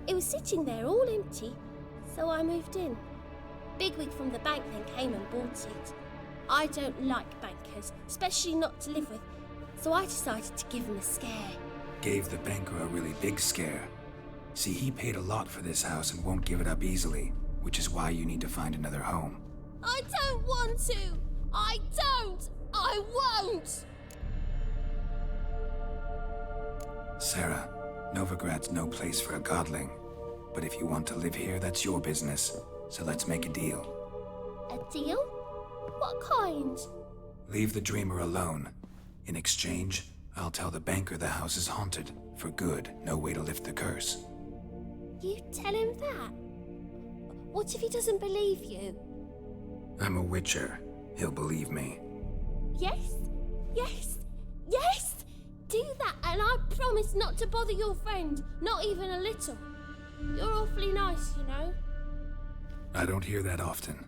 It was sitting there all empty, so I moved in. Bigwig from the bank then came and bought it. I don't like bankers, especially not to live with, so I decided to give him a scare. Gave the banker a really big scare. See, he paid a lot for this house and won't give it up easily, which is why you need to find another home. I don't want to! I don't! I won't! Sarah, Novigrad's no place for a godling. But if you want to live here, that's your business. So let's make a deal. A deal? What kind? Leave the dreamer alone. In exchange, I'll tell the banker the house is haunted. For good, no way to lift the curse. You tell him that? What if he doesn't believe you? I'm a witcher. He'll believe me. Yes? Yes? Yes! Do that, and I promise not to bother your friend, not even a little. You're awfully nice, you know. I don't hear that often.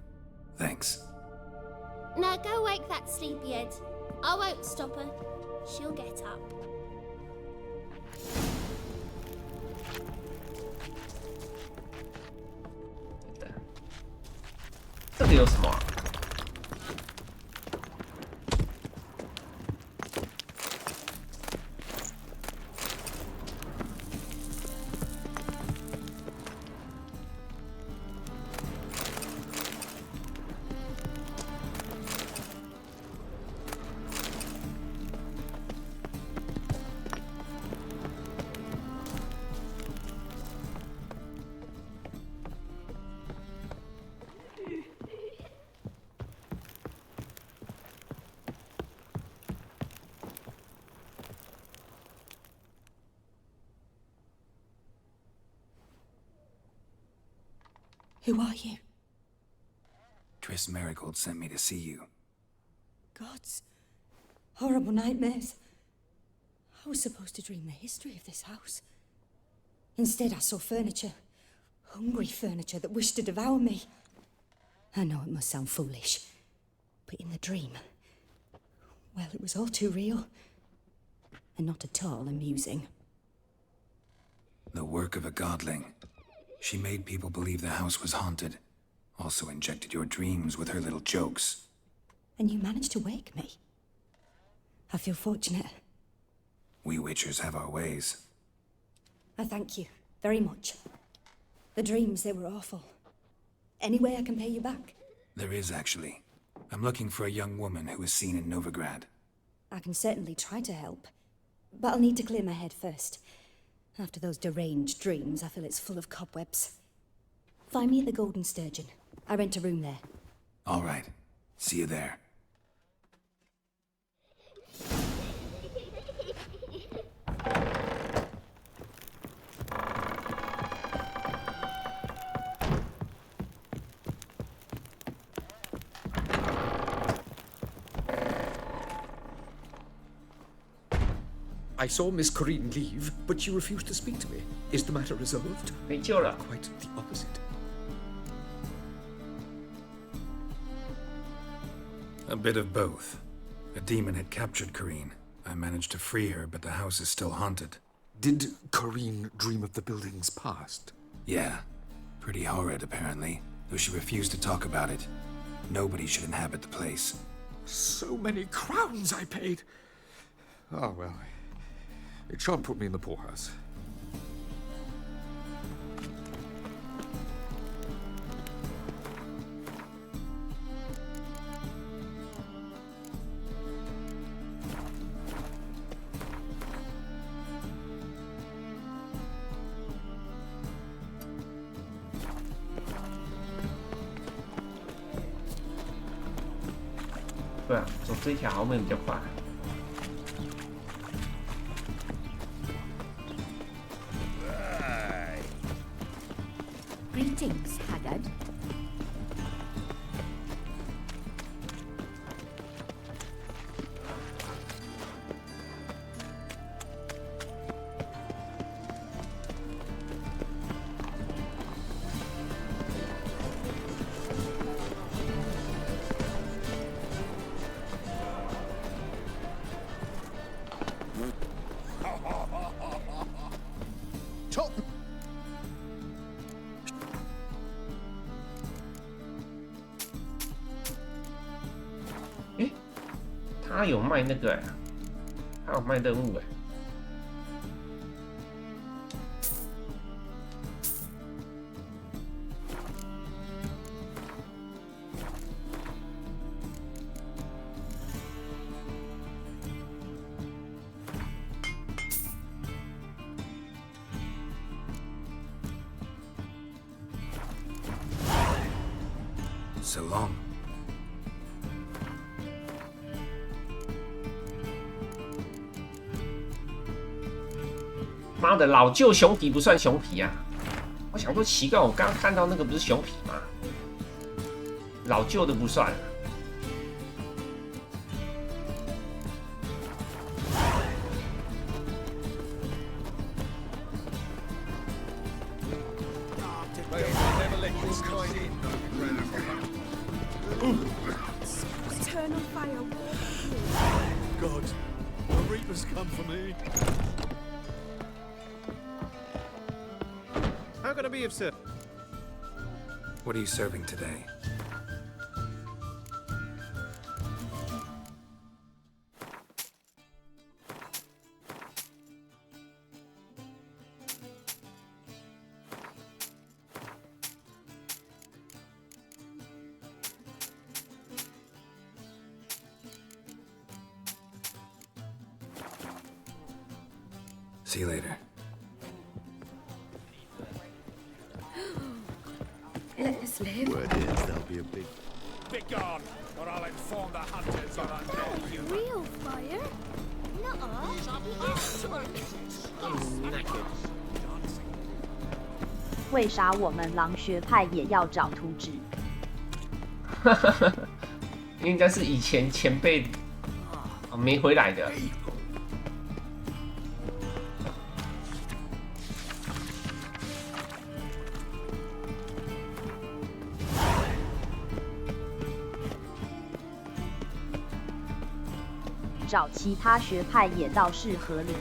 Thanks. Now go wake that sleepyhead. I won't stop her. She'll get up. This feels smart. Who are you? Triss Marigold sent me to see you. Gods. Horrible nightmares. I was supposed to dream the history of this house. Instead, I saw furniture. Hungry furniture that wished to devour me. I know it must sound foolish, but in the dream, well, it was all too real. and not at all amusing. The work of a godling. She made people believe the house was haunted. Also injected your dreams with her little jokes. And you managed to wake me. I feel fortunate. We witchers have our ways. I thank you very much. The dreams, they were awful. Any way I can pay you back? There is, actually. I'm looking for a young woman who was seen in Novigrad. I can certainly try to help. But I'll need to clear my head first. After those deranged dreams, I feel it's full of cobwebs. Find me at the Golden Sturgeon. I rent a room there. All right. See you there. I saw Miss Corinne leave, but she refused to speak to me. Is the matter resolved? Quite the opposite. A bit of both. A demon had captured Corinne. I managed to free her, but the house is still haunted. Did Corinne dream of the building's past? Yeah. Pretty horrid, apparently, though she refused to talk about it. Nobody should inhabit the place. So many crowns I paid! Oh, well, it shan't put me in the poorhouse.对啊，走这条后面比较快。Greetings, Haggard. Top. 他有卖那个，他有卖任务哎。So long. 妈的，老旧熊皮不算熊皮啊！我想说奇怪，我刚刚看到那个不是熊皮吗？老旧的不算。Eternal fire. God, the Reapers come for me. How can I be of service? What are you serving today? See you later. Let us live. Word is there'll be a big... Be gone, or I'll inform the hunters you're undead. Real fire? Nuh-uh. 为啥我们狼学派也要找图纸？应该是以前前辈没回来的。找其他学派也倒是合理。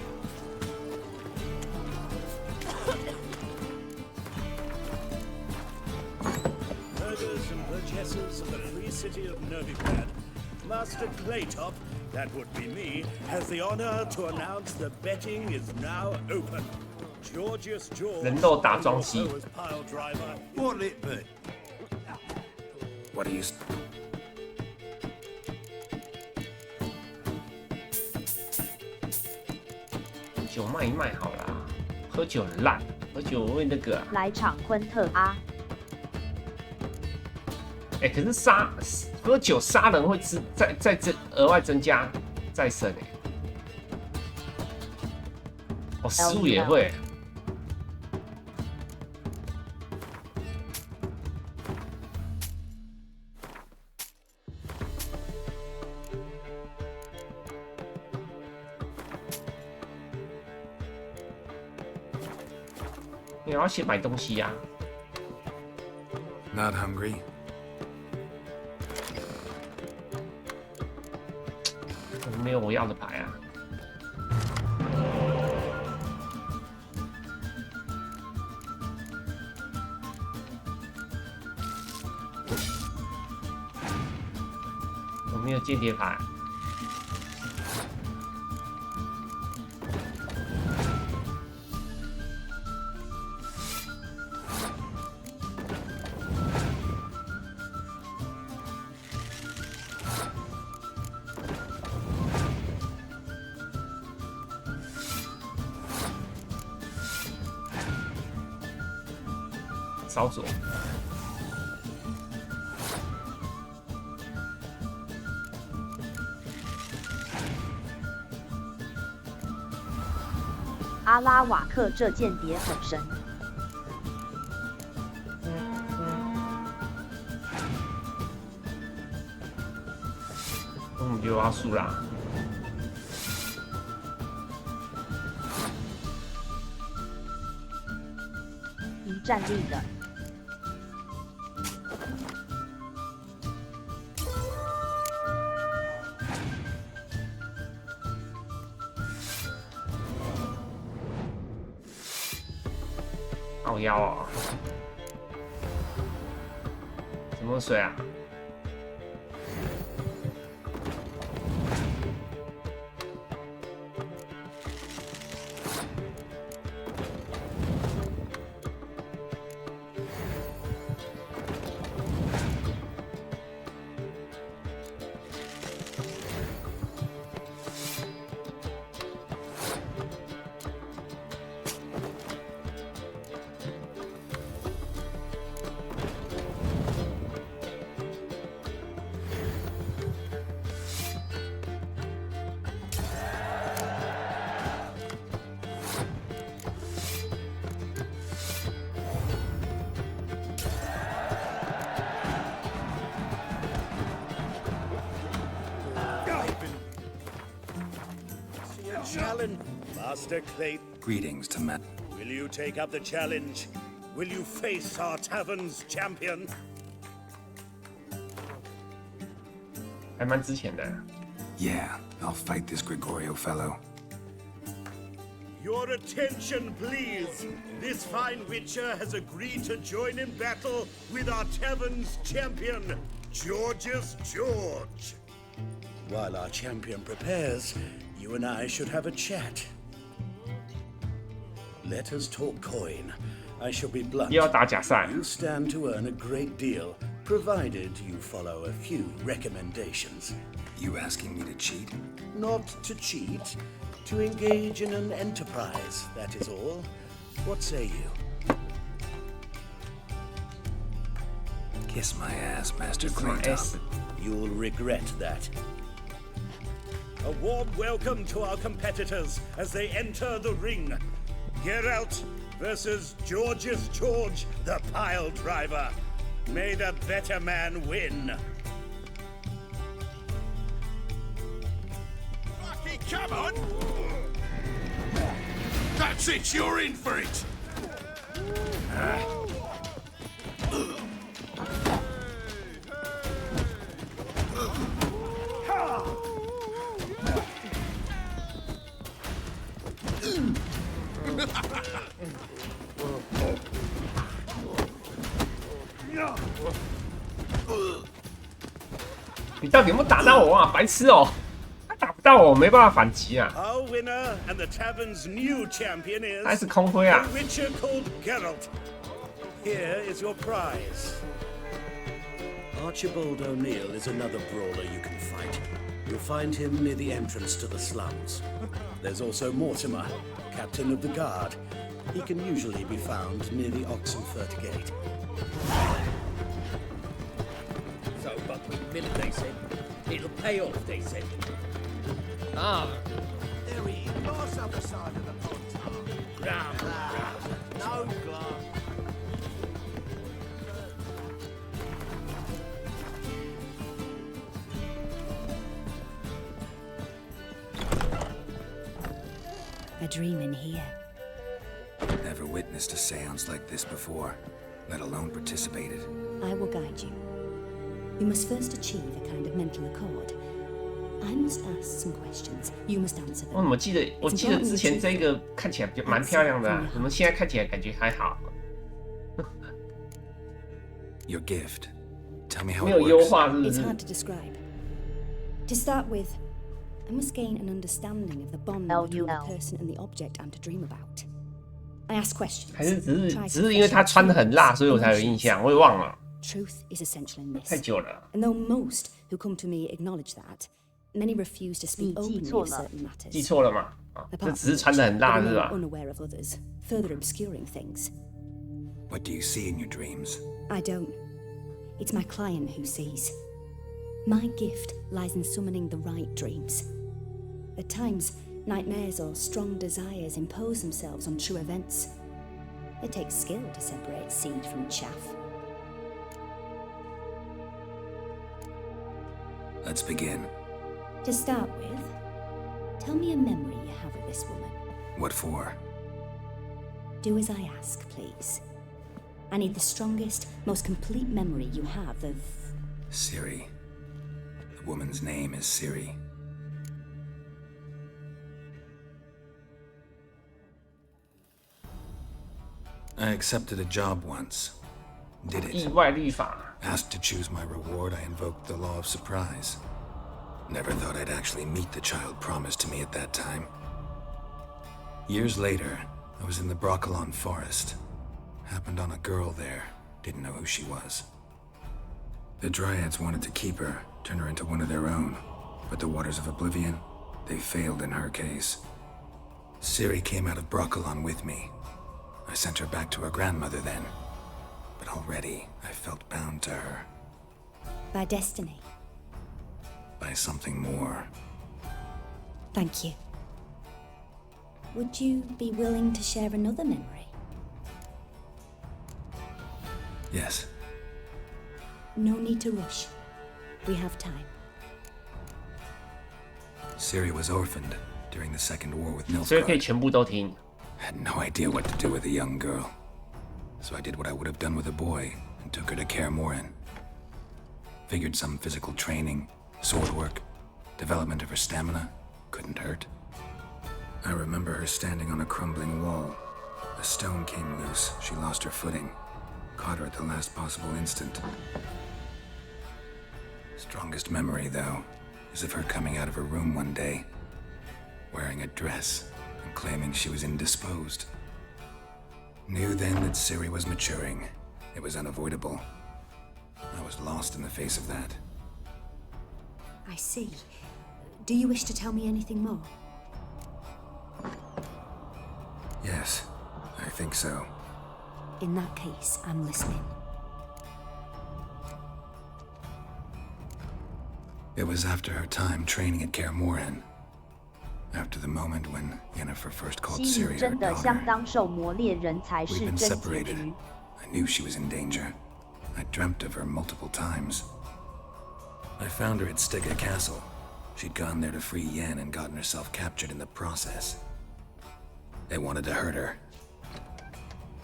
Burghers and burgesses of the free city of Novigrad, Master Claytop, that would be me, has the honor to announce the betting is now open. Georgius George, 人肉打桩机 also as pile driver. What'll it be? What do you... 酒卖一卖好啦，喝酒很烂，喝酒会那个、啊。来场昆特啊！哎、可是喝酒杀人会再额外增加再生哎、哦，失误也会。你要先买东西呀、Not hungry. 没有我要的牌啊。我没有间谍牌。扫帚。阿拉瓦克这间谍很神。我们就要输啦。一战力的。好腰哦！什么水啊？Challenge, Master Clayton. Greetings to Matt. Will you take up the challenge? Will you face our tavern's champion? 还蛮值钱的。Yeah, I'll fight this Gregorio fellow. Your attention, please. This fine witcher has agreed to join in battle with our tavern's champion, Georgius George. While our champion prepares, you and I should have a chat. Let us talk coin. I shall be blunt. 又要打假赛。 You stand to earn a great deal, provided you follow a few recommendations. You asking me to cheat? Not to cheat, to engage in an enterprise, that is all. What say you? Kiss my ass, Master Claytop. You'll regret that. A warm welcome to our competitors as they enter the ring. Geralt versus Georgius George, the pile driver. May the better man win. Fucking come on! That's it, you're in for it! 你到底有没有打到我啊？白痴哦！他打不到我，没办法反击啊。Our winner and the tavern's new champion is 还是空挥啊 a witcher called Geralt. Here is your prize. Archibald O'Neill is another brawler you can fight. You'll find him near the entrance to the slums. There's also Mortimer, captain of the guard. He can usually be found near the Oxenfurt Gate. So, Buckwheat Village, they said. It'll pay off, they said. Ah. There he is, nice other side of the pond. No glass. A dream in here. Never witnessed a seance like this before, let alone participated. I will guide you. You must first achieve a kind of mental accord. I must ask some questions. You must answer them. 我怎么记得之前这个看起来蛮漂亮的啊，怎么现在看起来感觉还好？Your gift. Tell me how 没 it 有优 works. 化是不 It's 是？ hard to describe. To start with, I must gain an understanding of the bond between the person and the object I'm to dream about. I ask questions. 还是只是因为他穿的很辣，所以我才有印象，我也忘了。 Truth is essential in this. 太久了。 And though most who come to me acknowledge that, many refuse to speak openly of certain matters. 记错了嘛？啊，这只是穿的很辣是吧？ unaware of others, further obscuring things. What do you see in your dreams? I don't. It's my client who sees. My gift lies in summoning the right dreams. At times, nightmares or strong desires impose themselves on true events. It takes skill to separate seed from chaff. Let's begin. To start with, tell me a memory you have of this woman. What for? Do as I ask, please. I need the strongest, most complete memory you have of... Ciri. The woman's name is Ciri. I accepted a job once. Did it. 意外律法。 Asked to choose my reward, I invoked the law of surprise. Never thought I'd actually meet the child promised to me at that time. Years later, I was in the Broccolon forest. Happened on a girl there. Didn't know who she was. The Dryads wanted to keep her, turn her into one of their own. But the Waters of Oblivion, they failed in her case. Ciri came out of Broccolon with me. I sent her back to her grandmother then. But already, I felt bound to her. By destiny. By something more. Thank you. Would you be willing to share another memory? Yes. No need to rush. We have time. Ciri was orphaned during the Second War with 所以可以 Nilfgaard. 全部都听。 Had no idea what to do with a young girl. So I did what I would have done with a boy and took her to Kaer Morhen. Figured some physical training, sword work, development of her stamina couldn't hurt. I remember her standing on a crumbling wall. A stone came loose, she lost her footing. Caught her at the last possible instant. Strongest memory, though, is of her coming out of her room one day, wearing a dress and claiming she was indisposed. Knew then that Ciri was maturing. It was unavoidable. I was lost in the face of that. I see. Do you wish to tell me anything more? Yes, I think so. In that case, I'm listening. It was after her time training at Kaer Morhen. After the moment when Yennefer first called 西 Ciri 里 her 真的相 daughter. 当受磨练人才 We'd 是 been 真结 separated. 局。 I knew she was in danger. I dreamt of her multiple times. I found her at Stygga Castle. She'd gone there to free Yen and gotten herself captured in the process. They wanted to hurt her.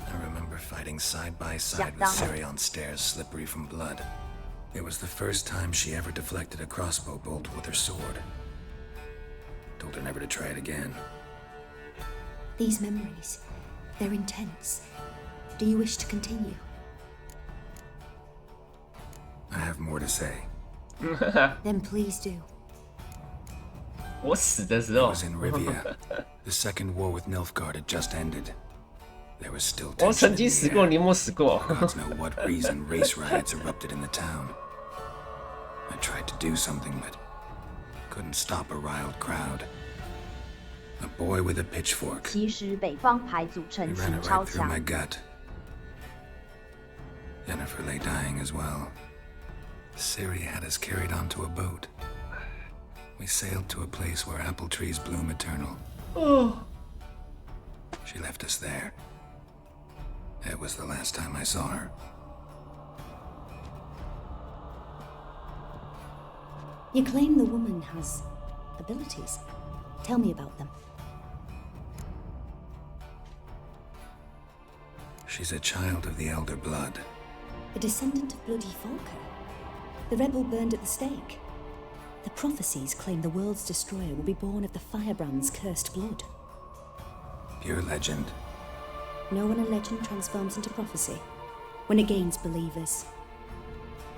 I remember fighting side by side with Ciri on stairs slippery from blood. It was the first time she ever deflected a crossbow bolt with her sword. Told her never to try it again. These memories, they're intense. Do you wish to continue? I have more to say. Then please do. 我死的时候 I was in Rivia. The second war with Nilfgaard had just ended. There was still 我 tension 曾 in 经 the 死过， air. 你有没有死过？ Gods know what reason race riots erupted in the town. I tried to do something, but couldn't stop a riled crowd. A boy with a pitchfork. 其实北方牌组 He 成 ran 型 it 超 right through 强 my，gut. Jennifer lay dying as well. Ciri had us carried onto a boat. We sailed to a place where apple trees bloom eternal. She left us there. It was the last time I saw her. You claim the woman has abilities. Tell me about them. She's a child of the elder blood. A descendant of bloody Falker. The rebel burned at the stake. The prophecies claim the world's destroyer will be born of the firebrand's cursed blood. Pure legend. Know when a legend transforms into prophecy? When it gains believers.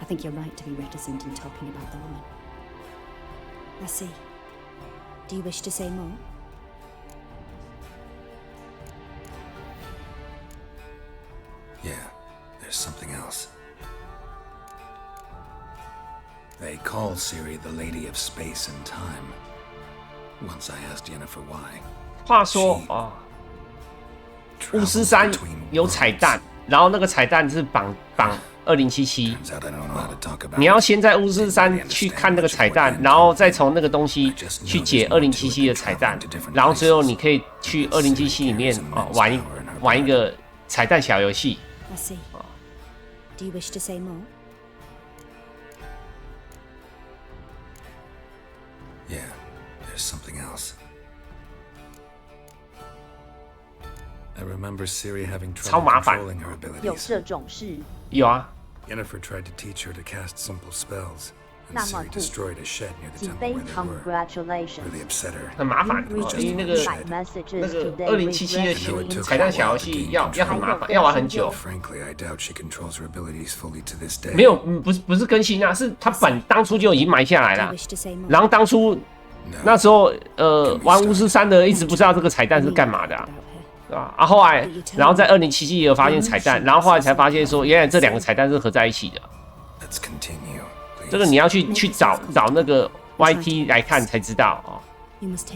I think you're right to be reticent in talking about the woman. I see. Do you wish to say more? Yeah, there's something else. They call Ciri the Lady of Space and Time. Once I asked Yennefer why. 话说啊，巫师3有彩蛋，然后那个彩蛋是绑2077。你要先在巫师3去看那个彩蛋，然后再从那个东西去解2077的彩蛋，然后最后你可以去2077里面玩一个彩蛋小游戏。I see. Do you wish to say more? Yeah, there's something else. I remember Ciri having trouble controlling her 有 abilities. 这种事，有啊。 Yennefer tried to teach her to cast simple spells, and 那么 Ciri destroyed a shed near the 几 temple 杯 where they were. congratulations， Really upset her. 很麻烦，因为那个2077的彩蛋小游戏要很麻烦，要玩很久。 Frankly, I doubt she controls her abilities fully to this day. 没有，不是更新啊，是他当初就已经埋下来了。然后当初那时候玩巫师3的一直不知道这个彩蛋是干嘛的啊，对吧？啊，后来然后在2077也有发现彩蛋，然后后来才发现说，原来这两个彩蛋是合在一起的。 Let's continue. 这个你要去找那个 YT 来看才知道啊，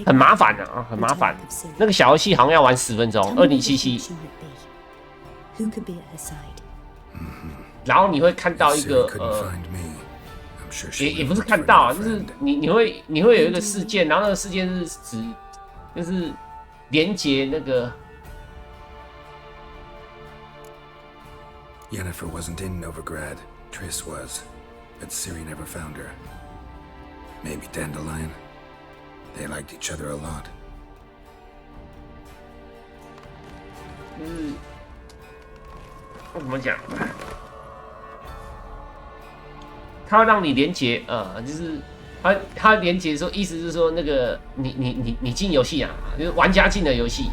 很麻烦啊，很麻烦。那个小游戏好像要玩10分钟，2077。 Who could be at her side? 然后你会看到一个也不是看到啊，就是你会有一个事件，然后那个事件是指就是连接那个。 Yennefer wasn't in Novigrad. Triss was, but Ciri never found her. Maybe Dandelion. They liked each other a lot. 我怎么讲？它会让你连接，就是它连接的时候，意思是说那个你进游戏啊，就是玩家进的游戏。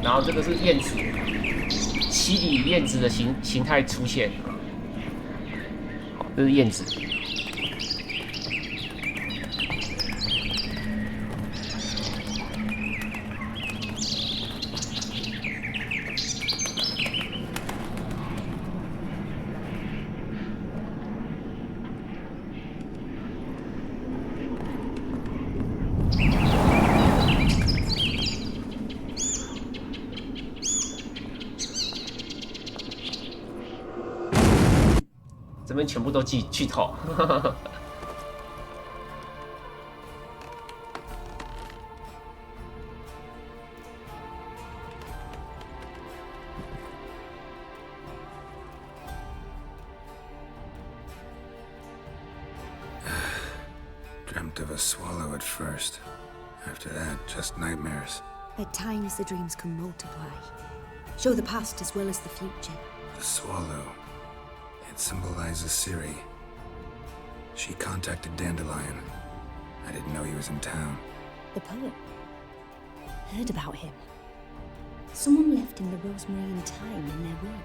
然后这个是燕子，洗礼燕子的形态出现，好，这是燕子。这边全部都剧透。Dreamt of a swallow at first. After that, just nightmares. At times, the dreams can multiply. Show the past as well as the future. The swallow. It symbolizes Ciri. She contacted Dandelion. I didn't know he was in town. The poet. Heard about him. Someone left him the rosemary and thyme in their will.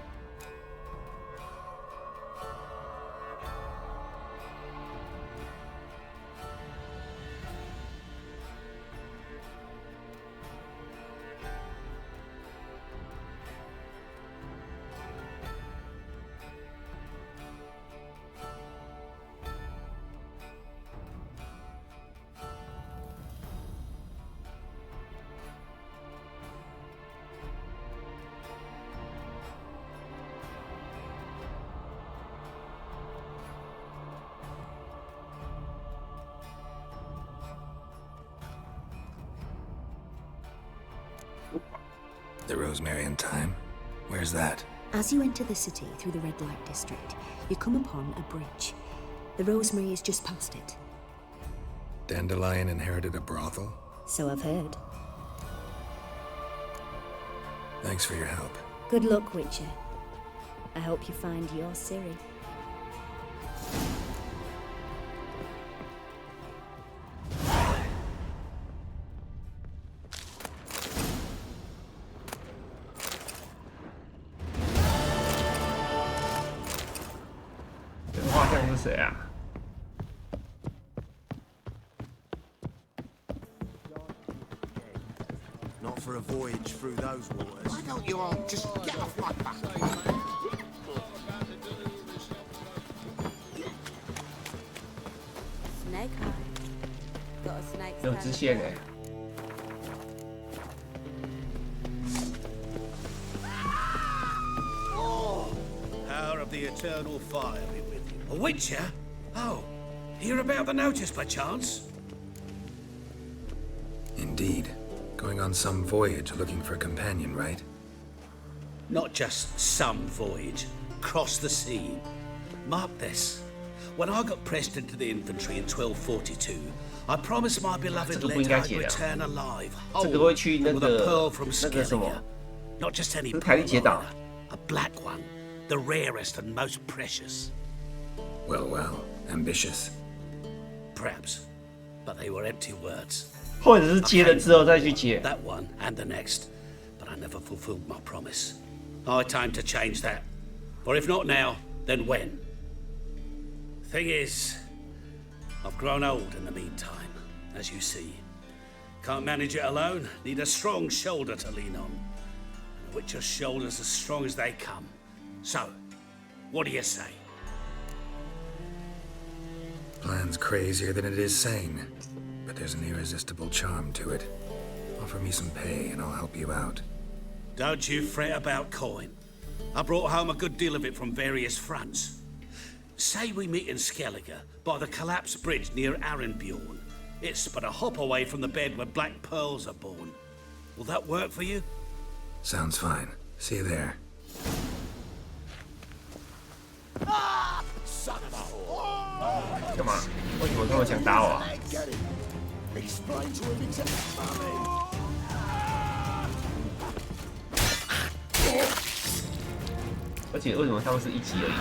The Rosemary in Time? Where's that? As you enter the city through the red light district, you come upon a bridge. The Rosemary is just past it. Dandelion inherited a brothel? So I've heard. Thanks for your help. Good luck, Witcher. I hope you find your Ciri. Not for a voyage through those waters. Why don't you all just get off my back? Snake eye. Got a snake 有支线哎。 Power of the eternal fire be with you. A Witcher? Oh, hear about the notice by chance? Indeed. Going on some voyage looking for a companion, right? Not just some voyage. Cross the sea. Mark this. When I got pressed into the infantry in 1242, I promised my beloved lady I'd return alive, whole, with a pearl from Skellige. Not just any pearl, either, a black one, the rarest and most precious. Well, well, ambitious. Perhaps, but they were empty words. 或者是接了之后再去接。 That one and the next, but I never fulfilled my promise. High time to change that. Or if not now, then when? Thing is, I've grown old in the meantime, as you see. Can't manage it alone, need a strong shoulder to lean on. And a Witcher's shoulder's as strong as they come. So, what do you say? Plan's crazier than it is sane, but there's an irresistible charm to it. Offer me some pay and I'll help you out. Don't you fret about coin. I brought home a good deal of it from various fronts. Say we meet in Skellige, by the collapsed bridge near Arenbjorn. It's but a hop away from the bed where black pearls are born. Will that work for you? Sounds fine. See you there. Ah! Son of a whore! 干嘛？为什么他们想打我啊？ Explain to him exactly. 而且为什么他们是一级而已？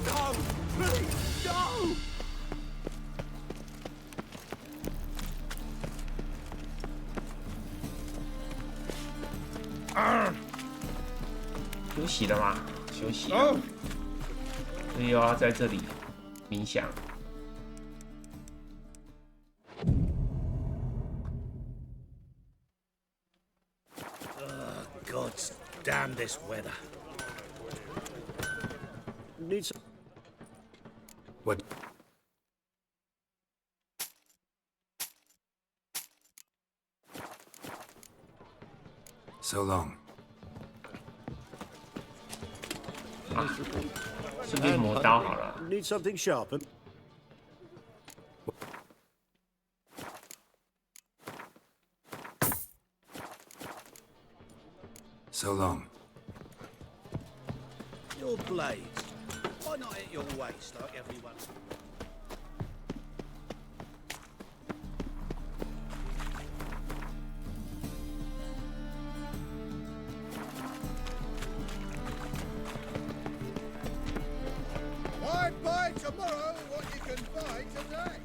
No! Please, no! 休息了吗？休息了。所以又要在这里冥想。 God damn this weather. Need some... What? So long. 啊，顺便磨刀好了。 Need something sharpened. So long. Your blades. Why not at your waist like everyone? Why buy tomorrow what you can buy today?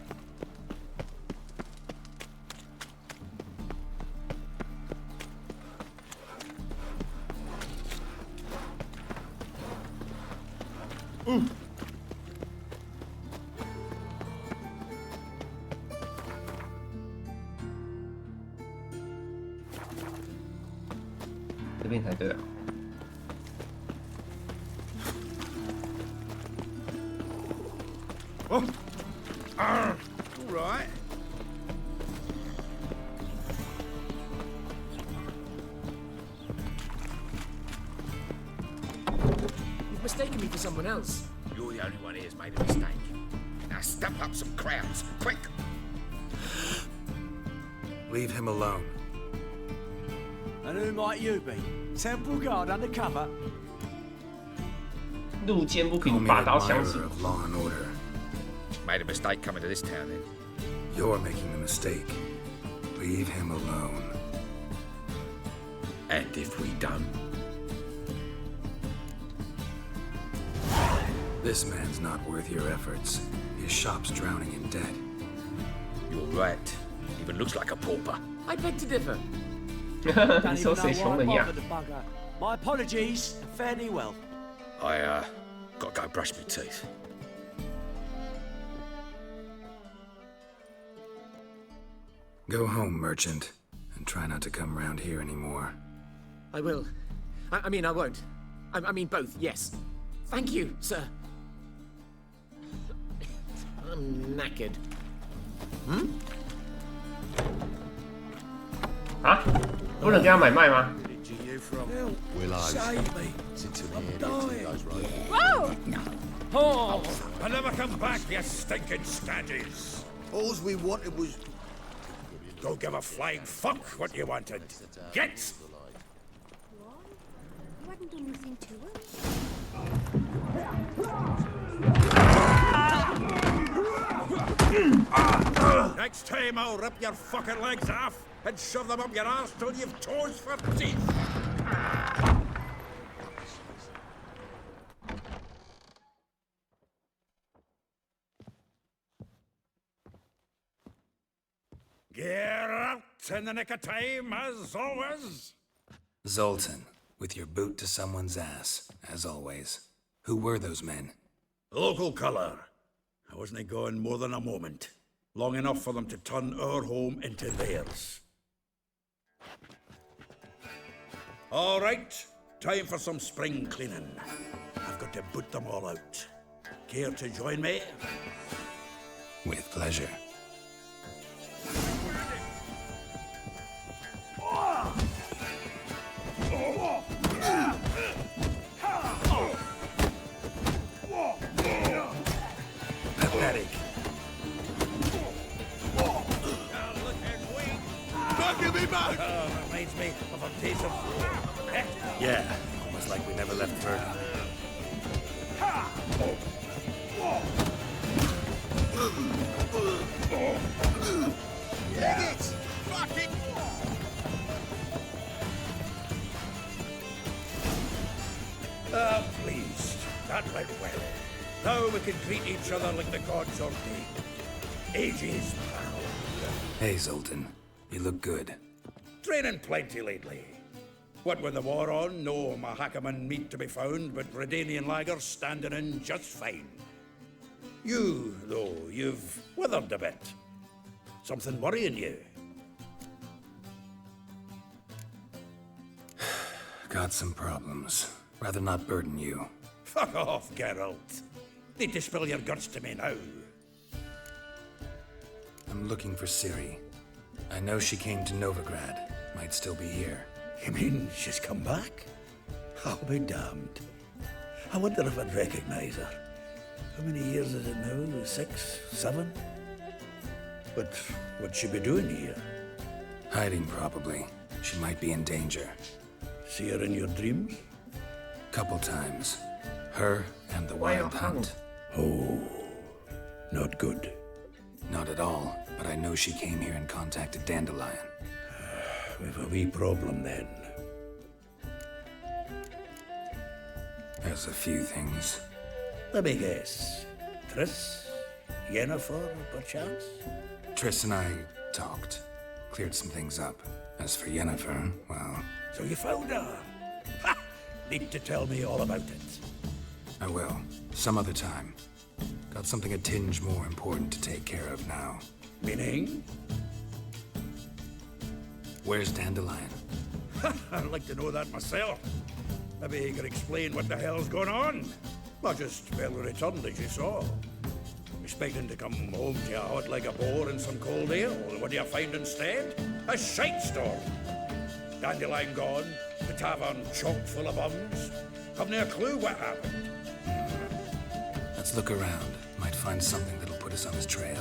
Mm. 这边才对啊。 Oh. All right. You've mistaken me for someone else. You're the only one here's made a mistake. Now step up some crowns, quick! Leave him alone. And who might you be? Temple guard undercover? 路见不平，拔刀相助。 Law and order. Made a mistake coming to this town, then. You're making the mistake. Leave him alone. And if we don't? This man's not worth your efforts. His shop's drowning in debt. You're right. Even looks like a pauper. I beg to differ. 你说谁穷人呀？ My apologies. Fare thee well. I, gotta go brush my teeth. Go home, merchant, and try not to come round here anymore. I will. I mean, I won't. I mean, both, yes. Thank you, sir. I'm knackered. 啊，不能跟他买卖吗？ Oh! I never come back, you stinking staggies. All we wanted was... Don't give a flying fuck what you wanted. Get! You hadn't done anything to her. Next time I'll rip your fucking legs off and shove them up your arse till you've toes for teeth. Get out in the nick of time, as always. Zoltan, with your boot to someone's ass, as always. Who were those men? Local colour. I wasn't gone more than a moment. Long enough for them to turn our home into theirs. All right, time for some spring cleaning. I've got to boot them all out. Care to join me? With pleasure. Pathetic. Give me back! Reminds me of a piece of... Yeah, almost like we never left Verdun. Dig it! Fucking... pleased. That went well. Now we can greet each other like the gods ordained. Ages, pal. Hey, Zoltan. You look good. Training plenty lately. What with the war on, no Mahakaman meat to be found, but Redanian lagers standing in just fine. You, though, you've withered a bit. Something worrying you? Got some problems. Rather not burden you. Fuck off, Geralt. Need to spill your guts to me now. I'm looking for Ciri. I know she came to Novigrad. Might still be here. You mean she's come back? I'll be damned. I wonder if I'd recognize her. How many years is it now? 6, 7? But what'd she be doing here? Hiding, probably. She might be in danger. See her in your dreams? Couple times. Her and the Wild Hunt. Oh, not good. Not at all, but I know she came here and contacted Dandelion. We've a wee problem then. There's a few things. Let me guess. Triss? Yennefer, perchance? Triss and I talked. Cleared some things up. As for Yennefer, well... So you found her? Ha! Need to tell me all about it. I will. Some other time. Got something a tinge more important to take care of now. Meaning? Where's Dandelion? I'd like to know that myself. Maybe he could explain what the hell's going on. Not just barely returned, as you saw. Expecting to come home to you hot like a boar and some cold ale. What do you find instead? A shite storm. Dandelion gone, the tavern chock full of bums. Haven't a clue what happened. Let's look around. Might find something that'll put us on his trail.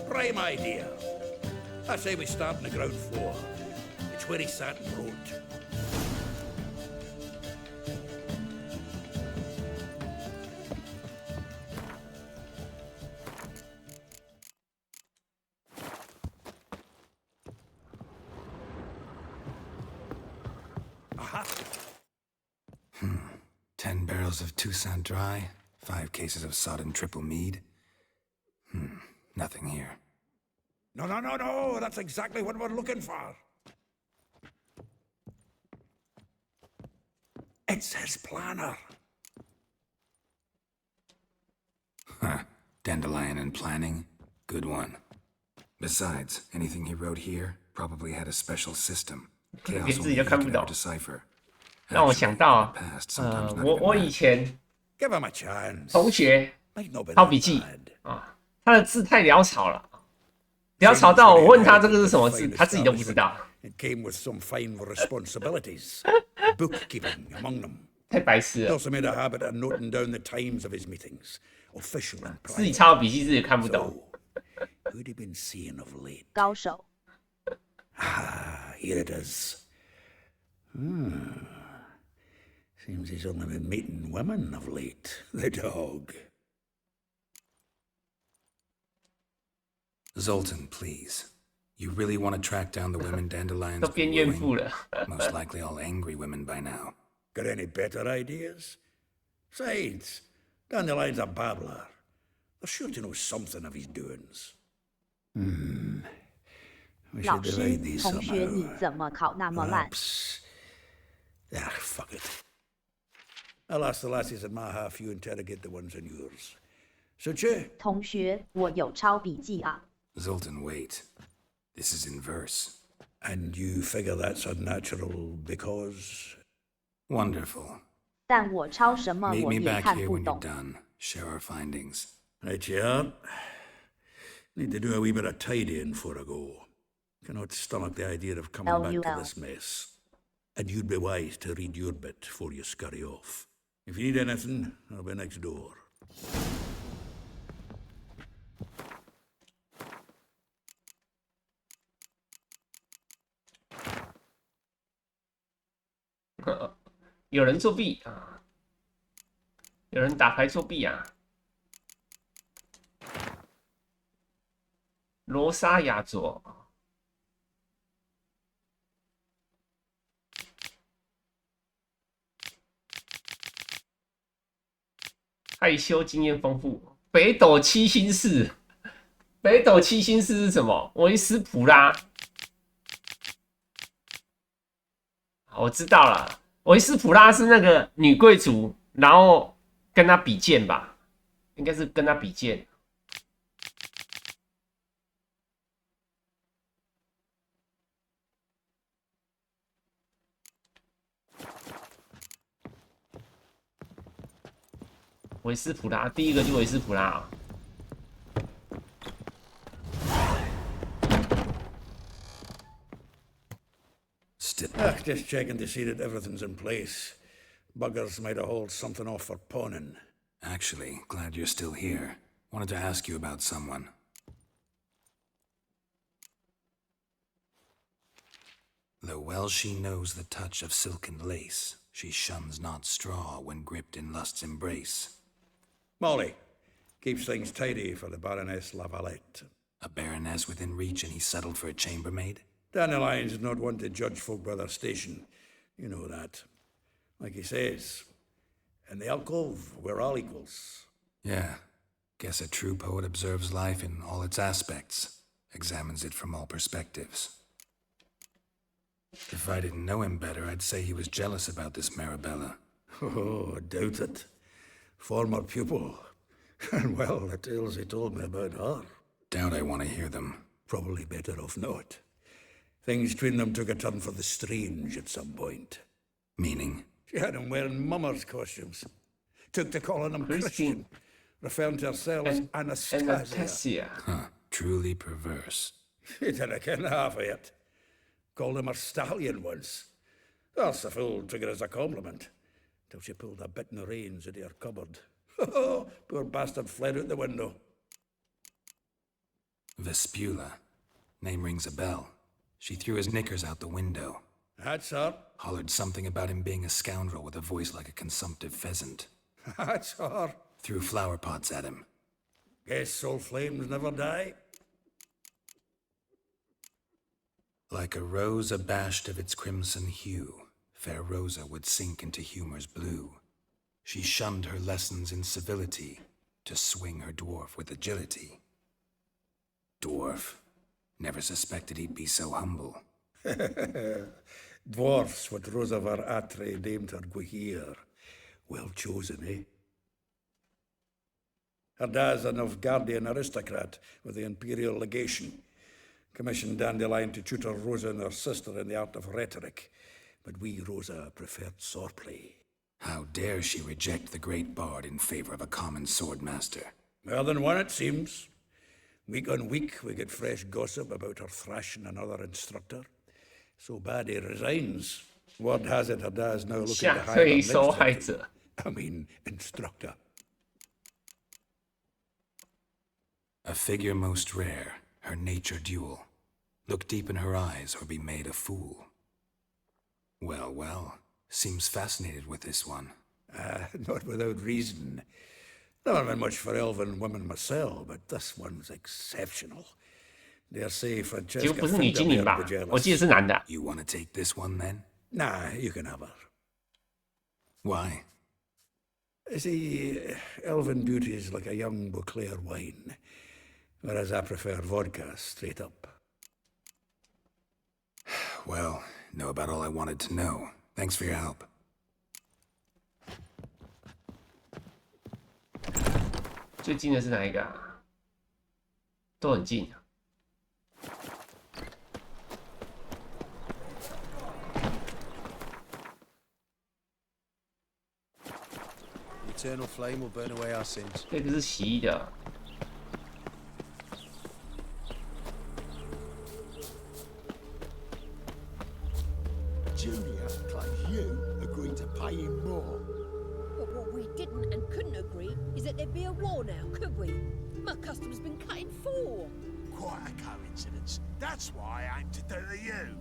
Prime idea. I say we start on the ground floor. It's where he sat and wrote. barrels of Toussaint Dry, 5 cases of sodden triple mead. Nothing here. No, no, no, no! That's exactly what we're looking for! It's his planner. Huh. Dandelion and planning? Good one. Besides, anything he wrote here probably had a special system. Chaos only he could ever decipher. 让我想到，我以前同学抄笔记啊，他的字太潦草了，潦草到我问他这个是什么字，他自己都不知道。It came with some fine responsibilities, bookkeeping among them. 太白痴了。 Also made a habit of noting down the times of his meetings, official and private. 自己抄的笔记自己看不懂。 Who'd he been seeing of late? 高手。 Ah, here it is. Seems he's only been meeting women of late. The dog. Zoltan, please. You really want to track down the women Dandelion's 都变怨妇了。 Most likely all angry women by now. Got any better ideas? Besides, Dandelion's a babbler. They're sure to know something of his doings. We 老 should 师 divide these， 同学，你 somehow. 怎么考那么烂？ Fuck it. I'll ask the lassies in my half, you interrogate the ones in yours. Suche? 同学，我有抄笔记啊。 Zoltan, wait. This is in verse. And you figure that's unnatural because? Wonderful. 但我抄什么 Meet 我 me 也 back 看 here 不 when you're 懂。 done. Share our findings. Right, yeah. Need to do a wee bit of tidying before I go. Cannot stomach the idea of coming back to this mess. And you'd be wise to read your bit before you scurry off. If you need anything, I'll be next door. 有人作弊啊！有人打牌作弊啊！罗莎雅佐，害羞经验丰富。北斗七星寺，北斗七星寺是什么？维斯普拉。我知道了。 维斯普拉是那个女贵族，然后跟她比剑吧，应该是跟她比剑。维斯普拉，第一个就维斯普拉啊。 Just checking to see that everything's in place. Buggers might have hauled something off for pawning. Actually, glad you're still here. Wanted to ask you about someone. Though well she knows the touch of silken lace, she shuns not straw when gripped in lust's embrace. Molly keeps things tidy for the Baroness Lavalette. A baroness within reach, and he settled for a chambermaid? Dandelion's not one to judge folk by their station. You know that. Like he says, in the alcove, we're all equals. Yeah. Guess a true poet observes life in all its aspects, examines it from all perspectives. If I didn't know him better, I'd say he was jealous about this Marabella. Oh, I doubt it. Former pupil. And well, the tales he told me about her. Doubt I want to hear them. Probably better off not. Things between them took a turn for the strange at some point. Meaning? She had him wearing mummers' costumes. Took to calling him Christian, referring to herself as Anastasia. Huh. Truly perverse. She didn't ken half of it. Called him her stallion once. That's the fool took it as a compliment. Till she pulled a bit in the reins into her cupboard. Poor bastard fled out the window. Vespula. Name rings a bell. She threw his knickers out the window. That's her. Hollered something about him being a scoundrel with a voice like a consumptive pheasant. That's her. Threw flower pots at him. Guess soul flames never die. Like a rose abashed of its crimson hue, fair Rosa would sink into humor's blue. She shunned her lessons in civility to swing her dwarf with agility. Dwarf. Never suspected he'd be so humble. Dwarfs what Rosavar Atre named her Gwahir. Well chosen, eh? Her dad's a Novgardian aristocrat with the Imperial Legation. Commissioned Dandelion to tutor Rosa and her sister in the art of rhetoric. But we, Rosa, preferred swordplay. How dare she reject the great bard in favor of a common swordmaster? More than one, it seems. Week on week, we get fresh gossip about her thrashing another instructor. So bad he resigns. Word has it her dad's now looking to hire a next instructor. A figure most rare, her nature dual. Look deep in her eyes or be made a fool. Well, well, seems fascinated with this one. Not without reason. Never been much for elven women myself, but this one's exceptional. Dare say Francesca 结果不是女精灵吧？我记得是男的。 You want to take this one then? Nah, you can have her. Why? See, elven beauty is like a young Beauclair wine, whereas I prefer vodka straight up. Well, know about all I wanted to know. Thanks for your help. 最近的是哪一个啊？都很近。 Eternal flame will burn away our sins. 这个是洗衣的。 Julia claims you agreed to pay him more. But what we didn't and couldn't agree is that there'd be a war now, could we? My custom's been cut in four. Quite a coincidence. That's why I aim to do to you.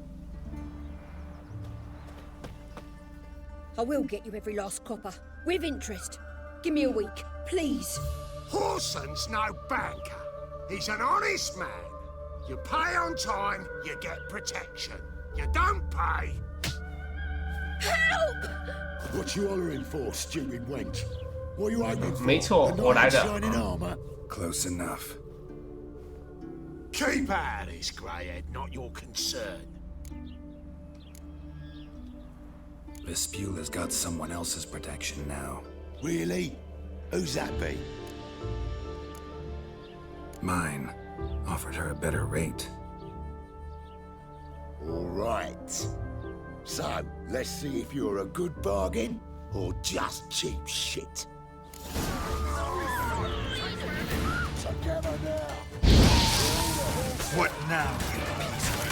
I will get you every last copper, with interest. Give me a week, please. Horson's no banker. He's an honest man. You pay on time, you get protection. You don't pay... Help! What you hollering for, stupid wench? What are you aiming for? 没错，我来的。 Shining armor? Close enough. Keep out of this, greyhead, not your concern. Vespula's got someone else's protection now. Really? Who's that be? Mine. Offered her a better rate. All right. So, let's see if you're a good bargain or just cheap shit. Together now. What now, you piece of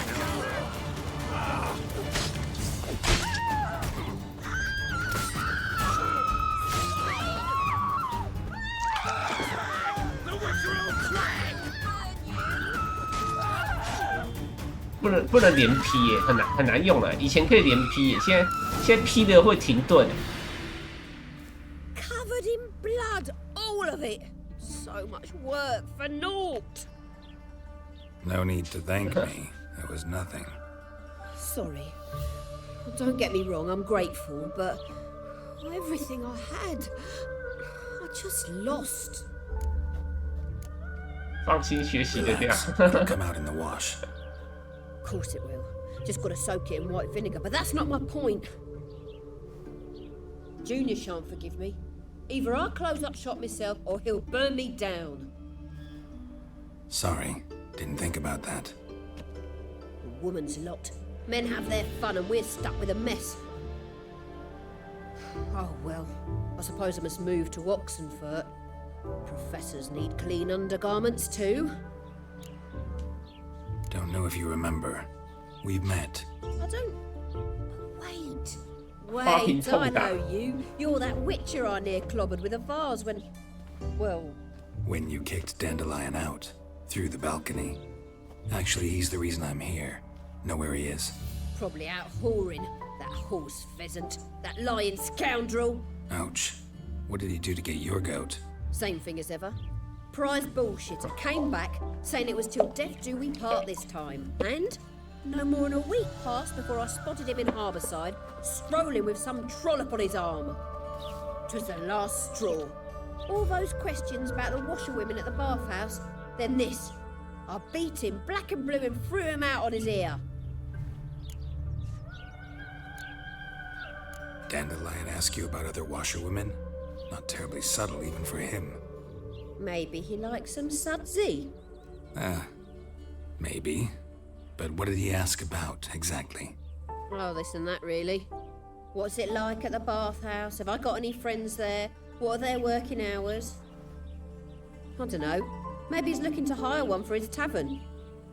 不能连劈耶，很难用了。以前可以连劈耶，现在劈的会停顿。 Covered in blood, all of it. So much work for naught. No need to thank me. It was nothing. Sorry. Don't get me wrong, I'm grateful, but everything I had, I just lost. 放心学习的这样。 It'll come out in the wash. Of course it will. Just gotta soak it in white vinegar, but that's not my point. Junior shan't forgive me. Either I'll close up shop myself or he'll burn me down. Sorry. Didn't think about that. A woman's lot. Men have their fun and we're stuck with a mess. Oh well, I suppose I must move to Oxenfurt. Professors need clean undergarments too. Don't know if you remember. We've met. I don't... Wait, I know you. You're that witcher I near clobbered with a vase when... Well... When you kicked Dandelion out. Through the balcony. Actually, he's the reason I'm here. Know where he is? Probably out whoring. That horse pheasant. That lying scoundrel. Ouch. What did he do to get your goat? Same thing as ever. Prize bullshitter came back, saying it was till death do we part this time. And no more than a week passed before I spotted him in Harbourside, strolling with some trollop on his arm. 'Twas the last straw. All those questions about the washerwomen at the bathhouse, then this. I beat him black and blue and threw him out on his ear. Dandelion ask you about other washerwomen? Not terribly subtle even for him. Maybe he likes some sudsy. Maybe. But what did he ask about, exactly? Oh, this and that, really. What's it like at the bathhouse? Have I got any friends there? What are their working hours? I don't know. Maybe he's looking to hire one for his tavern.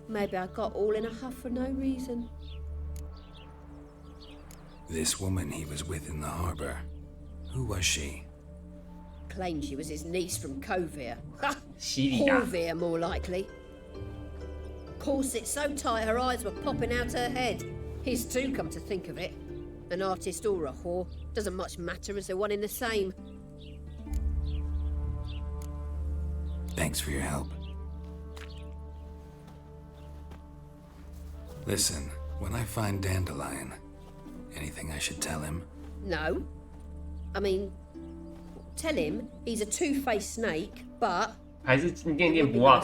Maybe I got all in a huff for no reason. This woman he was with in the harbor. Who was she? Claimed she was his niece from Covere. Siria. Corvere, more likely. Corset so tight her eyes were popping out her head. His too, come to think of it. An artist or a whore. Doesn't much matter as they're one in the same. Thanks for your help. Listen, when I find Dandelion, anything I should tell him? No. I mean, tell him he's a two-faced snake, but... 还是念念不忘。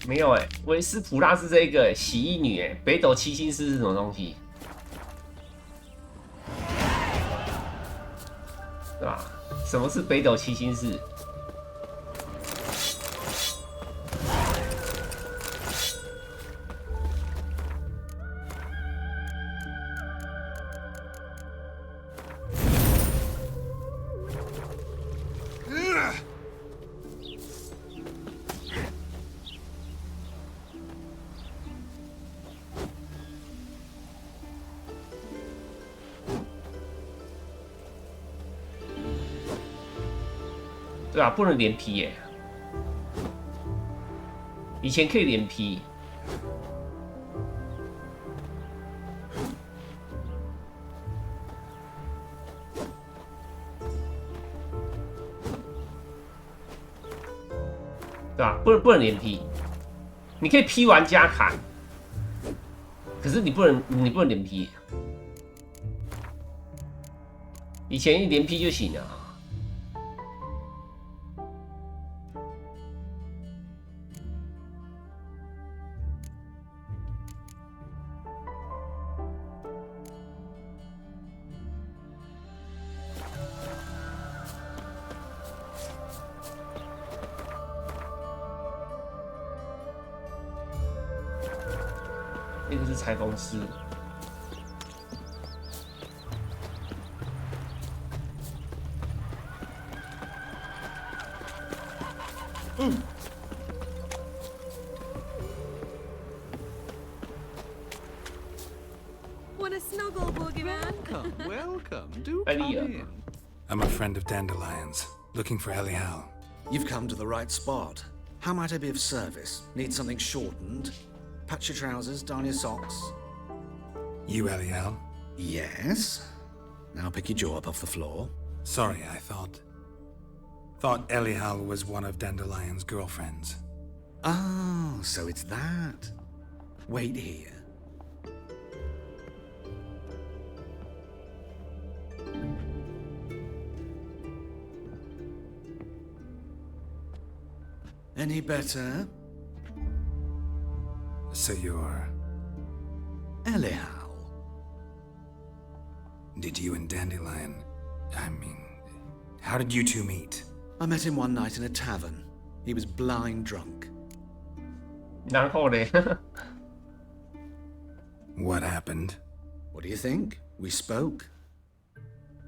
没有哎，维斯普拉是这个洗衣女哎，北斗七星狮是什么东西？对吧？什么是北斗七星狮？对吧？不能连皮耶，以前可以连皮。对吧？不能连劈，你可以劈完加砍，可是你不能连劈。以前一连劈就行了。那个是裁缝师。Want a snuggle, boogeyman? Welcome, welcome. Do come in. I'm a friend of Dandelion's, looking for Elial. You've come to the right spot. How might I be of service? Need something shortened? Patch your trousers, darn your socks. You, Elial? Yes. Now pick your jaw up off the floor. Sorry, I thought Elial was one of Dandelion's girlfriends. Oh, so it's that. Wait here. Any better? So you're... Elial. Did you and Dandelion... I mean... How did you two meet? I met him one night in a tavern. He was blind drunk. 然后呢？ What happened? What do you think? We spoke.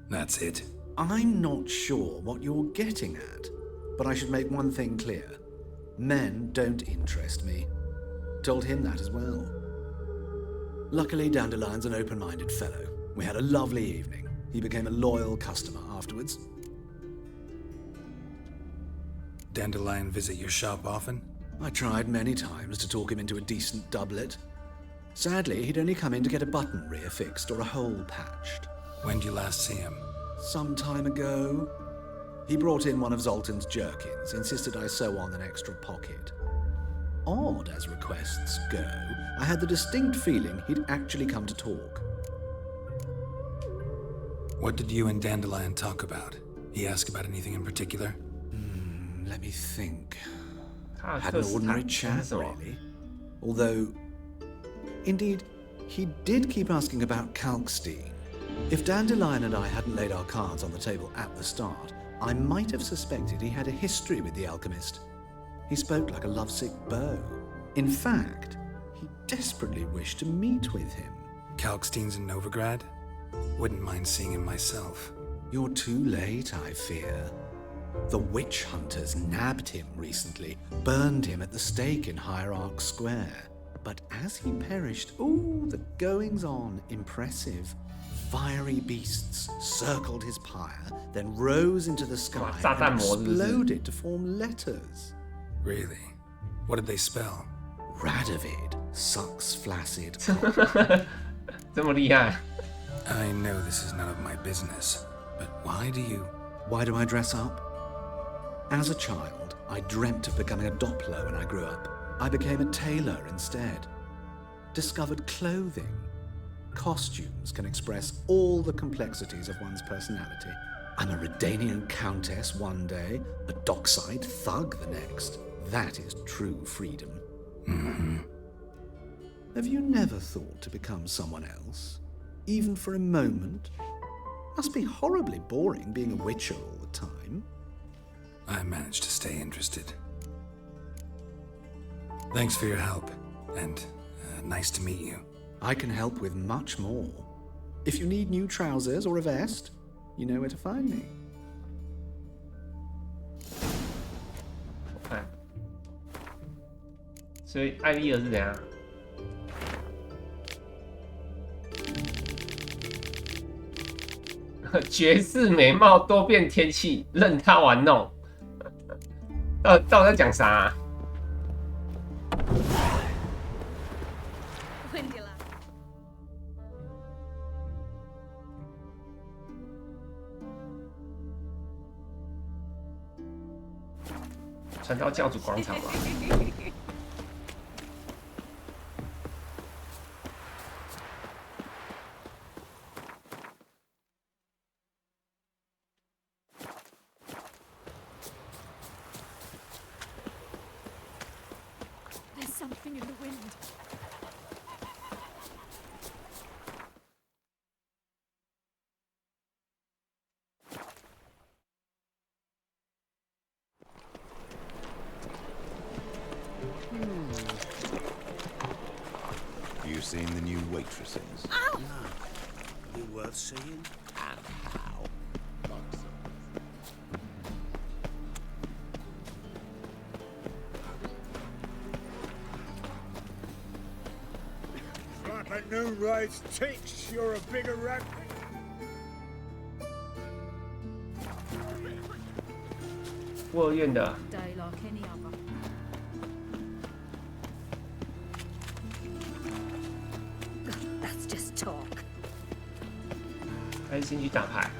That's it. I'm not sure what you're getting at, but I should make one thing clear. Men don't interest me. Told him that as well. Luckily, Dandelion's an open-minded fellow. We had a lovely evening. He became a loyal customer afterwards. Dandelion visit your shop often? I tried many times to talk him into a decent doublet. Sadly, he'd only come in to get a button rear fixed or a hole patched. When did you last see him? Some time ago. He brought in one of Zoltan's jerkins, insisted I sew on an extra pocket. Odd as requests go, I had the distinct feeling he'd actually come to talk. What did you and Dandelion talk about? He asked about anything in particular? Let me think. Had an ordinary chat, really. Although, indeed, he did keep asking about Kalkstein. If Dandelion and I hadn't laid our cards on the table at the start, I might have suspected he had a history with the alchemist. He spoke like a lovesick beau. In fact, he desperately wished to meet with him. Kalkstein's in Novigrad? Wouldn't mind seeing him myself. You're too late, I fear. The witch hunters nabbed him recently, burned him at the stake in Hierarch Square. But as he perished, the goings-on, impressive. Fiery beasts circled his pyre, then rose into the sky and exploded to form letters. Really? What did they spell? Radovid sucks flaccid. 这么厉害 I know this is none of my business, but why do I dress up? As a child, I dreamt of becoming a Doppler when I grew up. I became a tailor instead. Discovered clothing. Costumes can express all the complexities of one's personality. I'm a Redanian countess one day, a dockside thug the next. That is true freedom. Mm-hmm. Have you never thought to become someone else? Even for a moment? Must be horribly boring being a witcher all the time. I managed to stay interested. Thanks for your help, and nice to meet you. I can help with much more. If you need new trousers or a vest, you know where to find me. 我看，所以艾丽尔是怎样？绝世美貌多变天气，任他玩弄。到底在讲啥啊？传到教主广场吧。There's something in the wind. You seen the new waitresses? Ow! They worth seeing? And how? Like a new race ticks, you're a bigger rat. What 孤儿院的。 Day like any other. That's just talk. 还是先去打牌。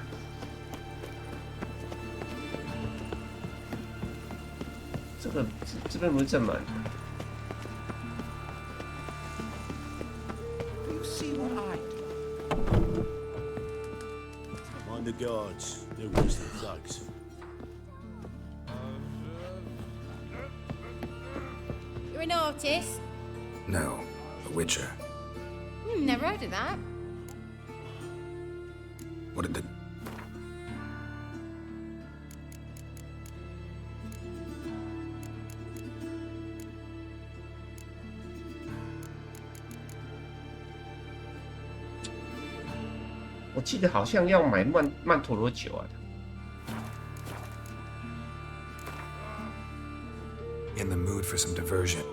这边不是正门。 You see what I do? Mind the guards. They're worse than thugs. You're an artist? No, a witcher. Never heard of that. What did the... "我记得好像要买曼陀罗酒啊。 In the mood for some diversion.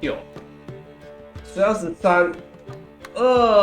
6、12、13、2。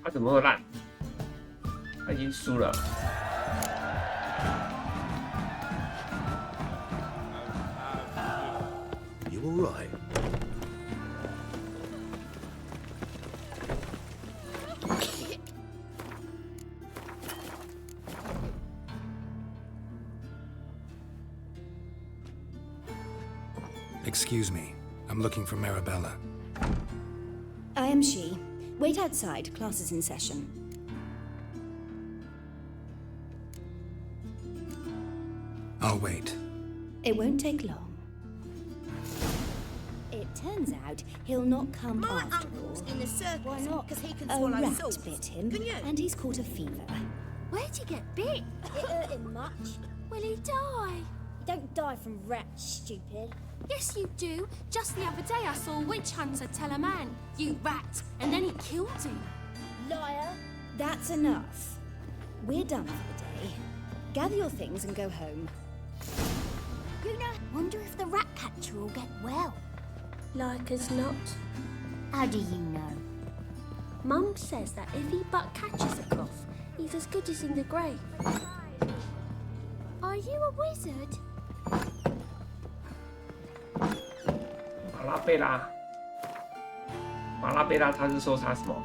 他怎么会烂？他已经输了。You all right? Excuse me. I'm looking for Marabella. I am she. Wait outside. Class is in session. I'll wait. It won't take long. It turns out he'll not come My after uncle's all. in the circus. Why not? Because he can A swallow rat salt. bit him, Can you? and he's caught a fever. Where'd he get bit? It hurt him much. Will he die? You don't die from rats, stupid. Yes, you do. Just the other day I saw a witch hunter tell a man, "You rat," and then he killed him. Liar. That's enough. We're done for the day. Gather your things and go home. You know, wonder if the rat catcher will get well. Like as not. How do you know? Mum says that if he but catches a cough, he's as good as in the grave. Are you a wizard? 马拉贝拉，马拉贝拉，他是说他什么？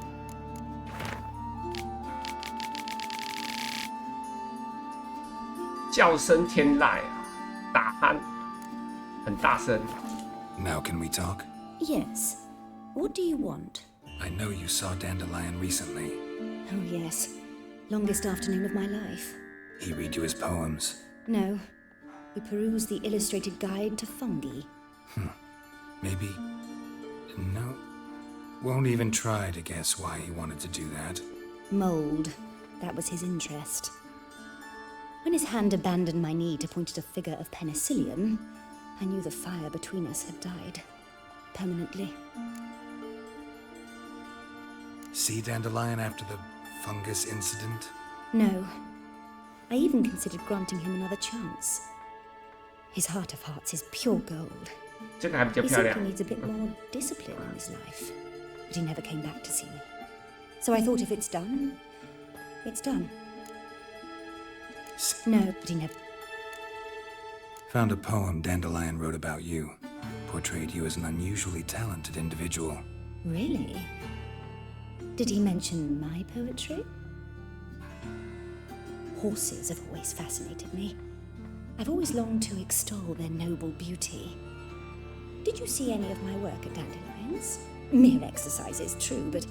叫声天籁啊，打鼾很大声。Now can we talk? Yes. What do you want? I know you saw Dandelion recently. Oh, yes. Longest afternoon of my life. He read you his poems. No. We perused the illustrated guide to fungi. Maybe... No. Won't even try to guess why he wanted to do that. Mold. That was his interest. When his hand abandoned my knee to point at a figure of penicillium, I knew the fire between us had died. Permanently. See Dandelion after the fungus incident? No. I even considered granting him another chance. His heart of hearts is pure gold. 这个还比较 He 漂亮。 simply needs a bit more discipline in his life. But he never came back to see me. So I thought if it's done, it's done. No, but he never... Found a poem Dandelion wrote about you. Portrayed you as an unusually talented individual. Really? Did he mention my poetry? Horses have always fascinated me. I've always longed to extol their noble beauty. Did you see any of my work at Dandelions? Mere exercises, true, but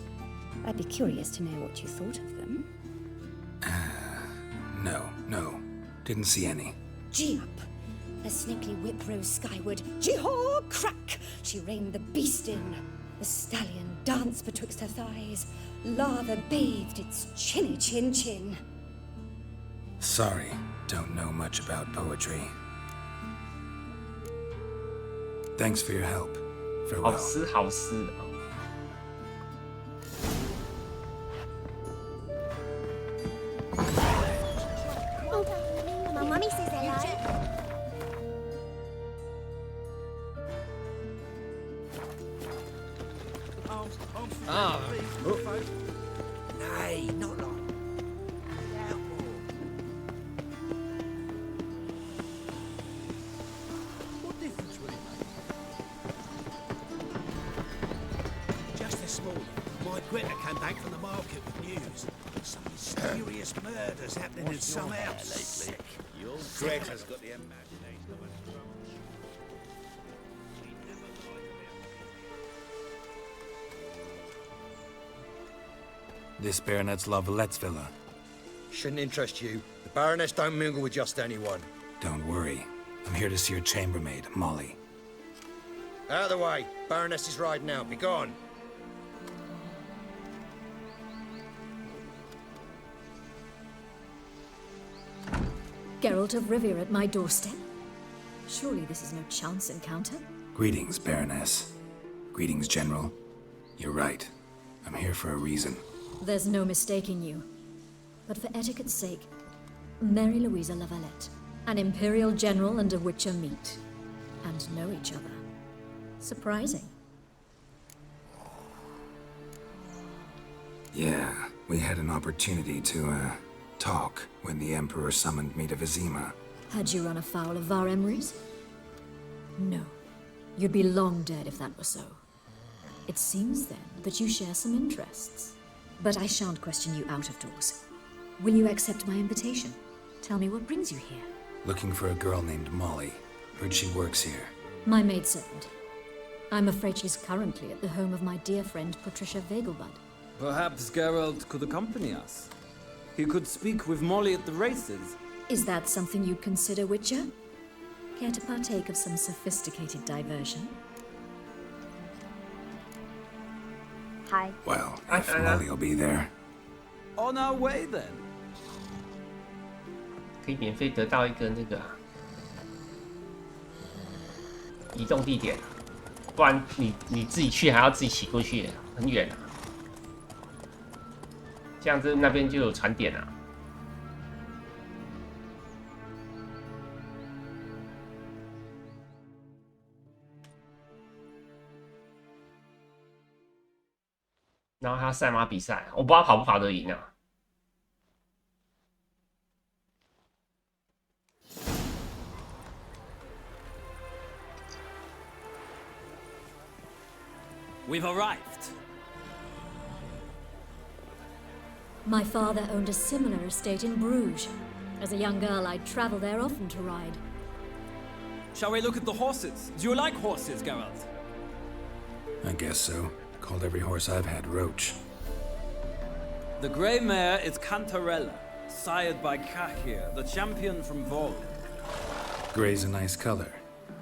I'd be curious to know what you thought of them. No. Didn't see any. Gee up! A snakely whip rose skyward. Gee-haw! Crack! She reined the beast in. The stallion danced betwixt her thighs. Lava bathed its chinny chin. Sorry, don't know much about poetry. Thanks for your help. 好 Farewell. 诗好诗。My mummy says hello. Ah. Nay, not like. What difference will it make? Just this morning, my Greta came back from the market with news. Some mysterious murders happening in some house. lately? Your Greta's got the imagination of a drum. This Baronet's La Vallette's villa. Shouldn't interest you. The Baroness don't mingle with just anyone. Don't worry. I'm here to see your chambermaid, Molly. Out of the way. Baroness is riding out. Be gone. Geralt of Rivia at my doorstep? Surely this is no chance encounter? Greetings, Baroness. Greetings, General. You're right. I'm here for a reason. There's no mistaking you. But for etiquette's sake, Mary Louisa La Valette, an Imperial General and a Witcher meet, and know each other. Surprising. Yeah, we had an opportunity to, talk when the Emperor summoned me to Vizima. Had you run afoul of Var Emrys? No. You'd be long dead if that were so. It seems then that you share some interests. But I shan't question you out of doors. Will you accept my invitation? Tell me what brings you here. Looking for a girl named Molly. Heard she works here. My maidservant. I'm afraid she's currently at the home of my dear friend Patricia Vegelbud. Perhaps Geralt could accompany us. He could speak with Molly at the races. Is that something you'd consider, Witcher? Care to partake of some sophisticated diversion? Hi. Well, if Molly'll be there. On our way then. 可以免费得到一个那个移动地点，不然你自己去还要自己骑过去，很远啊。这样子那边就有船点啊。然后还要赛马比赛，我不知道跑不跑得赢啊。We've arrived. My father owned a similar estate in Bruges. As a young girl, I'd travel there often to ride. Shall we look at the horses? Do you like horses, Geralt? I guess so. Called every horse I've had Roach. The grey mare is Cantarella, sired by Kahir, the champion from Vol. Gray's a nice color.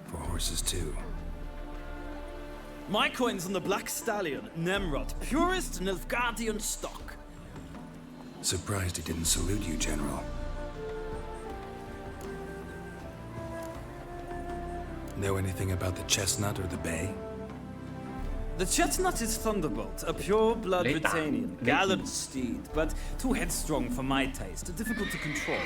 For horses, too. My coin's on the black stallion, Nemrod, purest Nilfgaardian stock. Surprised he didn't salute you, General. Know anything about the chestnut or the bay? The chestnut is Thunderbolt, a pure-blood Britannian, gallant steed, but too headstrong for my taste, difficult to control.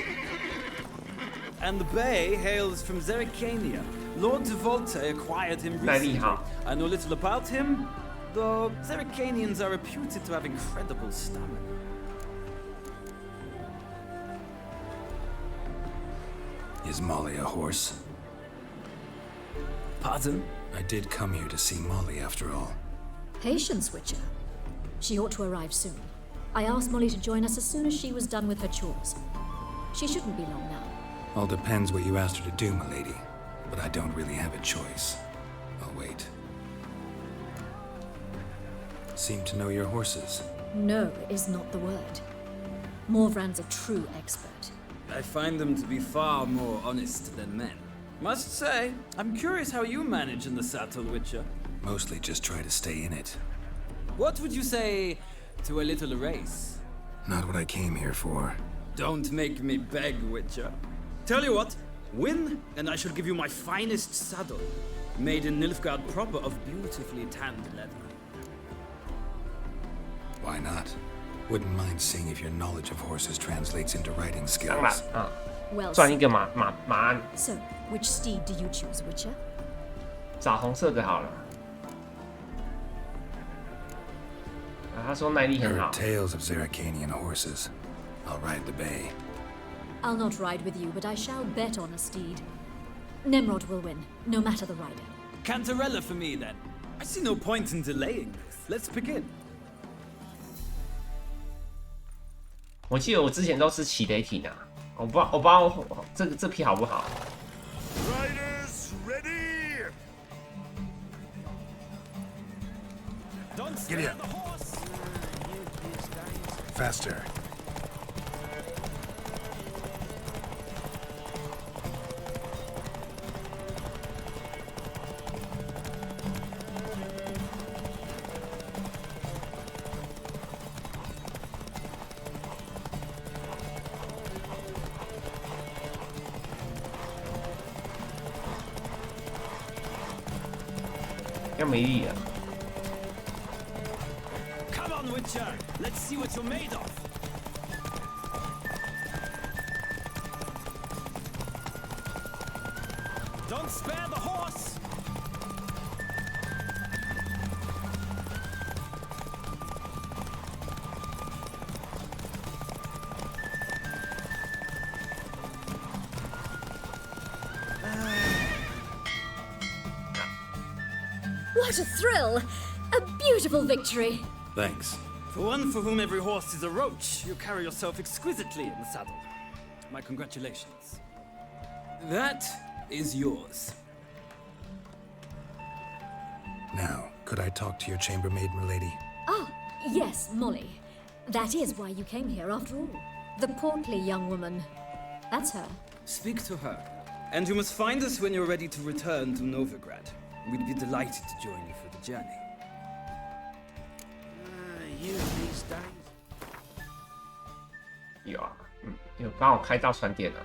And the bay hails from Zerrikania. Lord de Volte acquired him recently. I know little about him, though Zerrikanians are reputed to have incredible stamina. Is Molly a horse? Pardon? I did come here to see Molly, after all. Patience, Witcher. She ought to arrive soon. I asked Molly to join us as soon as she was done with her chores. She shouldn't be long now. All depends what you asked her to do, milady. But I don't really have a choice. I'll wait. Seem to know your horses. No is not the word. Morvran's a true expert. I find them to be far more honest than men. Must say, I'm curious how you manage in the saddle, Witcher. Mostly just try to stay in it. What would you say to a little race? Not what I came here for. Don't make me beg, Witcher. Tell you what, win, and I shall give you my finest saddle. made in Nilfgaard proper of beautifully tanned leather. Why not? Wouldn't mind seeing if your knowledge of horses translates into riding 当然 skills. 啊， Well 赚一个马鞍， So, which steed do you choose, Witcher? 找红色的好了。啊，他说耐力很 Heard 好。 tales of Zeracanian horses. I'll ride the bay. I'll not ride with you, but I shall bet on a steed. Nemrod will win, no matter the rider. Cantarella for me, then. I see no point in delaying this. Let's begin. 我记得我之前都是骑雷霆啊，我不知道这匹好不好。 Riders ready. Giddy up. Faster. Come on, Witcher. Let's see what you're made of. Don't spare the horse. What a thrill! A beautiful victory! Thanks. For one for whom every horse is a roach, you carry yourself exquisitely in the saddle. My congratulations. That is yours. Now, could I talk to your chambermaid, milady? Ah, yes, Molly. That is why you came here after all. The portly young woman. That's her. Speak to her. And you must find us when you're ready to return to Novigrad. We'd be delighted to join you for the journey. You these days. 有啊，有帮我开到船点了。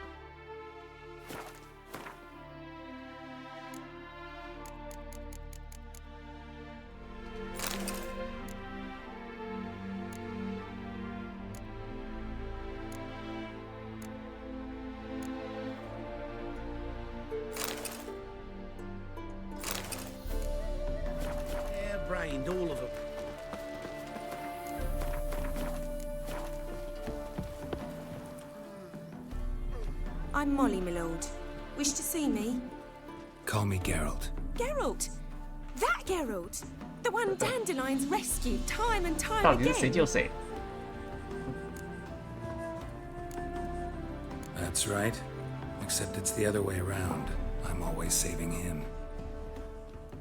Hair-brained, all of them. I'm Molly, my lord. Wish to see me? Call me Geralt. Geralt! That Geralt! The one Dandelion's rescued time and time 到底是谁 again! 救谁？ That's right. Except it's the other way around. I'm always saving him.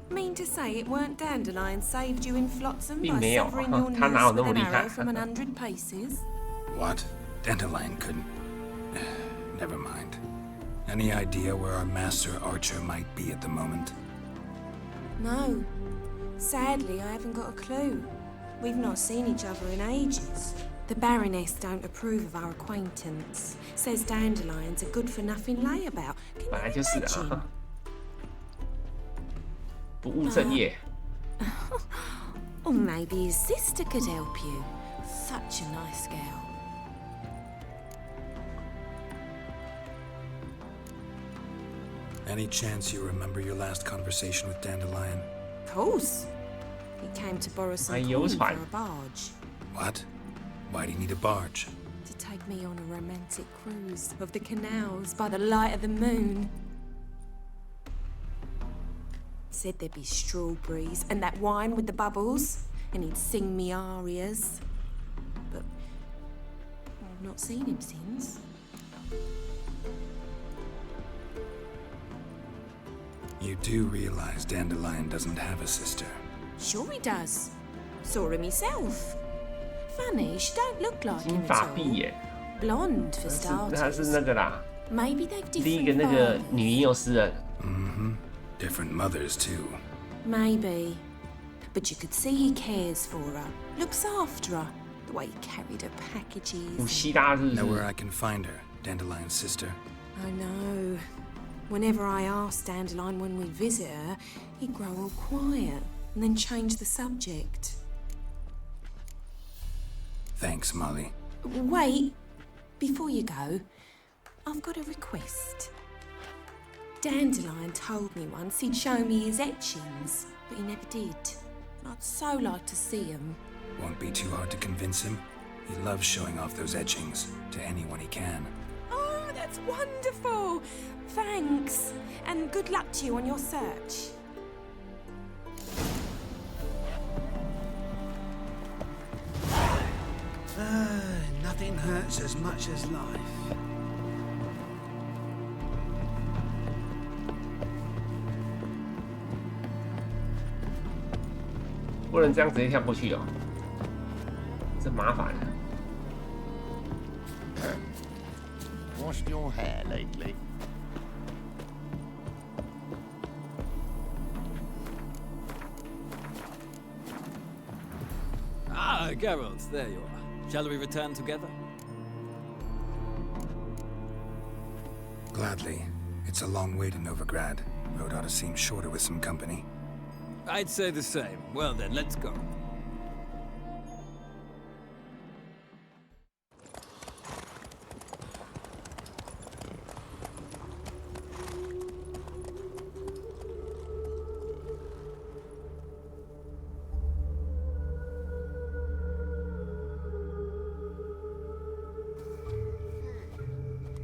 Mean to say it weren't Dandelion saved you in Flotsam 并 by 没有， severing your 他哪有 noose 那 with 么 an 厉害 arrow from 100 paces? What? Dandelion couldn't. Never mind. Any idea where our master archer might be at the moment? No. Sadly, I haven't got a clue. We've not seen each other in ages. The Baroness don't approve of our acquaintance. Says Dandelion's a good-for-nothing layabout. 本来就是啊，不务正业。 Or maybe his sister could help you. Such a nice girl. Any chance you remember your last conversation with Dandelion? Of course. He came to borrow some coin for a barge. What? Why do you need a barge? To take me on a romantic cruise of the canals by the light of the moon. Said there'd be strawberries and that wine with the bubbles, and he'd sing me arias. But I've not seen him since. You do realize Dandelion doesn't have a sister. Sure he does. Saw him myself. Funny, she don't look like 金 him 发 at 碧 all. 眼， Blonde for 她是 starters. 那个啦， Maybe they've 第一个 different 那个 fathers. 女吟游诗人。 Different mothers, too. Maybe. But you could see he cares for her. Looks after her. The way he carried her packages. 古希腊日 Know where I can find her, Dandelion's sister? I know. Whenever I asked Dandelion when we'd visit her, he'd grow all quiet and then change the subject. Thanks, Molly. Wait, before you go, I've got a request. Dandelion told me once he'd show me his etchings, but he never did. And I'd so like to see them. Won't be too hard to convince him. He loves showing off those etchings to anyone he can. Oh, that's wonderful! Thanks, and good luck to you on your search. Nothing hurts as much as life.不能这样直接跳过去哦，这麻烦了。Washed your hair lately? Ah, Geralt, there you are. Shall we return together? Gladly. It's a long way to Novigrad. Road ought to seem shorter with some company. I'd say the same. Well then, let's go.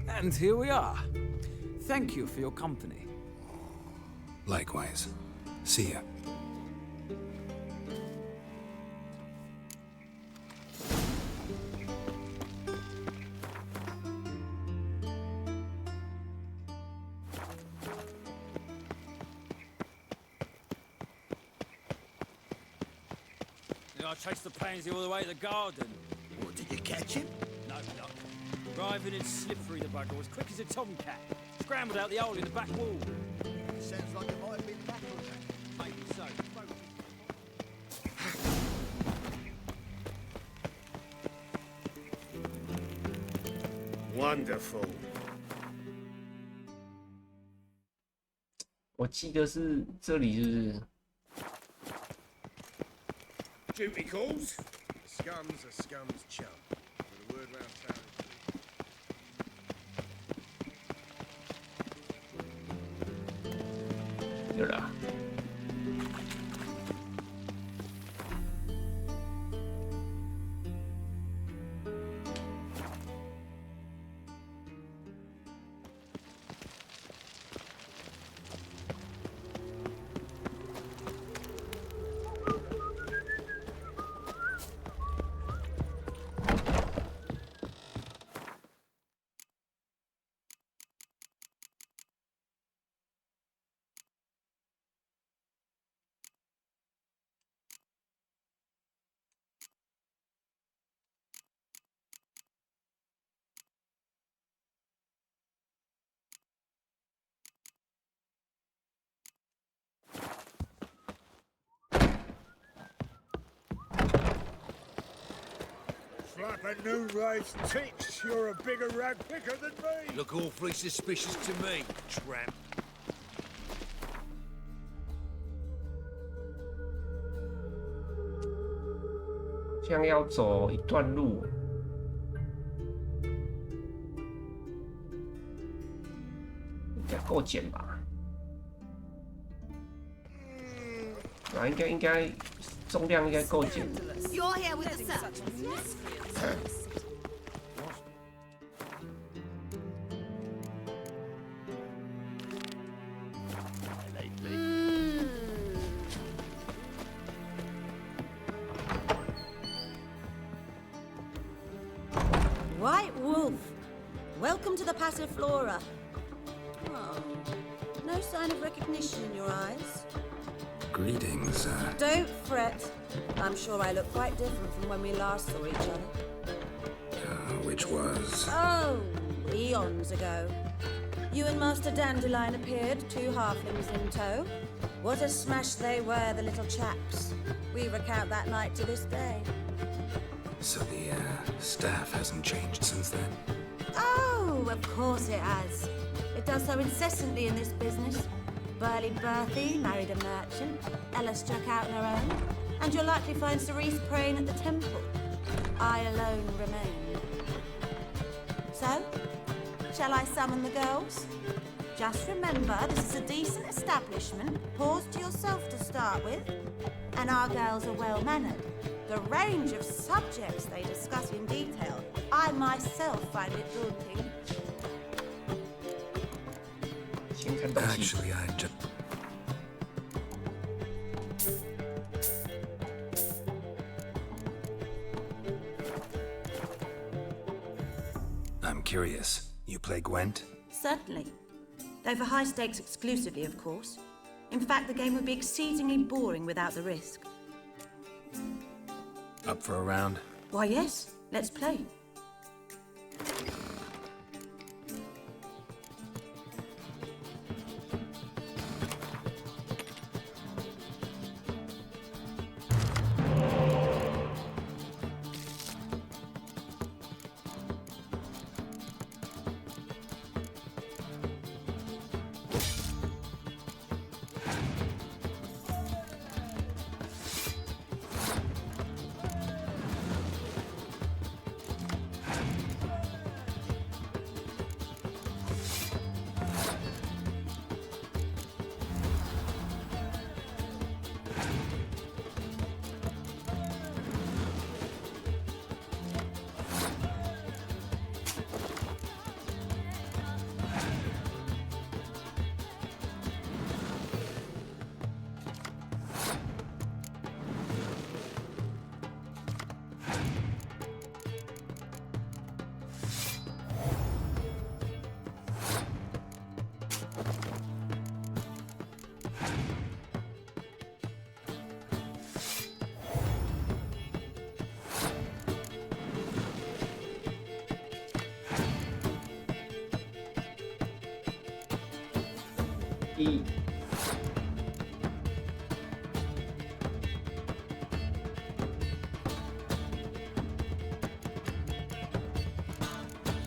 And here we are. Thank you for your company. Likewise. See ya. I chased the pansy all the way to the garden. What, did you catch him? No luck. Driving in slippery the bugger, as quick as a tomcat. Scrambled out the hole in the back wall. Sounds like it might have been back on that. Maybe so. Wonderful. 我记得是这里，就是。 Duty calls. Scum's a scum's chum. With a word round town. 有了。Slap a new race tits. You're a bigger rag picker than me. Look awfully suspicious to me, tramp. 这样要走一段路，应该够减吧？啊，应该重量应该够减。 You're here with the search. White Wolf, welcome to the Passiflora. Oh, no sign of recognition in your eyes. Greetings, Don't fret. I'm sure I look quite different from when we last saw each other. Which was... Oh, eons ago. You and Master Dandelion appeared, two halflings in tow. What a smash they were, the little chaps. We recount that night to this day. So the, staff hasn't changed since then? Oh, of course it has. It does so incessantly in this business. Burly Bertie married a merchant, Ella struck out on her own, and you'll likely find Cerise praying at the temple. I alone remain. So, shall I summon the girls? Just remember, this is a decent establishment. Pause to yourself to start with. And our girls are well-mannered. The range of subjects they discuss in detail, I myself find it daunting. Actually, I just... I'm curious. You play Gwent? Certainly. Though for high stakes exclusively, of course. In fact, the game would be exceedingly boring without the risk. Up for a round? Why, yes. Let's play.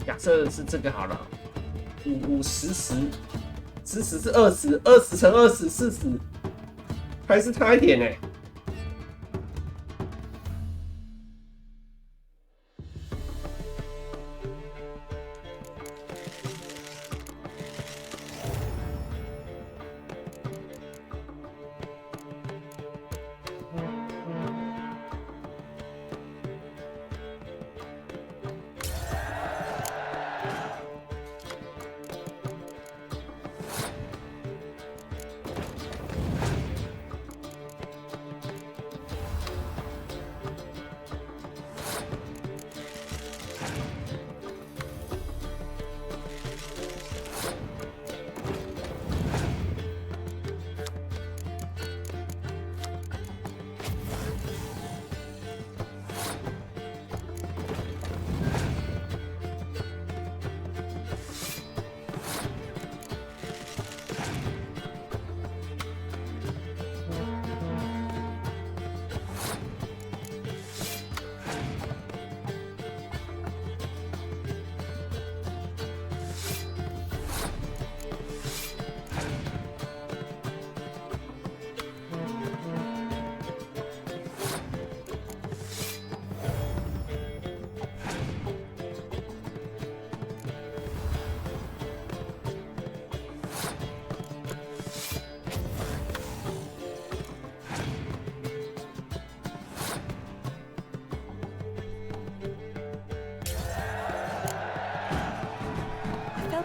假设是这个好了，5、5、10、10是20，20乘20，40，还是差一点呢。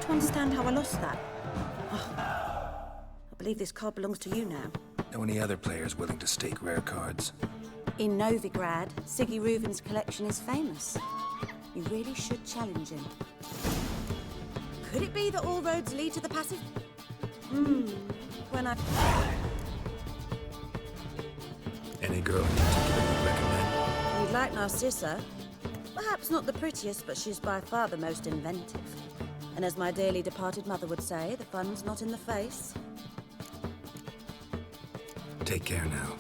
Understand how I lost that. Oh, I believe this card belongs to you now. Know any other players willing to stake rare cards? In Novigrad, Siggy Reuven's collection is famous. You really should challenge him. Could it be that all roads lead to the passage? When I... Any girl in particular you'd recommend? You'd like Narcissa. Perhaps not the prettiest, but she's by far the most inventive. And as my dearly departed mother would say, the fun's not in the face. Take care now.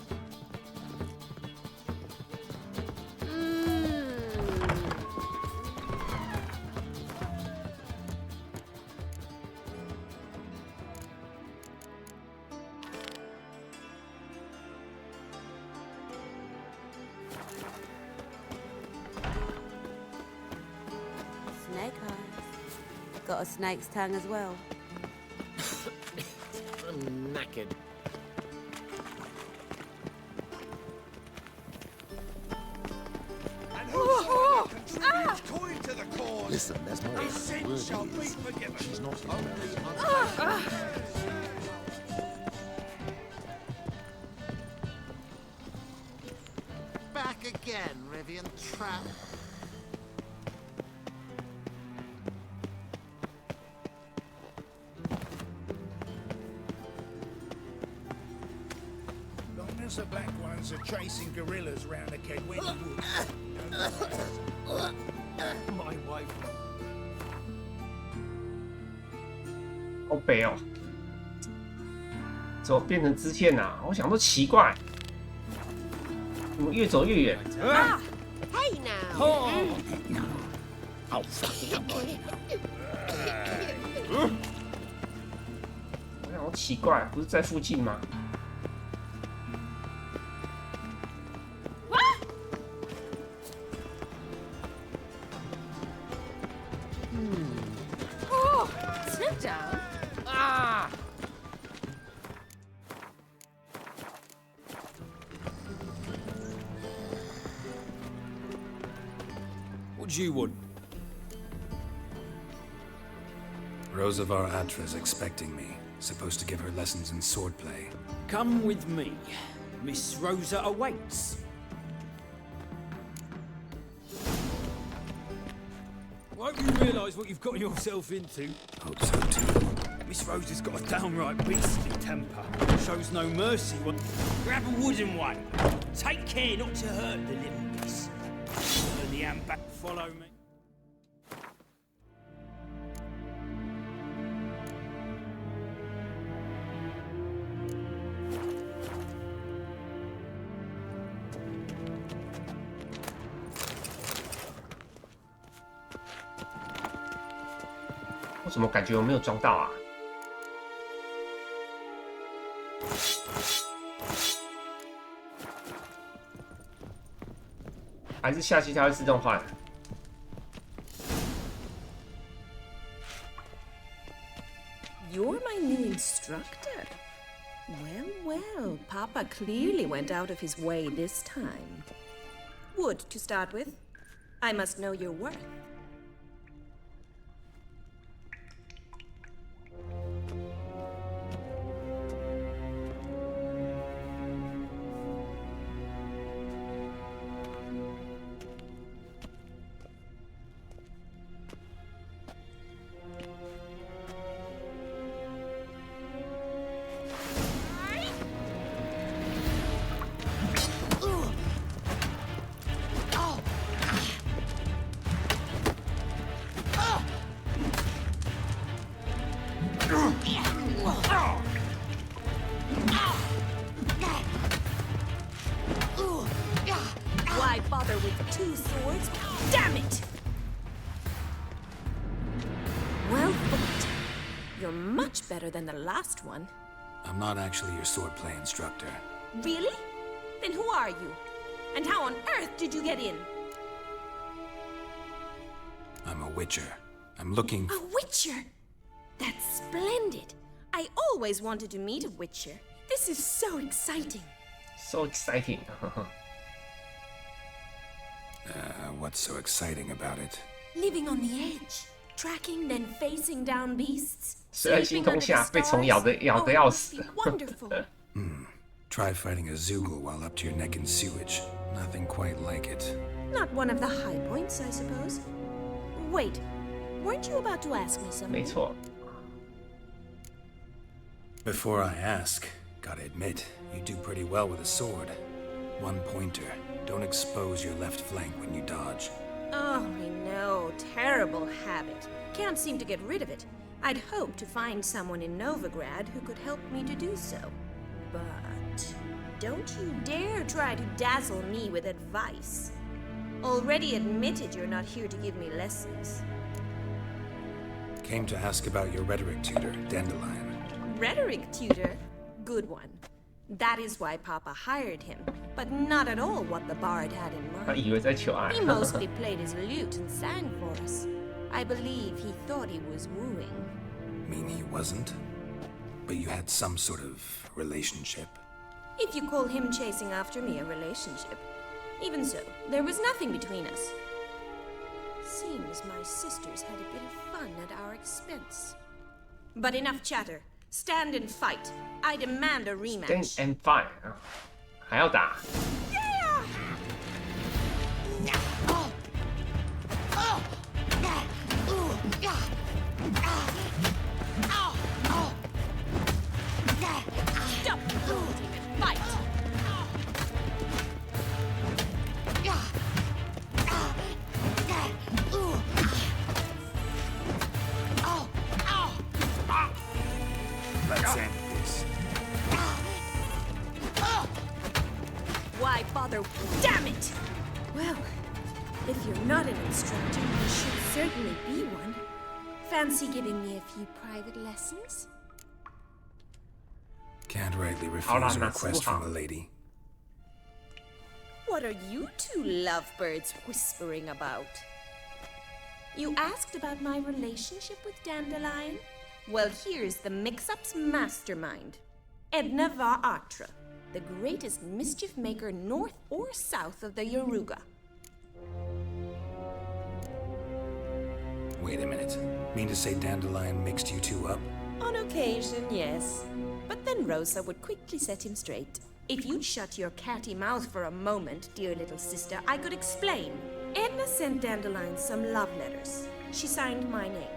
got a snake's tongue as well. I'm knackered. Listen, there's more. Word is, she's not Back again, Rivian Trap. Long as the black ones are chasing gorillas round the Kedwin woods. My wife. 好北哦，怎么变成支线啊？我想说奇怪，怎么越走越远？ Hey now. I'll fuck up like 我想说奇怪，不是在附近吗？ Oh, sit down. Ah! What do you want? Rosavar Atra's expecting me. Supposed to give her lessons in swordplay. Come with me. Miss Rosa awaits. Won't you realise what you've gotten yourself into? Hope so too. Miss Rosa's got a downright beastly temper. Shows no mercy when... Grab a wooden one. Take care not to hurt the little miss. Turn the hand back, follow me. 我怎么感觉我没有装到啊？还是下期它会自动换？ You're my new instructor. Well, Papa clearly went out of his way this time. Wood, to start with. I must know your worth. Why bother with 2 swords? Damn it! Well fought. You're much better than the last one. I'm not actually your swordplay instructor. Really? Then who are you? And how on earth did you get in? I'm a witcher. I'm looking A witcher? That's splendid. I always wanted to meet a witcher. This is so exciting. So exciting. What's so exciting about it? Living on the edge, tracking then facing down beasts. 虽然星空下被虫咬的要死。 Wonderful. Try fighting a Zoogle while up to your neck in sewage. Nothing quite like it. Not one of the high points, I suppose. Wait, weren't you about to ask me something? 没错。 Before I ask, gotta admit, you do pretty well with a sword. One pointer. Don't expose your left flank when you dodge. Oh, I know. Terrible habit. Can't seem to get rid of it. I'd hoped to find someone in Novigrad who could help me to do so. But don't you dare try to dazzle me with advice. Already admitted you're not here to give me lessons. Came to ask about your rhetoric tutor, Dandelion. Rhetoric tutor? Good one. That is why Papa hired him, but not at all what the bard had in 他 mind. 以为在求爱。 He mostly played his lute and sang for us. I believe he thought he was wooing. Mean he wasn't? But you had some sort of relationship. If you call him chasing after me a relationship. Even so, there was nothing between us. Seems my sisters had a bit of fun at our expense. But enough chatter. Stand and fight. I demand a rematch. Stand and fight 还要打。Let's end this. Why bother? Damn it! Well, if you're not an instructor, you should certainly be one. Fancy giving me a few private lessons? Can't rightly refuse a request from a lady. What are you two lovebirds whispering about? You asked about my relationship with Dandelion? Well, here's the mix-up's mastermind. Edna Va Atra, the greatest mischief maker north or south of the Yaruga. Wait a minute. Mean to say Dandelion mixed you two up? On occasion, yes. But then Rosa would quickly set him straight. If you'd shut your catty mouth for a moment, dear little sister, I could explain. Edna sent Dandelion some love letters. She signed my name.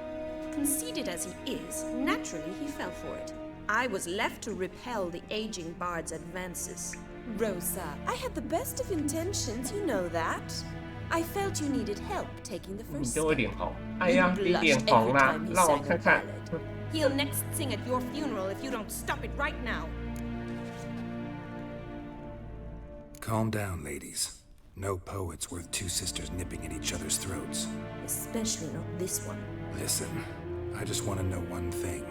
Conceited as he is, naturally he fell for it. I was left to repel the aging bard's advances. Rosa, I had the best of intentions, you know that. I felt you needed help taking the first step. 哎呀，你脸红啦，让我看看。 He'll next sing at your funeral if you don't stop it right now. Calm down, ladies. No poet's worth two sisters nipping at each other's throats. Especially not this one. Listen, I just want to know one thing.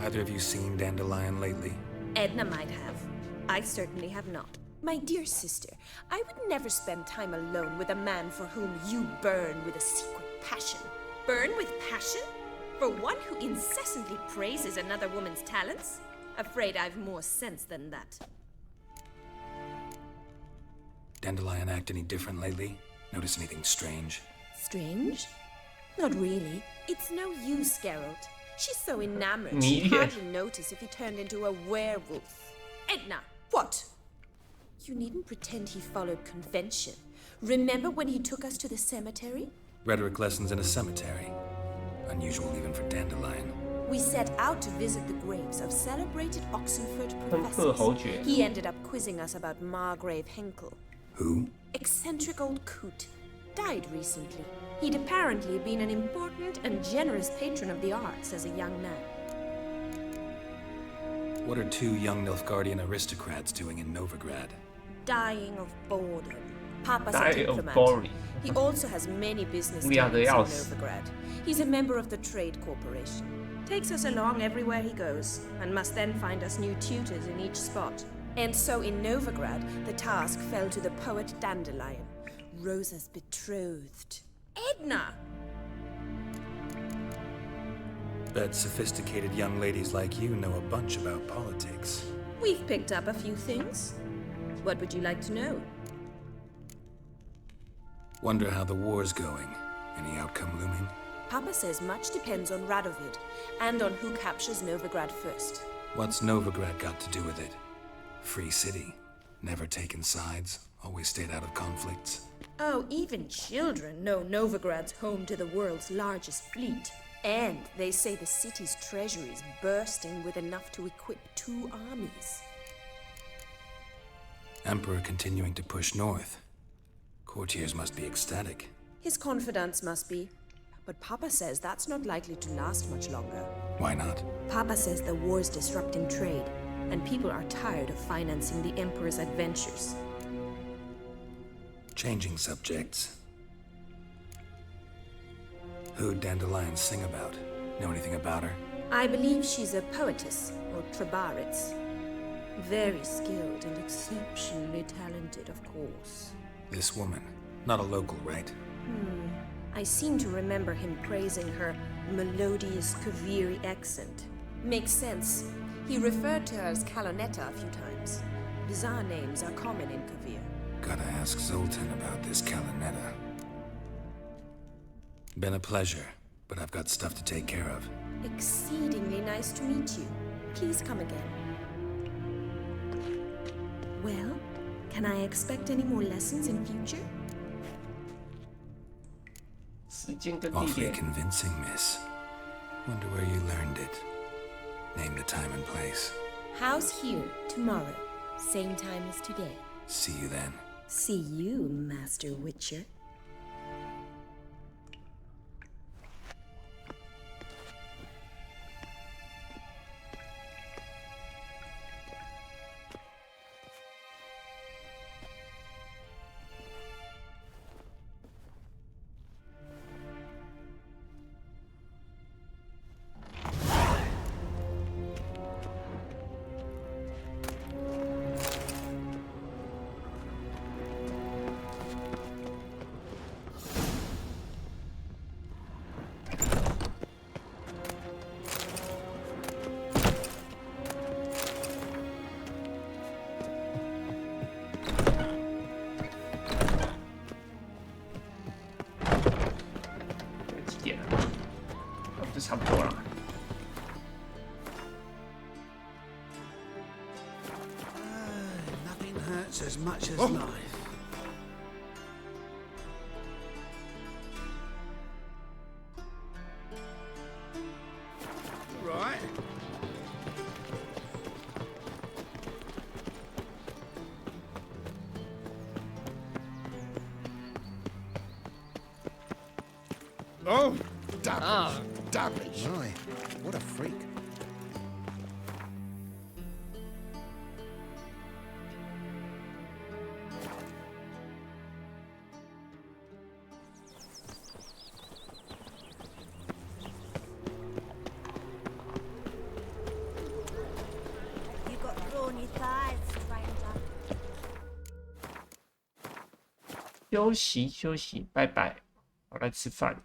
Either of you seen Dandelion lately? Edna might have. I certainly have not. My dear sister, I would never spend time alone with a man for whom you burn with a secret passion. Burn with passion? For one who incessantly praises another woman's talents? Afraid I've more sense than that. Dandelion act any different lately? Notice anything strange? Strange? Not really. It's no use, Geralt. She's so enamored she'd hardly notice if he turned into a werewolf. Edna, what? You needn't pretend he followed convention. Remember when he took us to the cemetery? Rhetoric lessons in a cemetery. Unusual even for Dandelion. We set out to visit the graves of celebrated Oxenford professors. He ended up quizzing us about Margrave Henkel. Who? Eccentric old coot. Died recently. He'd apparently been an important and generous patron of the arts as a young man. What are two young Nilfgaardian aristocrats doing in Novigrad? Dying of boredom. Papa's a Dying of diplomat. boredom. He also has many business We are the dealings in else. Novigrad. He's a member of the Trade Corporation. Takes us along everywhere he goes, and must then find us new tutors in each spot. And so in Novigrad, the task fell to the poet Dandelion, Rosa's betrothed. Edna! Bet sophisticated young ladies like you know a bunch about politics. We've picked up a few things. What would you like to know? Wonder how the war's going. Any outcome looming? Papa says much depends on Radovid, and on who captures Novigrad first. What's Novigrad got to do with it? Free city. Never taken sides. Always stayed out of conflicts. Oh, even children know Novigrad's home to the world's largest fleet. And they say the city's treasury is bursting with enough to equip 2 armies. Emperor continuing to push north. Courtiers must be ecstatic. His confidants must be. But Papa says that's not likely to last much longer. Why not? Papa says the war's disrupting trade, and people are tired of financing the Emperor's adventures. Changing subjects. Who'd Dandelion sing about? Know anything about her? I believe she's a poetess, or Trebaritz. Very skilled and exceptionally talented, of course. This woman. Not a local, right? I seem to remember him praising her melodious Kaviri accent. Makes sense. He referred to her as Kalonetta a few times. Bizarre names are common in Kavir. Gotta ask Zoltan about this Kalonetta. Been a pleasure, but I've got stuff to take care of. Exceedingly nice to meet you. Please come again. Well, can I expect any more lessons in future? Awfully convincing, miss. Wonder where you learned it. Name the time and place. House here, tomorrow. Same time as today. See you then. See you, Master Witcher.差不多了。Nothing hurts as much as life. Right. Oh, Dabbage. My, what a freak. You got thorny thighs, stranger. 休息休息，拜拜，我来吃饭。